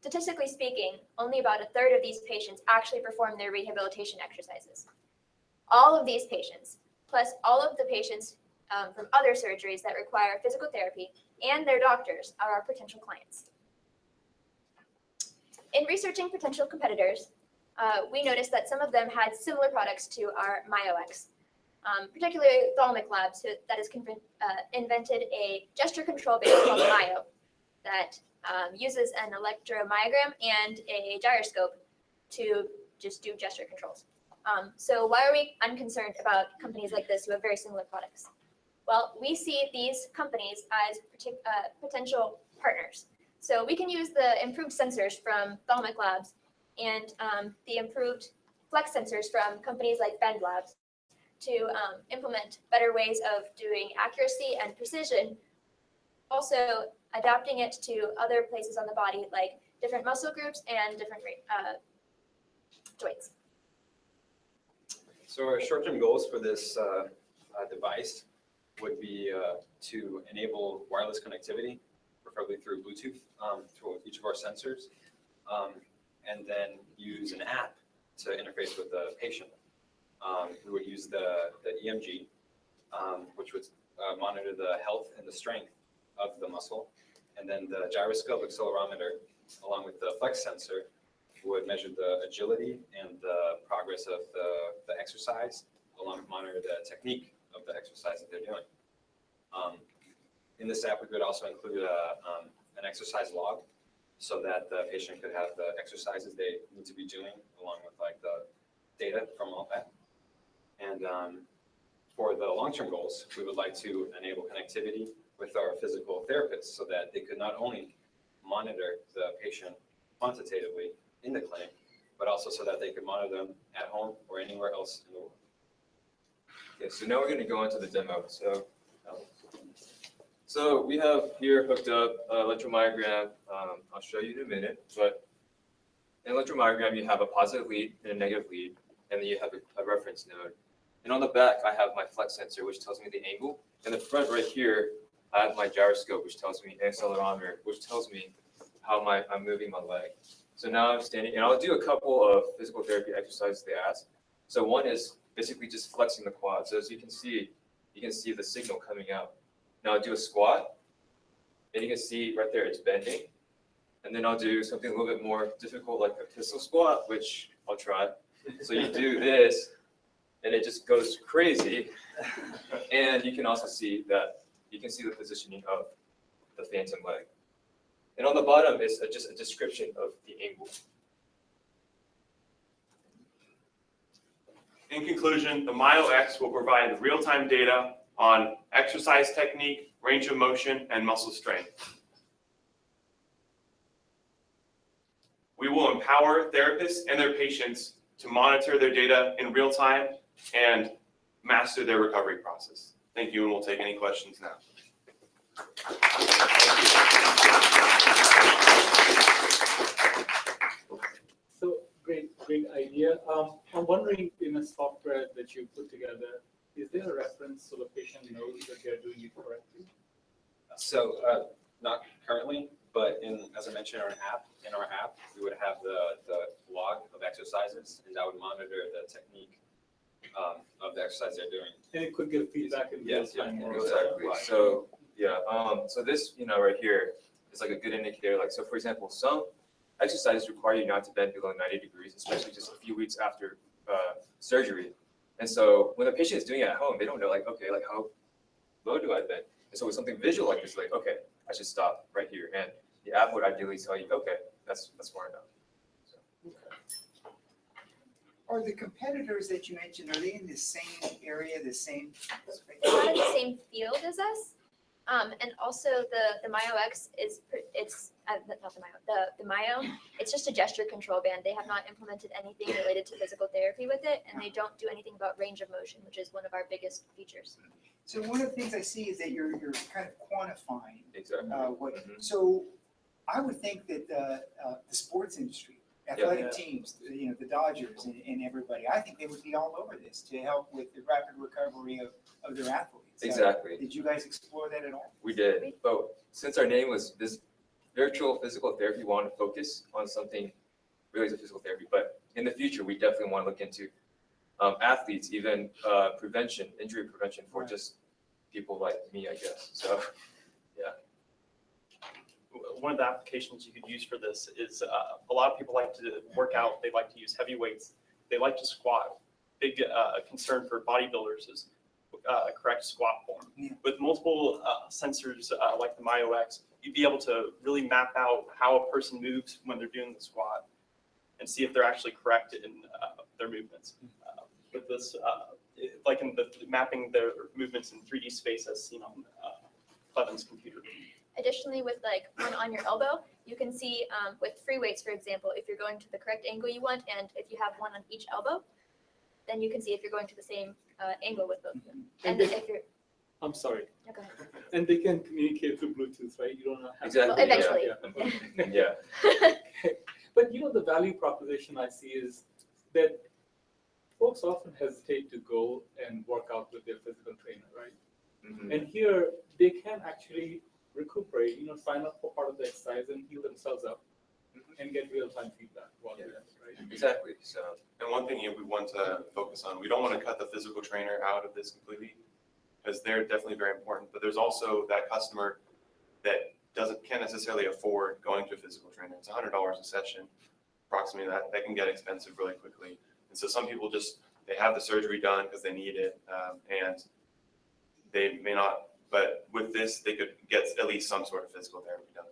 Statistically speaking, only about a third of these patients actually perform their rehabilitation exercises. All of these patients, plus all of the patients from other surgeries that require physical therapy and their doctors, are our potential clients. In researching potential competitors, we noticed that some of them had similar products to our MyoX, particularly Ophthalmic Labs, that has invented a gesture control band called Myo that uses an electromyogram and a gyroscope to just do gesture controls. So why are we unconcerned about companies like this who have very similar products? Well, we see these companies as potential partners. So we can use the improved sensors from Ophthalmic Labs and the improved flex sensors from companies like Bend Labs to implement better ways of doing accuracy and precision, also adapting it to other places on the body like different muscle groups and different joints. So our short-term goals for this device would be to enable wireless connectivity, preferably through Bluetooth, through each of our sensors, and then use an app to interface with the patient. We would use the EMG, which would monitor the health and the strength of the muscle, and then the gyroscope accelerometer, along with the flex sensor, would measure the agility and the progress of the exercise, along with monitor the technique of the exercise that they're doing. In this app, we could also include an exercise log so that the patient could have the exercises they need to be doing, along with like the data from all that. And for the long-term goals, we would like to enable connectivity with our physical therapists so that they could not only monitor the patient quantitatively in the clinic, but also so that they could monitor them at home or anywhere else in the world. Okay, so now we're going to go into the demo. So we have here hooked up electromyogram. I'll show you in a minute, but in electromyogram, you have a positive lead and a negative lead, and then you have a reference node. And on the back, I have my flex sensor, which tells me the angle. In the front right here, I have my gyroscope, which tells me, and accelerometer, which tells me how I'm moving my leg. So now I'm standing, and I'll do a couple of physical therapy exercises they ask. So one is basically just flexing the quad. So as you can see the signal coming out. Now I'll do a squat, and you can see right there it's bending. And then I'll do something a little bit more difficult, like a pistol squat, which I'll try. So you do this, and it just goes crazy. And you can also see the positioning of the phantom leg. And on the bottom is just a description of the angle. In conclusion, the MyoX will provide real-time data on exercise technique, range of motion, and muscle strength. We will empower therapists and their patients to monitor their data in real time and master their recovery process. Thank you, and we'll take any questions now. So great idea. I'm wondering, in a software that you put together, is there a reference so the patient knows that they're doing it correctly? So not currently, but as I mentioned, in our app, we would have the log of exercises, and that would monitor the technique of the exercise they're doing. And it could give feedback in real time. Exactly. So yeah, so this right here is like a good indicator. Like, so for example, some exercises require you not to bend below 90 degrees, especially just a few weeks after surgery. And so when the patient is doing it at home, they don't know, like, okay, like how low do I bend? And so with something visual like this, like, okay, I should stop right here. And the app would ideally tell you, okay, that's far enough. So. Okay. Are the competitors that you mentioned, are they in the same area, the same space? It's not in the same field as us. And also the MyoX the Myo, it's just a gesture control band. They have not implemented anything related to physical therapy with it, and they don't do anything about range of motion, which is one of our biggest features. So one of the things I see is that you're kind of quantifying exactly. So I would think that the sports industry, athletic teams, the Dodgers and everybody, I think they would be all over this to help with the rapid recovery of their athletes. Exactly. Did you guys explore that at all? We did, but since our name was this virtual physical therapy, we want to focus on something related to physical therapy. But in the future, we definitely want to look into athletes, even prevention, injury prevention for just people like me, I guess. So, yeah. One of the applications you could use for this is a lot of people like to work out. They like to use heavy weights. They like to squat. Big concern for bodybuilders is correct squat form. With multiple sensors like the MyoX, you'd be able to really map out how a person moves when they're doing the squat and see if they're actually correct in their movements. With this, like in the mapping their movements in 3D space as seen on Cleven's computer. Additionally, with like one on your elbow, you can see with free weights, for example, if you're going to the correct angle you want, and if you have one on each elbow, then you can see if you're going to the same angle with both of them. And then if you're, I'm sorry. oh, go ahead. And they can communicate through Bluetooth, right? You don't have Exactly. Well, eventually. Yeah. But the value proposition I see is that folks often hesitate to go and work out with their physical trainer, right? Mm-hmm. And here they can actually recuperate, sign up for part of the exercise and heal themselves up and get real-time feedback while they're at it, right? Exactly. So, And one thing we want to focus on, we don't want to cut the physical trainer out of this completely, because they're definitely very important. But there's also that customer that can't necessarily afford going to a physical trainer. It's $100 a session, approximately that can get expensive really quickly. And so some people they have the surgery done because they need it, and they may not. But with this, they could get at least some sort of physical therapy done.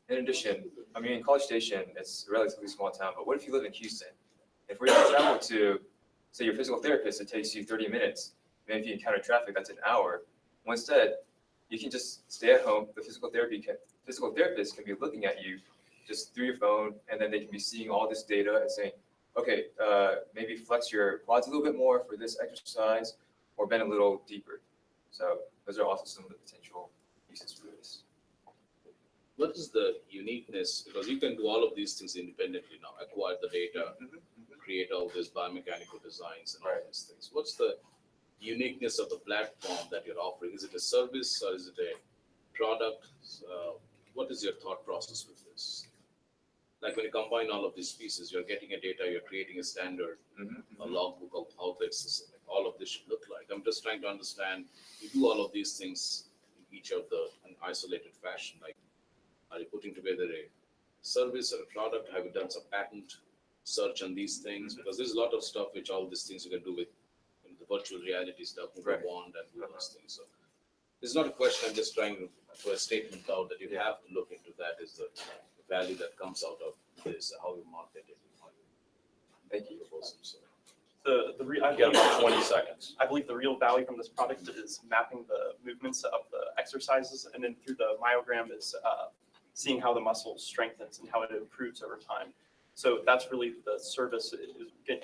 in addition, I mean, in College Station, it's a relatively small town, but what if you live in Houston? If we're to travel to, say, your physical therapist, it takes you 30 minutes. And if you encounter traffic, that's an hour. Well, instead, you can just stay at home. The physical therapist can be looking at you just through your phone, and then they can be seeing all this data and saying, okay, maybe flex your quads a little bit more for this exercise, or bend a little deeper. So those are also some of the potential uses for this. What is the uniqueness? Because you can do all of these things independently now, acquire the data, create all these biomechanical designs and all these things. What's the uniqueness of the platform that you're offering? Is it a service or is it a product? What is your thought process with this? Like when you combine all of these pieces, you're getting a data, you're creating a standard, a logbook of how all of this should look like. I'm just trying to understand, you do all of these things in each of an isolated fashion. Like, are you putting together a service or a product? Have you done some patent search on these things? Because there's a lot of stuff which all these things you can do with the virtual reality stuff, Google Bond and all those things. So it's not a question, I'm just trying to throw a statement out that you have to look into that is the value that comes out of this, how you market it. Thank you. I got about 20 seconds. I believe the real value from this product is mapping the movements of the exercises, and then through the myogram is seeing how the muscle strengthens and how it improves over time. So that's really the service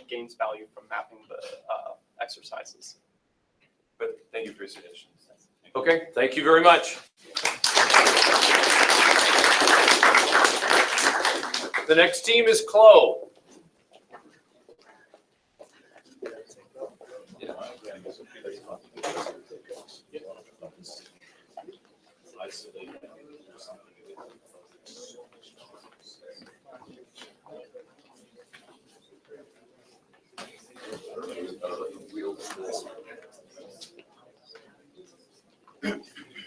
gains value from mapping the exercises. But thank you for your suggestions. Okay, thank you very much. The next team is Chlo.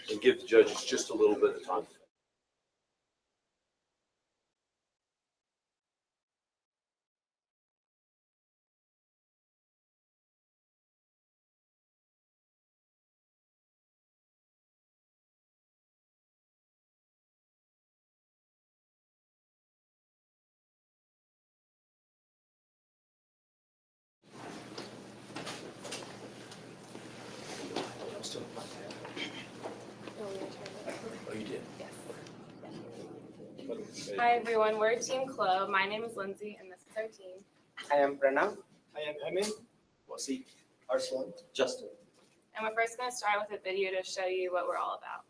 And give the judges just a little bit of time. Oh, you did? Hi everyone, we're Team Chlo. My name is Lindsay and this is our team. I am Pranav. I am Emin. Wasi. Arslan. Justin. And we're first going to start with a video to show you what we're all about.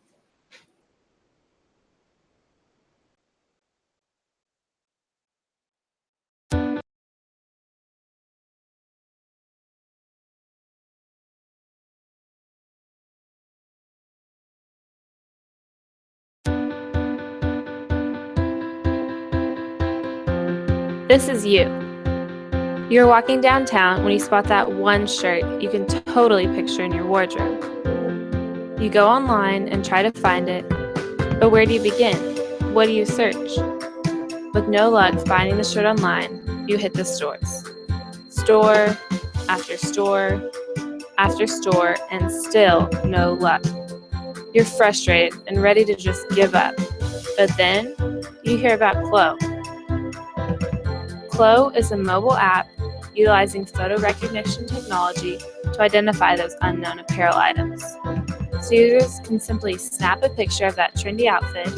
This is you. You're walking downtown when you spot that one shirt you can totally picture in your wardrobe. You go online and try to find it, but where do you begin? What do you search? With no luck finding the shirt online, you hit the stores. Store after store after store, and still no luck. You're frustrated and ready to just give up. But then you hear about Chlo. Chlo is a mobile app utilizing photo recognition technology to identify those unknown apparel items. So users can simply snap a picture of that trendy outfit,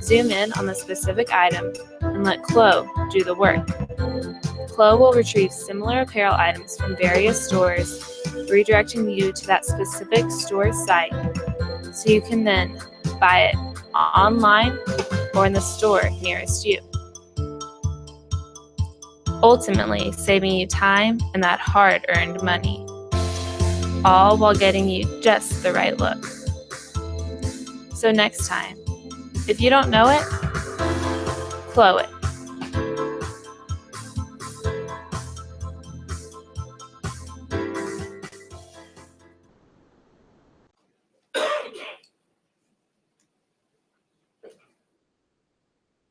zoom in on the specific item, and let Chlo do the work. Chlo will retrieve similar apparel items from various stores, redirecting you to that specific store site, so you can then buy it online or in the store nearest you. Ultimately, saving you time and that hard-earned money, all while getting you just the right look. So next time, if you don't know it, Chlo it.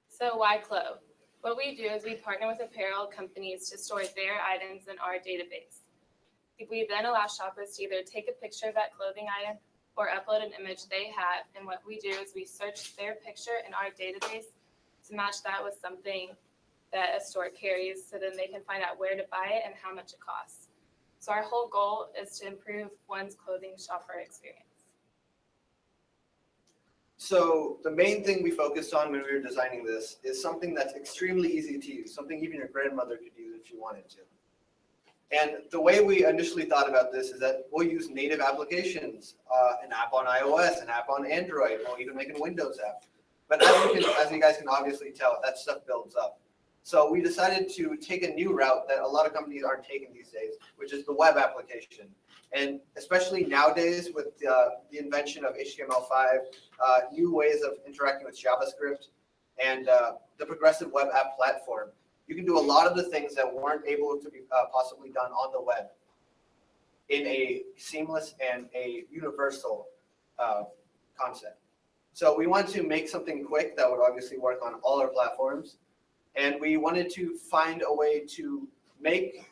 So why Chlo? What we do is we partner with apparel companies to store their items in our database. We then allow shoppers to either take a picture of that clothing item or upload an image they have, and what we do is we search their picture in our database to match that with something that a store carries, so then they can find out where to buy it and how much it costs. So our whole goal is to improve one's clothing shopper experience. So the main thing we focused on when we were designing this is something that's extremely easy to use, something even your grandmother could use if she wanted to. And the way we initially thought about this is that we'll use native applications, an app on iOS, an app on Android, we'll even make a Windows app. But as you guys can obviously tell, that stuff builds up. So we decided to take a new route that a lot of companies aren't taking these days, which is the web application. And especially nowadays with the invention of HTML5, new ways of interacting with JavaScript, and the progressive web app platform, you can do a lot of the things that weren't able to be possibly done on the web in a seamless and a universal concept. So we wanted to make something quick that would obviously work on all our platforms. And we wanted to find a way to make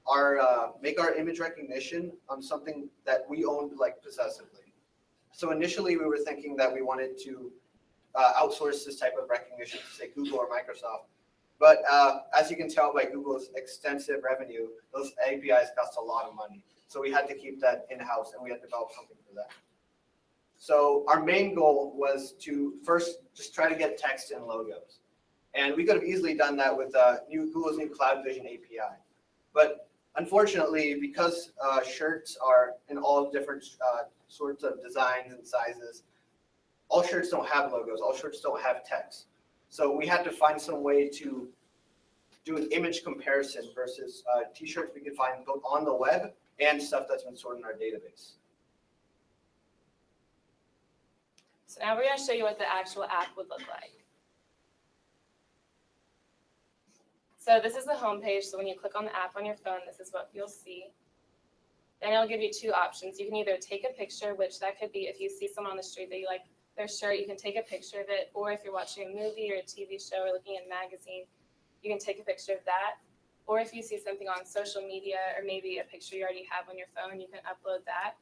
our image recognition something that we owned like possessively. So initially we were thinking that we wanted to outsource this type of recognition to say Google or Microsoft. But as you can tell by Google's extensive revenue, those APIs cost a lot of money. So we had to keep that in-house and we had to develop something for that. So our main goal was to first just try to get text and logos. And we could have easily done that with Google's new Cloud Vision API. But unfortunately, because shirts are in all different sorts of designs and sizes, all shirts don't have logos, all shirts don't have text. So we had to find some way to do an image comparison versus t-shirts we could find both on the web and stuff that's been stored in our database. So now we're going to show you what the actual app would look like. So this is the home page. So when you click on the app on your phone, this is what you'll see. Then it'll give you two options. You can either take a picture, which that could be if you see someone on the street that you like their shirt, you can take a picture of it. Or if you're watching a movie or a TV show or looking at a magazine, you can take a picture of that. Or if you see something on social media or maybe a picture you already have on your phone, you can upload that.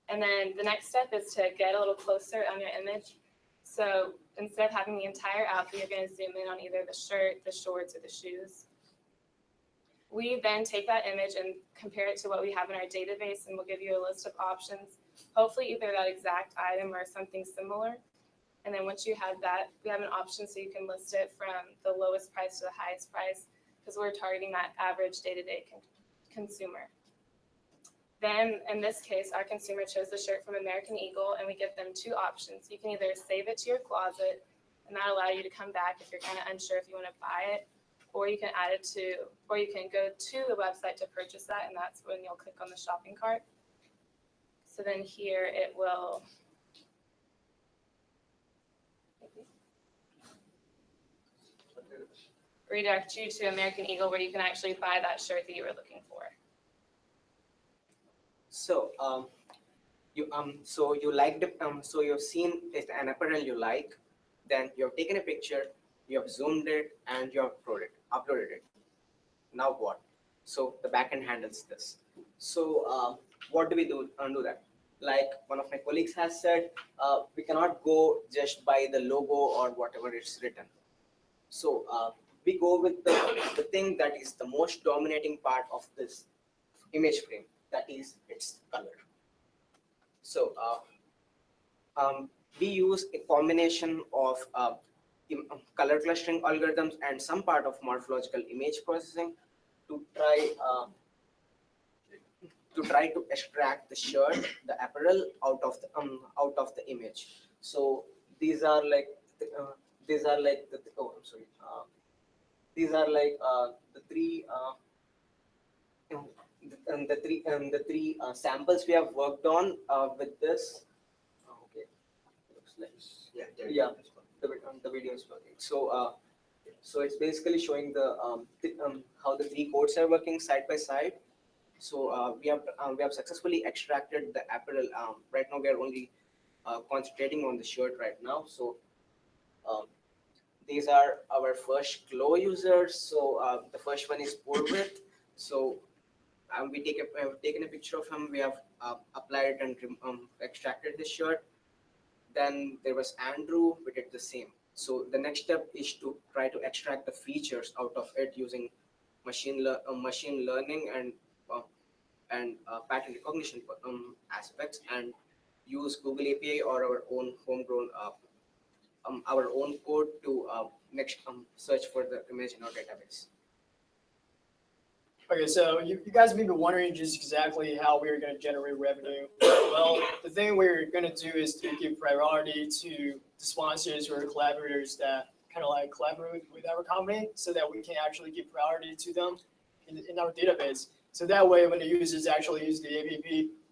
And then the next step is to get a little closer on your image. So instead of having the entire outfit, you're going to zoom in on either the shirt, the shorts, or the shoes. We then take that image and compare it to what we have in our database, and we'll give you a list of options, hopefully either that exact item or something similar. And then once you have that, we have an option so you can list it from the lowest price to the highest price, because we're targeting that average day-to-day consumer. Then, in this case, our consumer chose the shirt from American Eagle, and we give them two options. You can either save it to your closet, and that'll allow you to come back if you're kind of unsure if you want to buy it, or you can add it to, or you can go to the website to purchase that, and that's when you'll click on the shopping cart. So then here it will, redirect you to American Eagle where you can actually buy that shirt that you were looking for. So so you liked it, so you've seen it, an apparel you like, then you have taken a picture, you have zoomed it, and you have uploaded it. Now what? So the backend handles this. So what do we do undo that? Like one of my colleagues has said, we cannot go just by the logo or whatever it's written. So we go with the thing that is the most dominating part of this image frame, that is its color. So we use a combination of color clustering algorithms and some part of morphological image processing to try to extract the shirt, the apparel out of the image. So these are like the, these are like the oh I'm sorry these are like the three the three samples we have worked on with this. Okay, looks like yeah, the video is working. So so it's basically showing the how the three codes are working side by side. So we have successfully extracted the apparel. Right now we are only concentrating on the shirt right now. So these are our first Chlo users. So the first one is Purvit. So we have taken a picture of him. We have applied and extracted his shirt. Then there was Andrew. We did the same. So the next step is to try to extract the features out of it using machine learning and pattern recognition aspects, and use Google API or our own homegrown our own code to next search for the image in our database. Okay, so you guys may be wondering just exactly how we're going to generate revenue. Well, the thing we're going to do is to give priority to the sponsors or collaborators that kind of like collaborate with our company, so that we can actually give priority to them in our database. So that way, when the users actually use the app,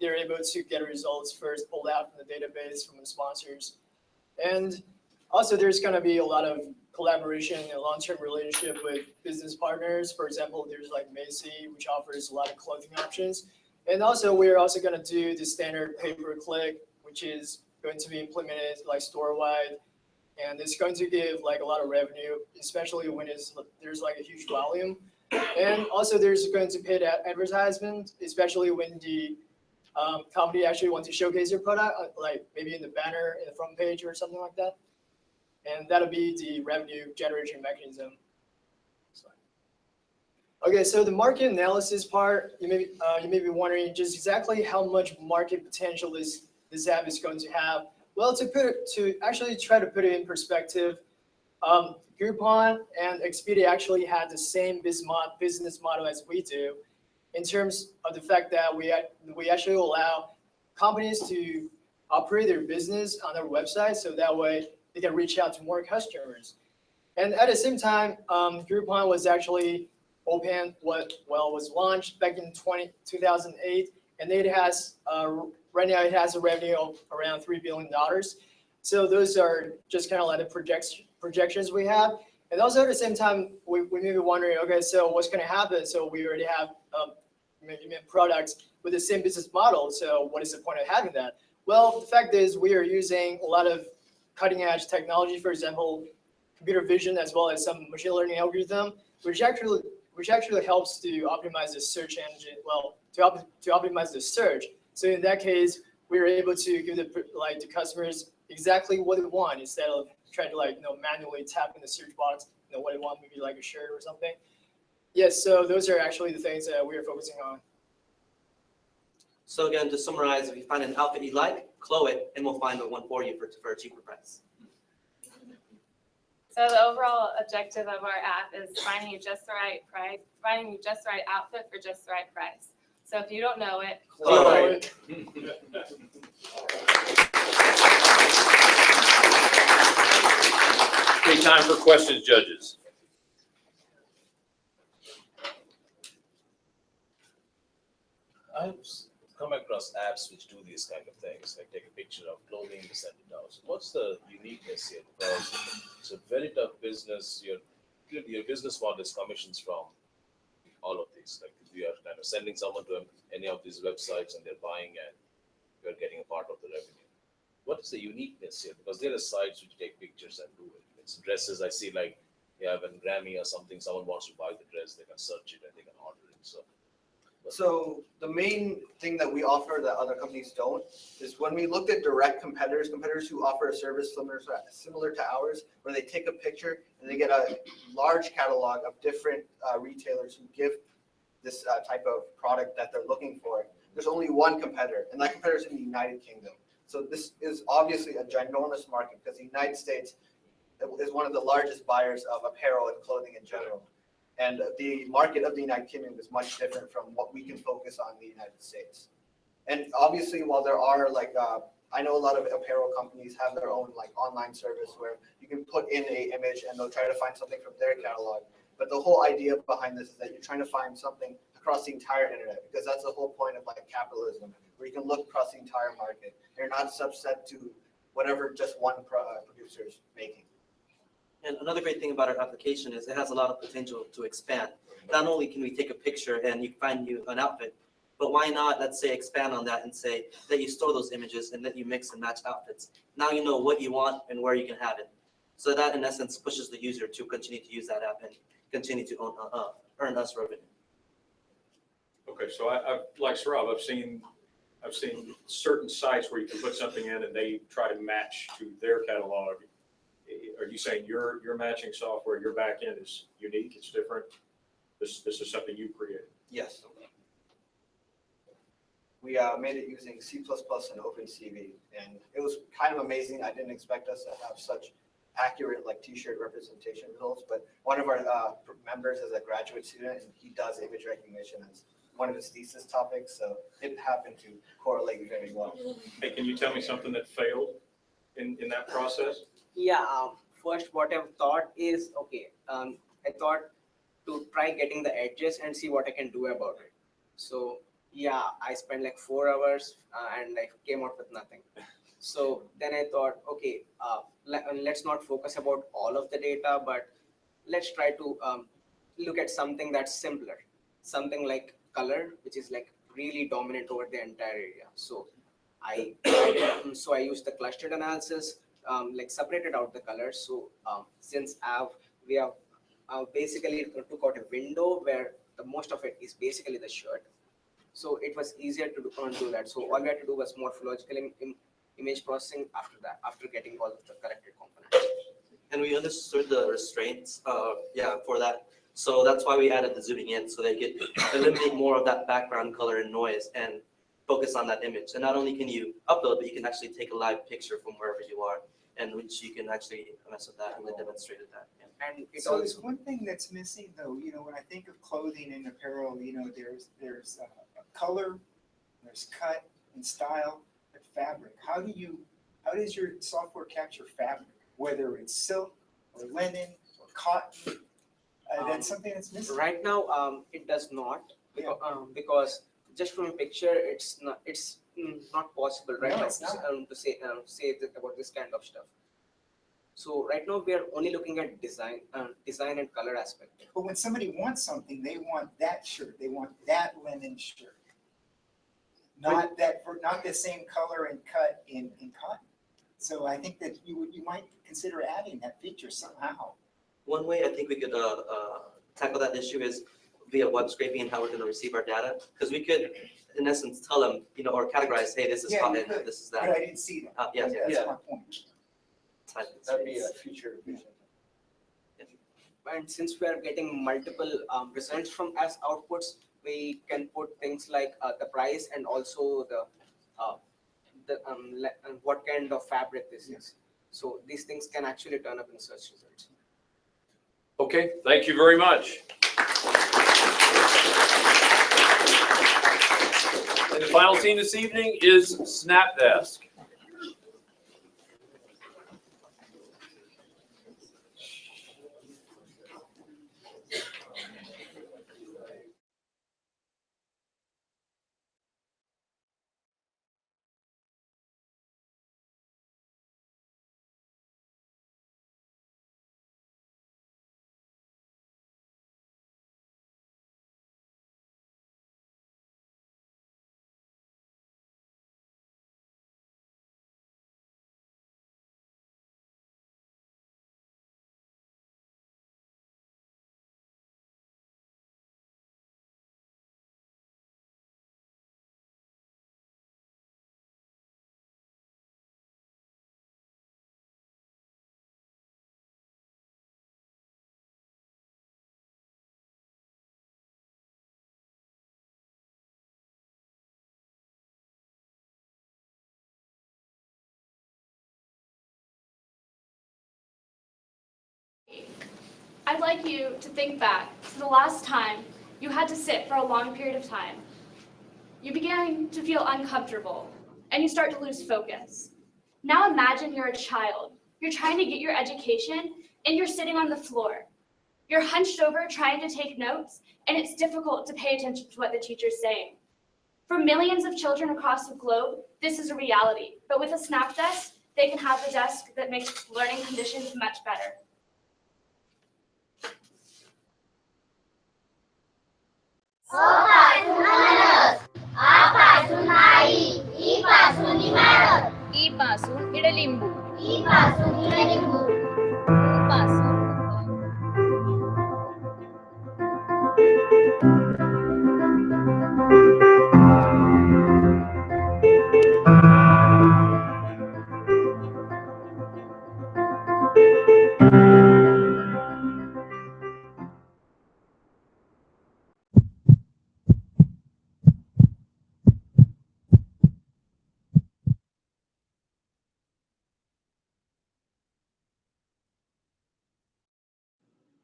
they're able to get results first pulled out from the database from the sponsors. And also, there's going to be a lot of collaboration and long-term relationship with business partners. For example, there's like Macy, which offers a lot of clothing options. And also, we're also going to do the standard pay-per-click, which is going to be implemented like store-wide. And it's going to give like a lot of revenue, especially when there's like a huge volume. And also, there's going to pay advertisement, especially when the company actually wants to showcase your product, like maybe in the banner, in the front page or something like that. And that'll be the revenue generation mechanism. Okay, so the market analysis part, you may be wondering just exactly how much market potential this app is going to have. Well, to actually try to put it in perspective, Groupon and Expedia actually had the same business model as we do, in terms of the fact that we actually allow companies to operate their business on their website, so that way they can reach out to more customers. And at the same time, Groupon was actually was launched back in 2008, and it has right now it has a revenue of around $3 billion. So those are just kind of like the projections we have. And also at the same time, we may be wondering, okay, so what's going to happen? So we already have products with the same business model. So what is the point of having that? Well, the fact is we are using a lot of cutting edge technology, for example, computer vision, as well as some machine learning algorithm, which actually helps to optimize the search engine. Well, to optimize the search. So in that case, we are able to give the customers exactly what they want, instead of trying to manually tap in the search box what they want, maybe like a shirt or something. Yes, so those are actually the things that we are focusing on. So again, to summarize, if you find an outfit you like, Chlo it, and we'll find the one for you for a cheaper price. So the overall objective of our app is finding you just the right price, finding you just the right outfit for just the right price. So if you don't know it, Chlo it. Okay, time for questions, judges. I've come across apps which do these kind of things, like take a picture of clothing and send it out. So what's the uniqueness here? Because it's a very tough business. You're your business model is commissions from all of these. Like we are kind of sending someone to any of these websites and they're buying and you're getting a part of the revenue. What is the uniqueness here? Because there are sites which take pictures and do it. It's dresses. I see like you have a Grammy or something. Someone wants to buy the dress, they can search it and they can order it. So the main thing that we offer that other companies don't is when we looked at direct competitors who offer a service similar to ours, where they take a picture and they get a large catalog of different retailers who give this type of product that they're looking for. There's only one competitor, and that competitor is in the United Kingdom. So this is obviously a ginormous market because the United States is one of the largest buyers of apparel and clothing in general. And the market of the United Kingdom is much different from what we can focus on in the United States. And obviously, while there are I know a lot of apparel companies have their own online service where you can put in an image and they'll try to find something from their catalog. But the whole idea behind this is that you're trying to find something across the entire internet, because that's the whole point of capitalism, where you can look across the entire market. You're not subset to whatever just one producer is making. And another great thing about our application is it has a lot of potential to expand. Not only can we take a picture and you find you an outfit, but why not, let's say, expand on that and say that you store those images and that you mix and match outfits. Now you know what you want and where you can have it. So that, in essence, pushes the user to continue to use that app and continue to earn us revenue. Okay, so I've like Saurabh, I've seen certain sites where you can put something in and they try to match to their catalog. Are you saying your matching software, your back end is unique, it's different? This is something you created? Yes. We made it using C++ and OpenCV, and it was kind of amazing. I didn't expect us to have such accurate t-shirt representation results, but one of our members is a graduate student, and he does image recognition as one of his thesis topics, so it happened to correlate very well. Hey, can you tell me something that failed in that process? Yeah, first what I've thought is, okay, I thought to try getting the edges and see what I can do about it. So yeah, I spent 4 hours and I came out with nothing. So then I thought, okay, let's not focus about all of the data, but let's try to look at something that's simpler, something like color, which is really dominant over the entire area. So I used the clustered analysis, separated out the colors. So since we have basically took out a window where the most of it is basically the shirt. So it was easier to do that. So all we had to do was morphological image processing after that, after getting all of the corrected components. And we understood the restraints for that. So that's why we added the zooming in, so they could eliminate more of that background color and noise and focus on that image. And not only can you upload, but you can actually take a live picture from wherever you are, and which you can actually mess with that, and they demonstrated that. And it So there's one thing that's missing, though. When I think of clothing and apparel, there's color, there's cut and style, and fabric. How does your software capture fabric, whether it's silk or linen or cotton? That's something that's missing. Right now, it does not, because just from a picture, it's not possible right No, now it's not. to say about this kind of stuff. So right now we are only looking at design and color aspect. But when somebody wants something, they want that shirt. They want that linen shirt, not the same color and cut in cotton. So I think that you might consider adding that feature somehow. One way I think we could tackle that issue is via web scraping and how we're going to receive our data, because we could, in essence, tell them, or categorize, hey, this is cotton, this is that. But I didn't see that. Yes, That's my point. That'd be a future vision. And since we are getting multiple results from as outputs, we can put things like the price and also what kind of fabric this is. So these things can actually turn up in search results. Okay, thank you very much. And the final team this evening is Snapdesk. I'd like you to think back to the last time you had to sit for a long period of time. You begin to feel uncomfortable, and you start to lose focus. Now imagine you're a child. You're trying to get your education, and you're sitting on the floor. You're hunched over trying to take notes, and it's difficult to pay attention to what the teacher's saying. For millions of children across the globe, this is a reality, but with a Snap Desk, they can have a desk that makes learning conditions much better. ई पासून इडलिंबू ई पासून इडलिंबू ऊ पासून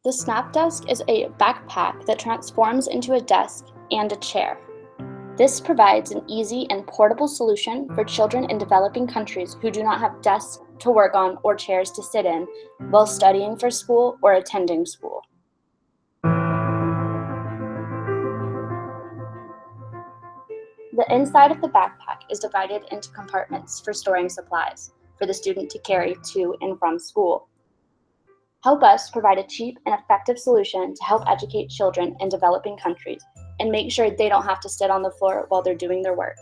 The Snap Desk is a backpack that transforms into a desk and a chair. This provides an easy and portable solution for children in developing countries who do not have desks to work on or chairs to sit in while studying for school or attending school. The inside of the backpack is divided into compartments for storing supplies for the student to carry to and from school. Help us provide a cheap and effective solution to help educate children in developing countries and make sure they don't have to sit on the floor while they're doing their work.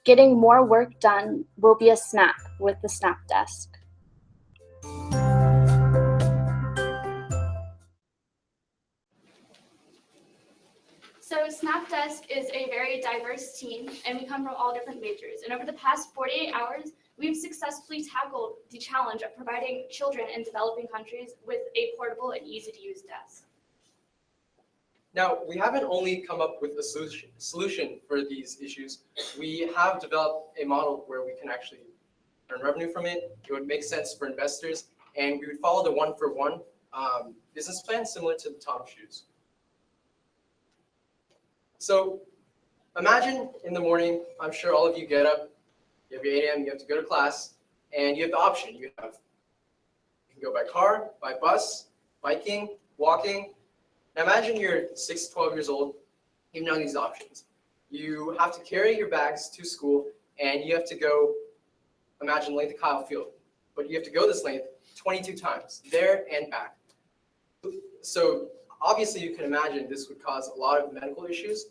Getting more work done will be a snap with the Snap Desk. So Snap Desk is a very diverse team, and we come from all different majors. And over the past 48 hours, we've successfully tackled the challenge of providing children in developing countries with a portable and easy-to-use desk. Now, we haven't only come up with a solution for these issues. We have developed a model where we can actually earn revenue from it. It would make sense for investors, and we would follow the one-for-one business plan similar to the Tom shoes. So imagine in the morning, I'm sure all of you get up, you have your 8 a.m., you have to go to class, and you have the option. You can go by car, by bus, biking, walking. Now imagine you're 6 to 12 years old, you know these options. You have to carry your bags to school, and you have to go, imagine length of Kyle Field, but you have to go this length 22 times, there and back. So obviously you can imagine this would cause a lot of medical issues,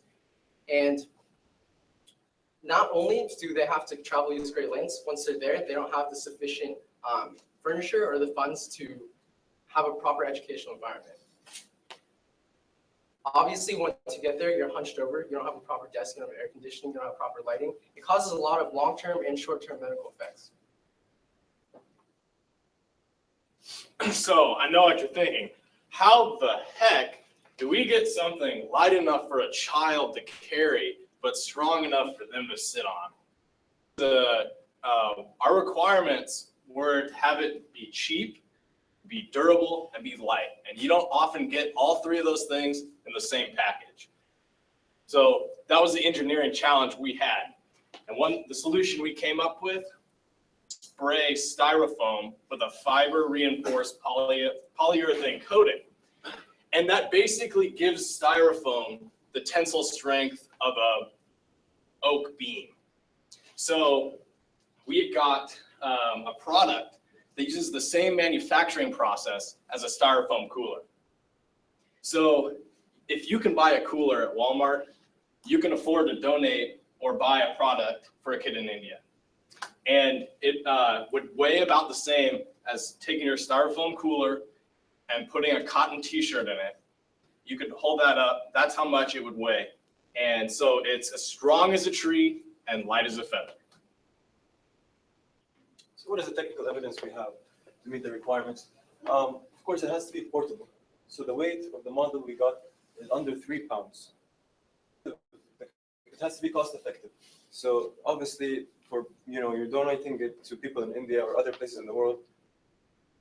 and not only do they have to travel these great lengths, once they're there, they don't have the sufficient furniture or the funds to have a proper educational environment. Obviously, once you get there, you're hunched over, you don't have a proper desk, you don't have air conditioning, you don't have proper lighting. It causes a lot of long-term and short-term medical effects. So I know what you're thinking. How the heck do we get something light enough for a child to carry, but strong enough for them to sit on? Our requirements were to have it be cheap, be durable, and be light. And you don't often get all three of those things in the same package. So that was the engineering challenge we had. And the solution we came up with, spray styrofoam with a fiber reinforced polyurethane coating. And that basically gives styrofoam the tensile strength of a oak beam. So we got a product that uses the same manufacturing process as a styrofoam cooler. So if you can buy a cooler at Walmart, you can afford to donate or buy a product for a kid in India. And it would weigh about the same as taking your styrofoam cooler and putting a cotton t-shirt in it. You could hold that up, that's how much it would weigh. And so it's as strong as a tree and light as a feather. So what is the technical evidence we have to meet the requirements? Of course, it has to be portable. So the weight of the model we got is under 3 pounds. It has to be cost effective. So obviously, for you're donating it to people in India or other places in the world,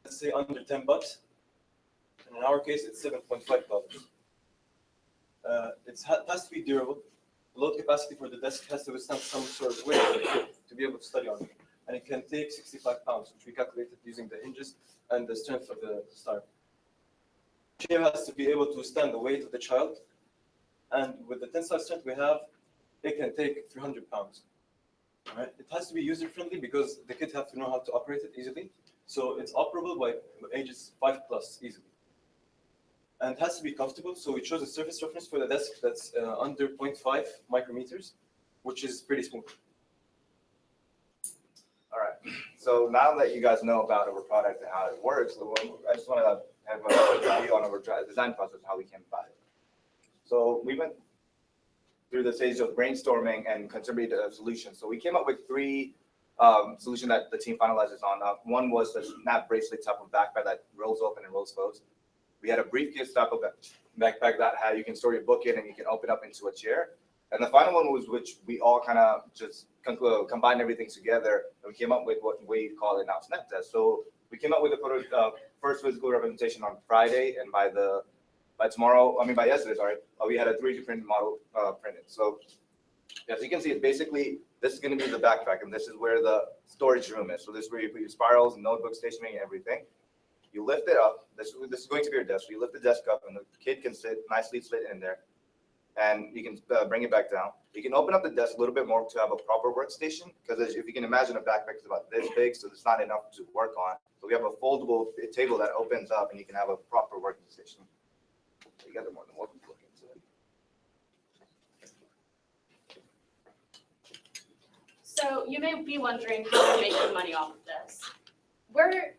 let's say under $10. And in our case, it's $7.5. It has to be durable. The load capacity for the desk has to withstand some sort of weight to be able to study on it. And it can take 65 pounds, which we calculated using the hinges and the strength of the star. The chair has to be able to withstand the weight of the child. And with the tensile strength we have, it can take 300 pounds. All right? It has to be user-friendly because the kids have to know how to operate it easily. So it's operable by ages 5+ easily. And it has to be comfortable, so we chose a surface roughness for the desk that's under 0.5 micrometers, which is pretty smooth. All right, so now that you guys know about our product and how it works, I just want to have a review on our design process, how we came about it. So we went through the stage of brainstorming and contributed a solution. So we came up with 3 solutions that the team finalizes on. One was the snap bracelet type of backpack that rolls open and rolls closed. We had a briefcase type of backpack that you can store your book in and you can open up into a chair. And the final one was which we all kind of just combined everything together and we came up with what we call it now Snap Test. So we came up with the first physical representation on Friday, and by yesterday, sorry, we had a 3D printed model printed. So as you can see, basically this is going to be the backpack, and this is where the storage room is. So this is where you put your spirals, notebook, stationery, and everything. You lift it up. This is going to be your desk. So you lift the desk up, and the kid can sit nicely slid in there, and you can bring it back down. You can open up the desk a little bit more to have a proper workstation, because if you can imagine, a backpack is about this big, so it's not enough to work on. So we have a foldable table that opens up, and you can have a proper working station. You guys are more than welcome to look into it. So you may be wondering how we're making money off of this. We're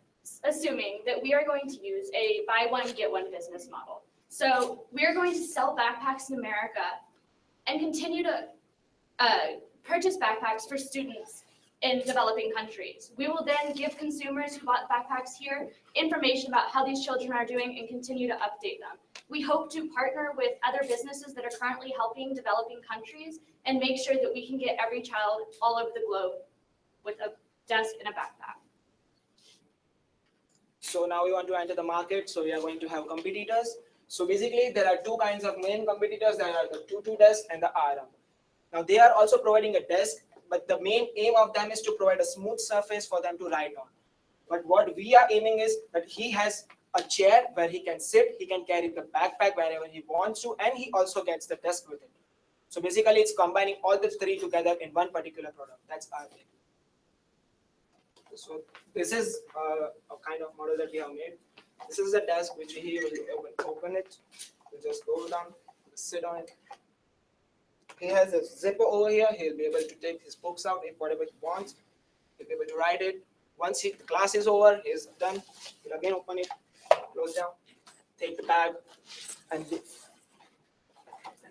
assuming that we are going to use a buy one, get one business model. So we're going to sell backpacks in America and continue to purchase backpacks for students in developing countries. We will then give consumers who bought backpacks here information about how these children are doing and continue to update them. We hope to partner with other businesses that are currently helping developing countries and make sure that we can get every child all over the globe with a desk and a backpack. So now we want to enter the market, so we are going to have competitors. So basically there are 2 kinds of main competitors. There are the Tutu desk and the RM. Now they are also providing a desk, but the main aim of them is to provide a smooth surface for them to write on. But what we are aiming is that he has a chair where he can sit, he can carry the backpack wherever he wants to, and he also gets the desk with it. So basically it's combining all the 3 together in one particular product. That's our thing. So this is a kind of model that we have made. This is a desk which he will open it. We'll just go down, sit on it. He has a zipper over here. He'll be able to take his books out if whatever he wants. He'll be able to write it. Once the class is over, he's done. He'll again open it, close down, take the bag, and leave.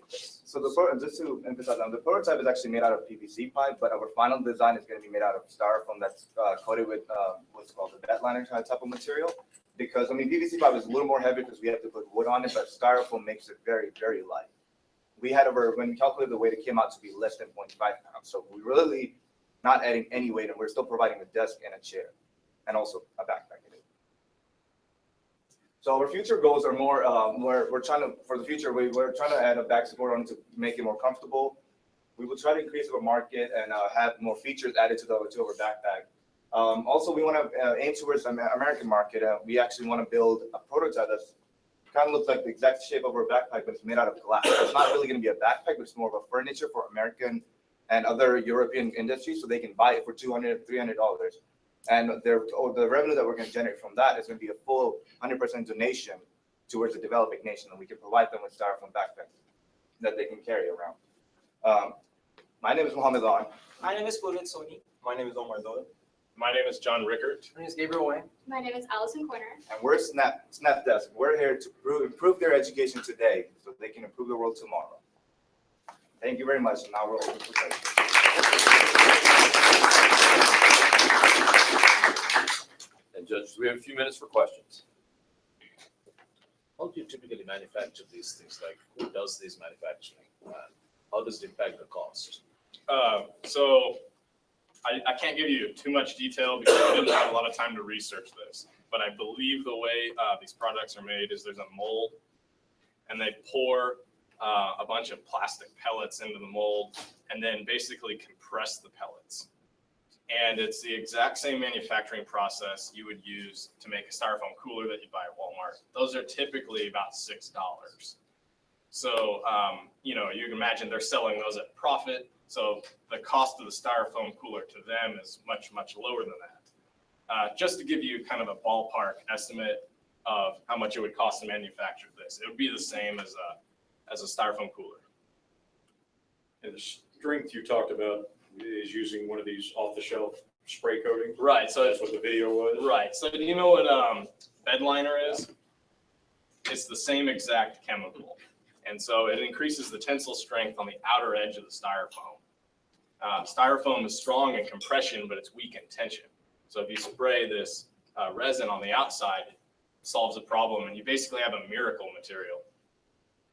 So just to emphasize, the prototype is actually made out of PVC pipe, but our final design is going to be made out of styrofoam that's coated with what's called the bed liner type of material. Because PVC pipe is a little more heavy because we have to put wood on it, but styrofoam makes it very, very light. We had when we calculated the weight, it came out to be less than 0.5 pounds. So we're really not adding any weight, and we're still providing a desk and a chair, and also a backpack in it. So our future goals are more, we're trying to, for the future, we're trying to add a back support on to make it more comfortable. We will try to increase our market and have more features added to our backpack. Also, we want to aim towards the American market. We actually want to build a prototype that's kind of looks like the exact shape of our backpack, but it's made out of glass. It's not really going to be a backpack, but it's more of a furniture for American and other European industries, so they can buy it for $200, $300. And the revenue that we're going to generate from that is going to be a full 100% donation towards a developing nation, and we can provide them with styrofoam backpacks that they can carry around. My name is Mohammed An. My name is Purvit Soni. My name is Omar Dole. My name is John Rickert. My name is Gabriel Wayne. My name is Allison Corner. And we're Snap Desk. We're here to improve their education today so they can improve the world tomorrow. Thank you very much. And now we're open for questions. And judges, we have a few minutes for questions. How do you typically manufacture these things? Like, who does these manufacturing? How does it impact the cost? So I can't give you too much detail because I didn't have a lot of time to research this. but I believe the way these products are made is there's a mold, and they pour a bunch of plastic pellets into the mold, and then basically compress the pellets. And it's the exact same manufacturing process you would use to make a styrofoam cooler that you buy at Walmart. Those are typically about $6. So, you know, you can imagine they're selling those at profit. So the cost of the styrofoam cooler to them is much, much lower than that. Just to give you kind of a ballpark estimate of how much it would cost to manufacture this, it would be the same as a styrofoam cooler. And the strength you talked about is using one of these off-the-shelf spray coating. Right. So that's what the video was. Right. So do you know what bed liner is? It's the same exact chemical. And so it increases the tensile strength on the outer edge of the styrofoam. Styrofoam is strong in compression, but it's weak in tension. So if you spray this resin on the outside, it solves a problem, and you basically have a miracle material.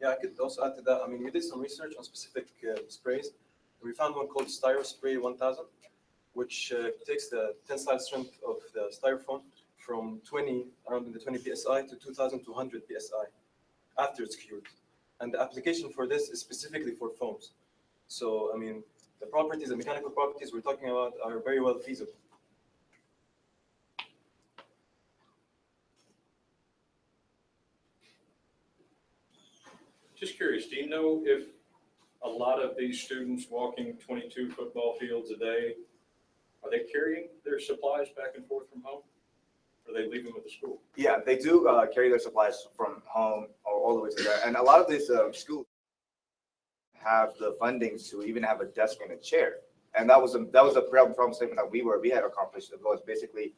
Yeah, I could also add to that. I mean, we did some research on specific sprays. We found one called Styrospray 1000, which takes the tensile strength of the styrofoam from 20, around the 20 psi to 2,200 psi after it's cured. And the application for this is specifically for foams. So, I mean, the properties, the mechanical properties we're talking about are very well feasible. Just curious, do you know if a lot of these students walking 22 football fields a day, are they carrying their supplies back and forth from home? Or are they leaving them at the school? Yeah, they do carry their supplies from home or all the way to there. And a lot of these schools have the fundings to even have a desk and a chair. And that was a problem statement that we had accomplished. It was basically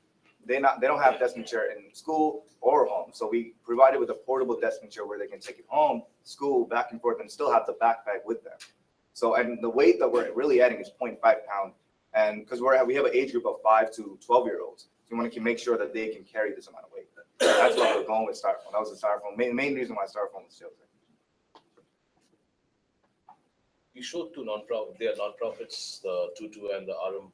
they don't have desk and chair in school or home. So we provided with a portable desk and chair where they can take it home, school, back and forth, and still have the backpack with them. So, and the weight that we're really adding is 0.5 pound. And because we have an age group of 5 to 12-year-olds, so we want to make sure that they can carry this amount of weight. That's why we're going with styrofoam. That was the styrofoam. Main reason why styrofoam was chosen. You showed two nonprofit. They are nonprofits, the Tutu and the Arum,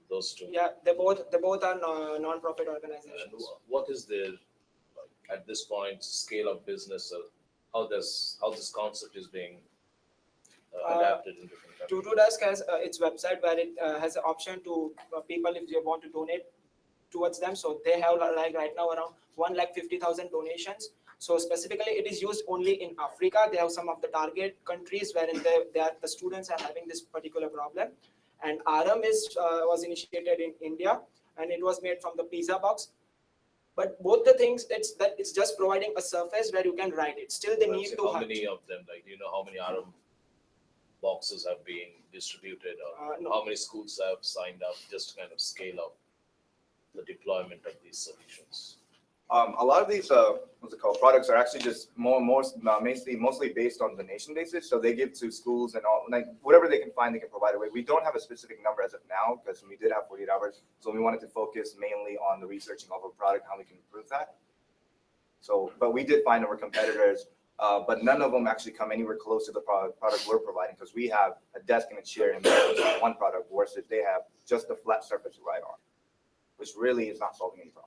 those two. Yeah, they both are non-profit organizations. And what is the at this point scale of business? How this concept is being adapted in different countries? Tutu Desk has its website where it has an option to people if they want to donate towards them. So they have like right now around 150,000 donations. So specifically, it is used only in Africa. They have some of the target countries wherein the students are having this particular problem. And Aram was initiated in India, and it was made from the pizza box. But both the things, it's just providing a surface where you can write it. Still, they need to. How many of them? Like, do you know how many Aram boxes have been distributed, or No. how many schools have signed up? Just to kind of scale up the deployment of these solutions. A lot of these products are actually just mostly based on donation basis. So they give to schools and all, like whatever they can find, they can provide away. We don't have a specific number as of now because we did have 48 hours. So we wanted to focus mainly on the researching of a product, how we can improve that. So, but we did find our competitors, but none of them actually come anywhere close to the product we're providing because we have a desk and a chair and one product versus they have just a flat surface to write on, which really is not solving any problem.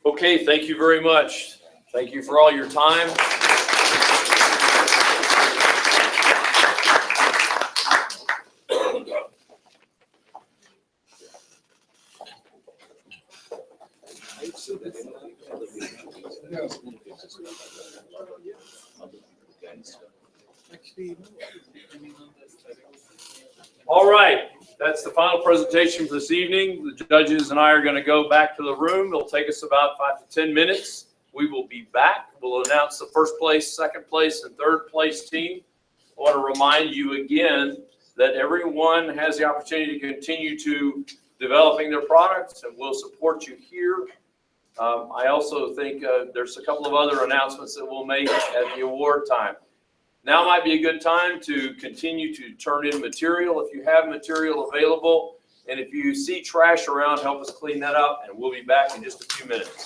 Okay, thank you very much. Thank you for all your time. All right, that's the final presentation for this evening. The judges and I are going to go back to the room. It'll take us about 5 to 10 minutes. We will be back. We'll announce the first place, second place, and third place team. I want to remind you again that everyone has the opportunity to continue to developing their products, and we'll support you here. I also think there's a couple of other announcements that we'll make at the award time. Now might be a good time to continue to turn in material if you have material available. And if you see trash around, help us clean that up, and we'll be back in just a few minutes.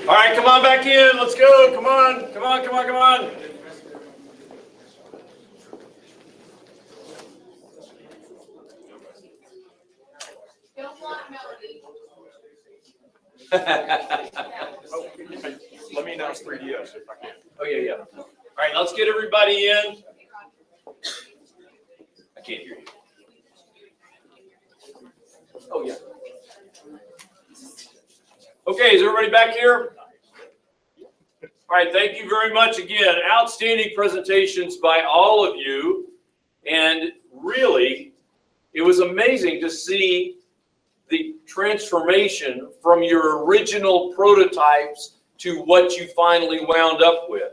All right, come on back in. Let's go. Come on, come on, come on, come on. Let me announce 3DS if I can. Oh, yeah, yeah. All right, let's get everybody in. I can't hear you. Oh, yeah. Okay, is everybody back here? All right, thank you very much again. Outstanding presentations by all of you. And really, it was amazing to see the transformation from your original prototypes to what you finally wound up with.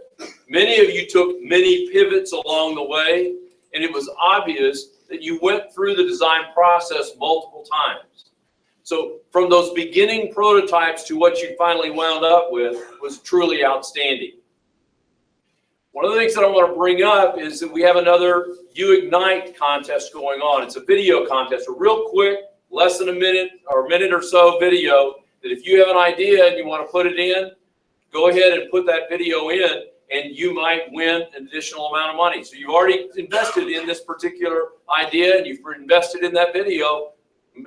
Many of you took many pivots along the way, and it was obvious that you went through the design process multiple times. So from those beginning prototypes to what you finally wound up with was truly outstanding. One of the things that I want to bring up is that we have another UIgnite contest going on. It's a video contest, a real quick, less than a minute or so video that if you have an idea and you want to put it in, go ahead and put that video in and you might win an additional amount of money. So you've already invested in this particular idea and you've invested in that video.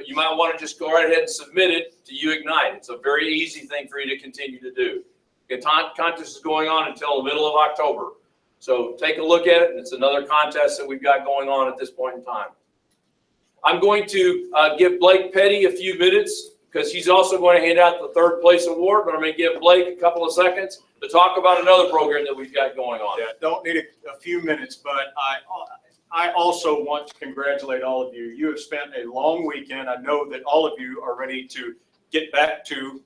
You might want to just go right ahead and submit it to UIgnite. It's a very easy thing for you to continue to do. The contest is going on until the middle of October. So take a look at it. It's another contest that we've got going on at this point in time. I'm going to give Blake Petty a few minutes because he's also going to hand out the third place award, but I'm going to give Blake a couple of seconds to talk about another program that we've got going on. Yeah, don't need a few minutes, but I also want to congratulate all of you. You have spent a long weekend. I know that all of you are ready to get back to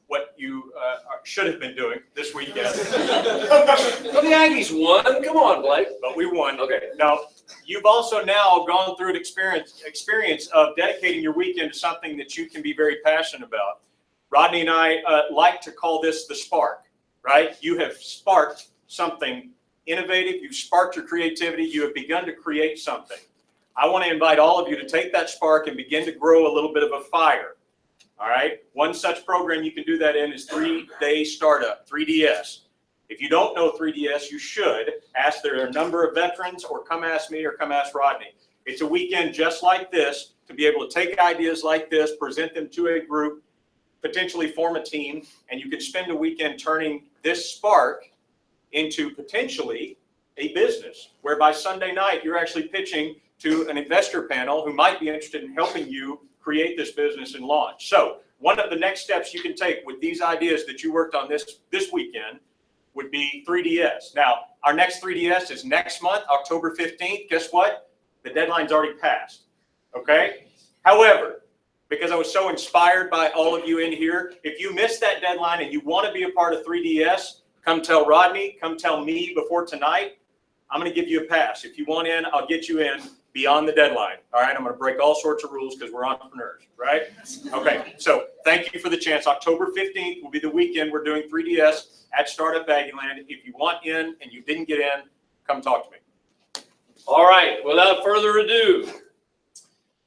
what you should have been doing this weekend. Well, the Aggies won. Come on, Blake. But we won. Okay. Now, you've also now gone through an experience of dedicating your weekend to something that you can be very passionate about. Rodney and I like to call this the spark, right? You have sparked something innovative. You've sparked your creativity. You have begun to create something. I want to invite all of you to take that spark and begin to grow a little bit of a fire. All right. One such program you can do that in is 3-Day Startup, 3DS. If you don't know 3DS, you should ask there are a number of veterans or come ask me or come ask Rodney. It's a weekend just like this to be able to take ideas like this, present them to a group, potentially form a team, and you can spend a weekend turning this spark into potentially a business, whereby Sunday night you're actually pitching to an investor panel who might be interested in helping you create this business and launch. So one of the next steps you can take with these ideas that you worked on this weekend would be 3DS. Now, our next 3DS is next month, October 15th. Guess what? The deadline's already passed, okay? However, because I was so inspired by all of you in here, if you missed that deadline and you want to be a part of 3DS, come tell Rodney, come tell me before tonight. I'm going to give you a pass. If you want in, I'll get you in beyond the deadline. All right, I'm going to break all sorts of rules because we're entrepreneurs, right? Okay, so thank you for the chance. October 15th will be the weekend we're doing 3DS at Startup Aggieland. If you want in and you didn't get in, come talk to me. All right, without further ado,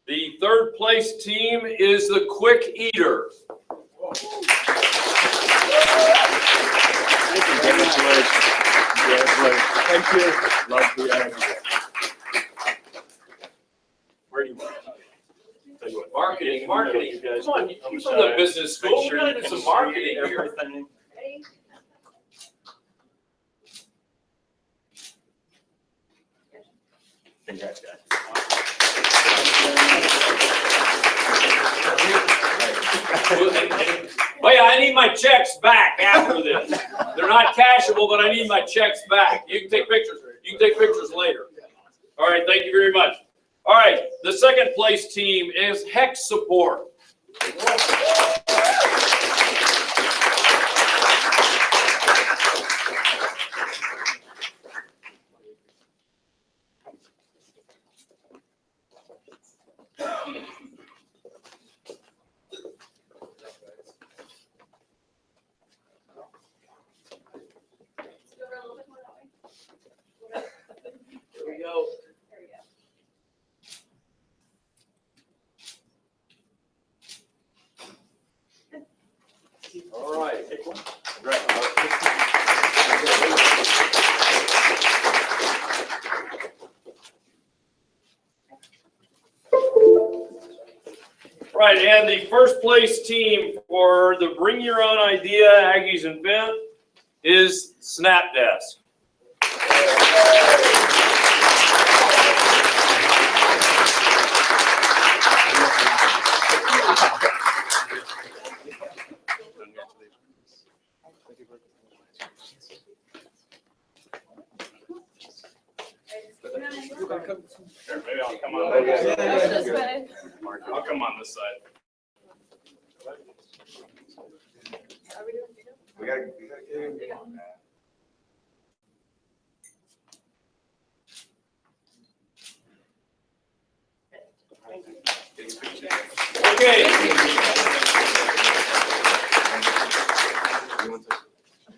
the third place team is the Quick Eater. Thank you. Love the Aggies. Where do you want to? Marketing. Come on, you're from the business school. Make sure We're you going to do can some marketing see here. everything. Congrats, guys. Wait, I need my checks back after this. They're not cashable, but I need my checks back. You can take pictures. You can take pictures later. All right, thank you very much. All right, the second place team is Hex Support. Here we go. Right, and the first place team for the Bring Your Own Idea Aggies Invent is Snapdesk. Here, maybe I'll come on this side. I'll come on this side. We gotta get him on that. Okay.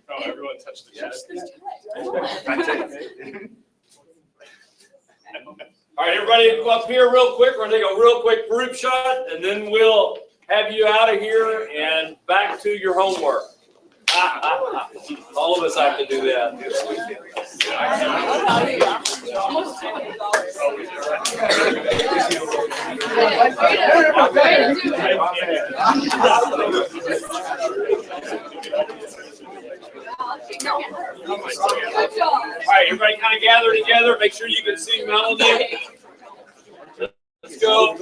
Oh, everyone touched the chest. All right, everybody come up here real quick. We're gonna take a real quick group shot, and then we'll have you out of here and back to your homework. All of us have to do that. All right, everybody kind of gather together. Make sure you can see Melanie. Let's go.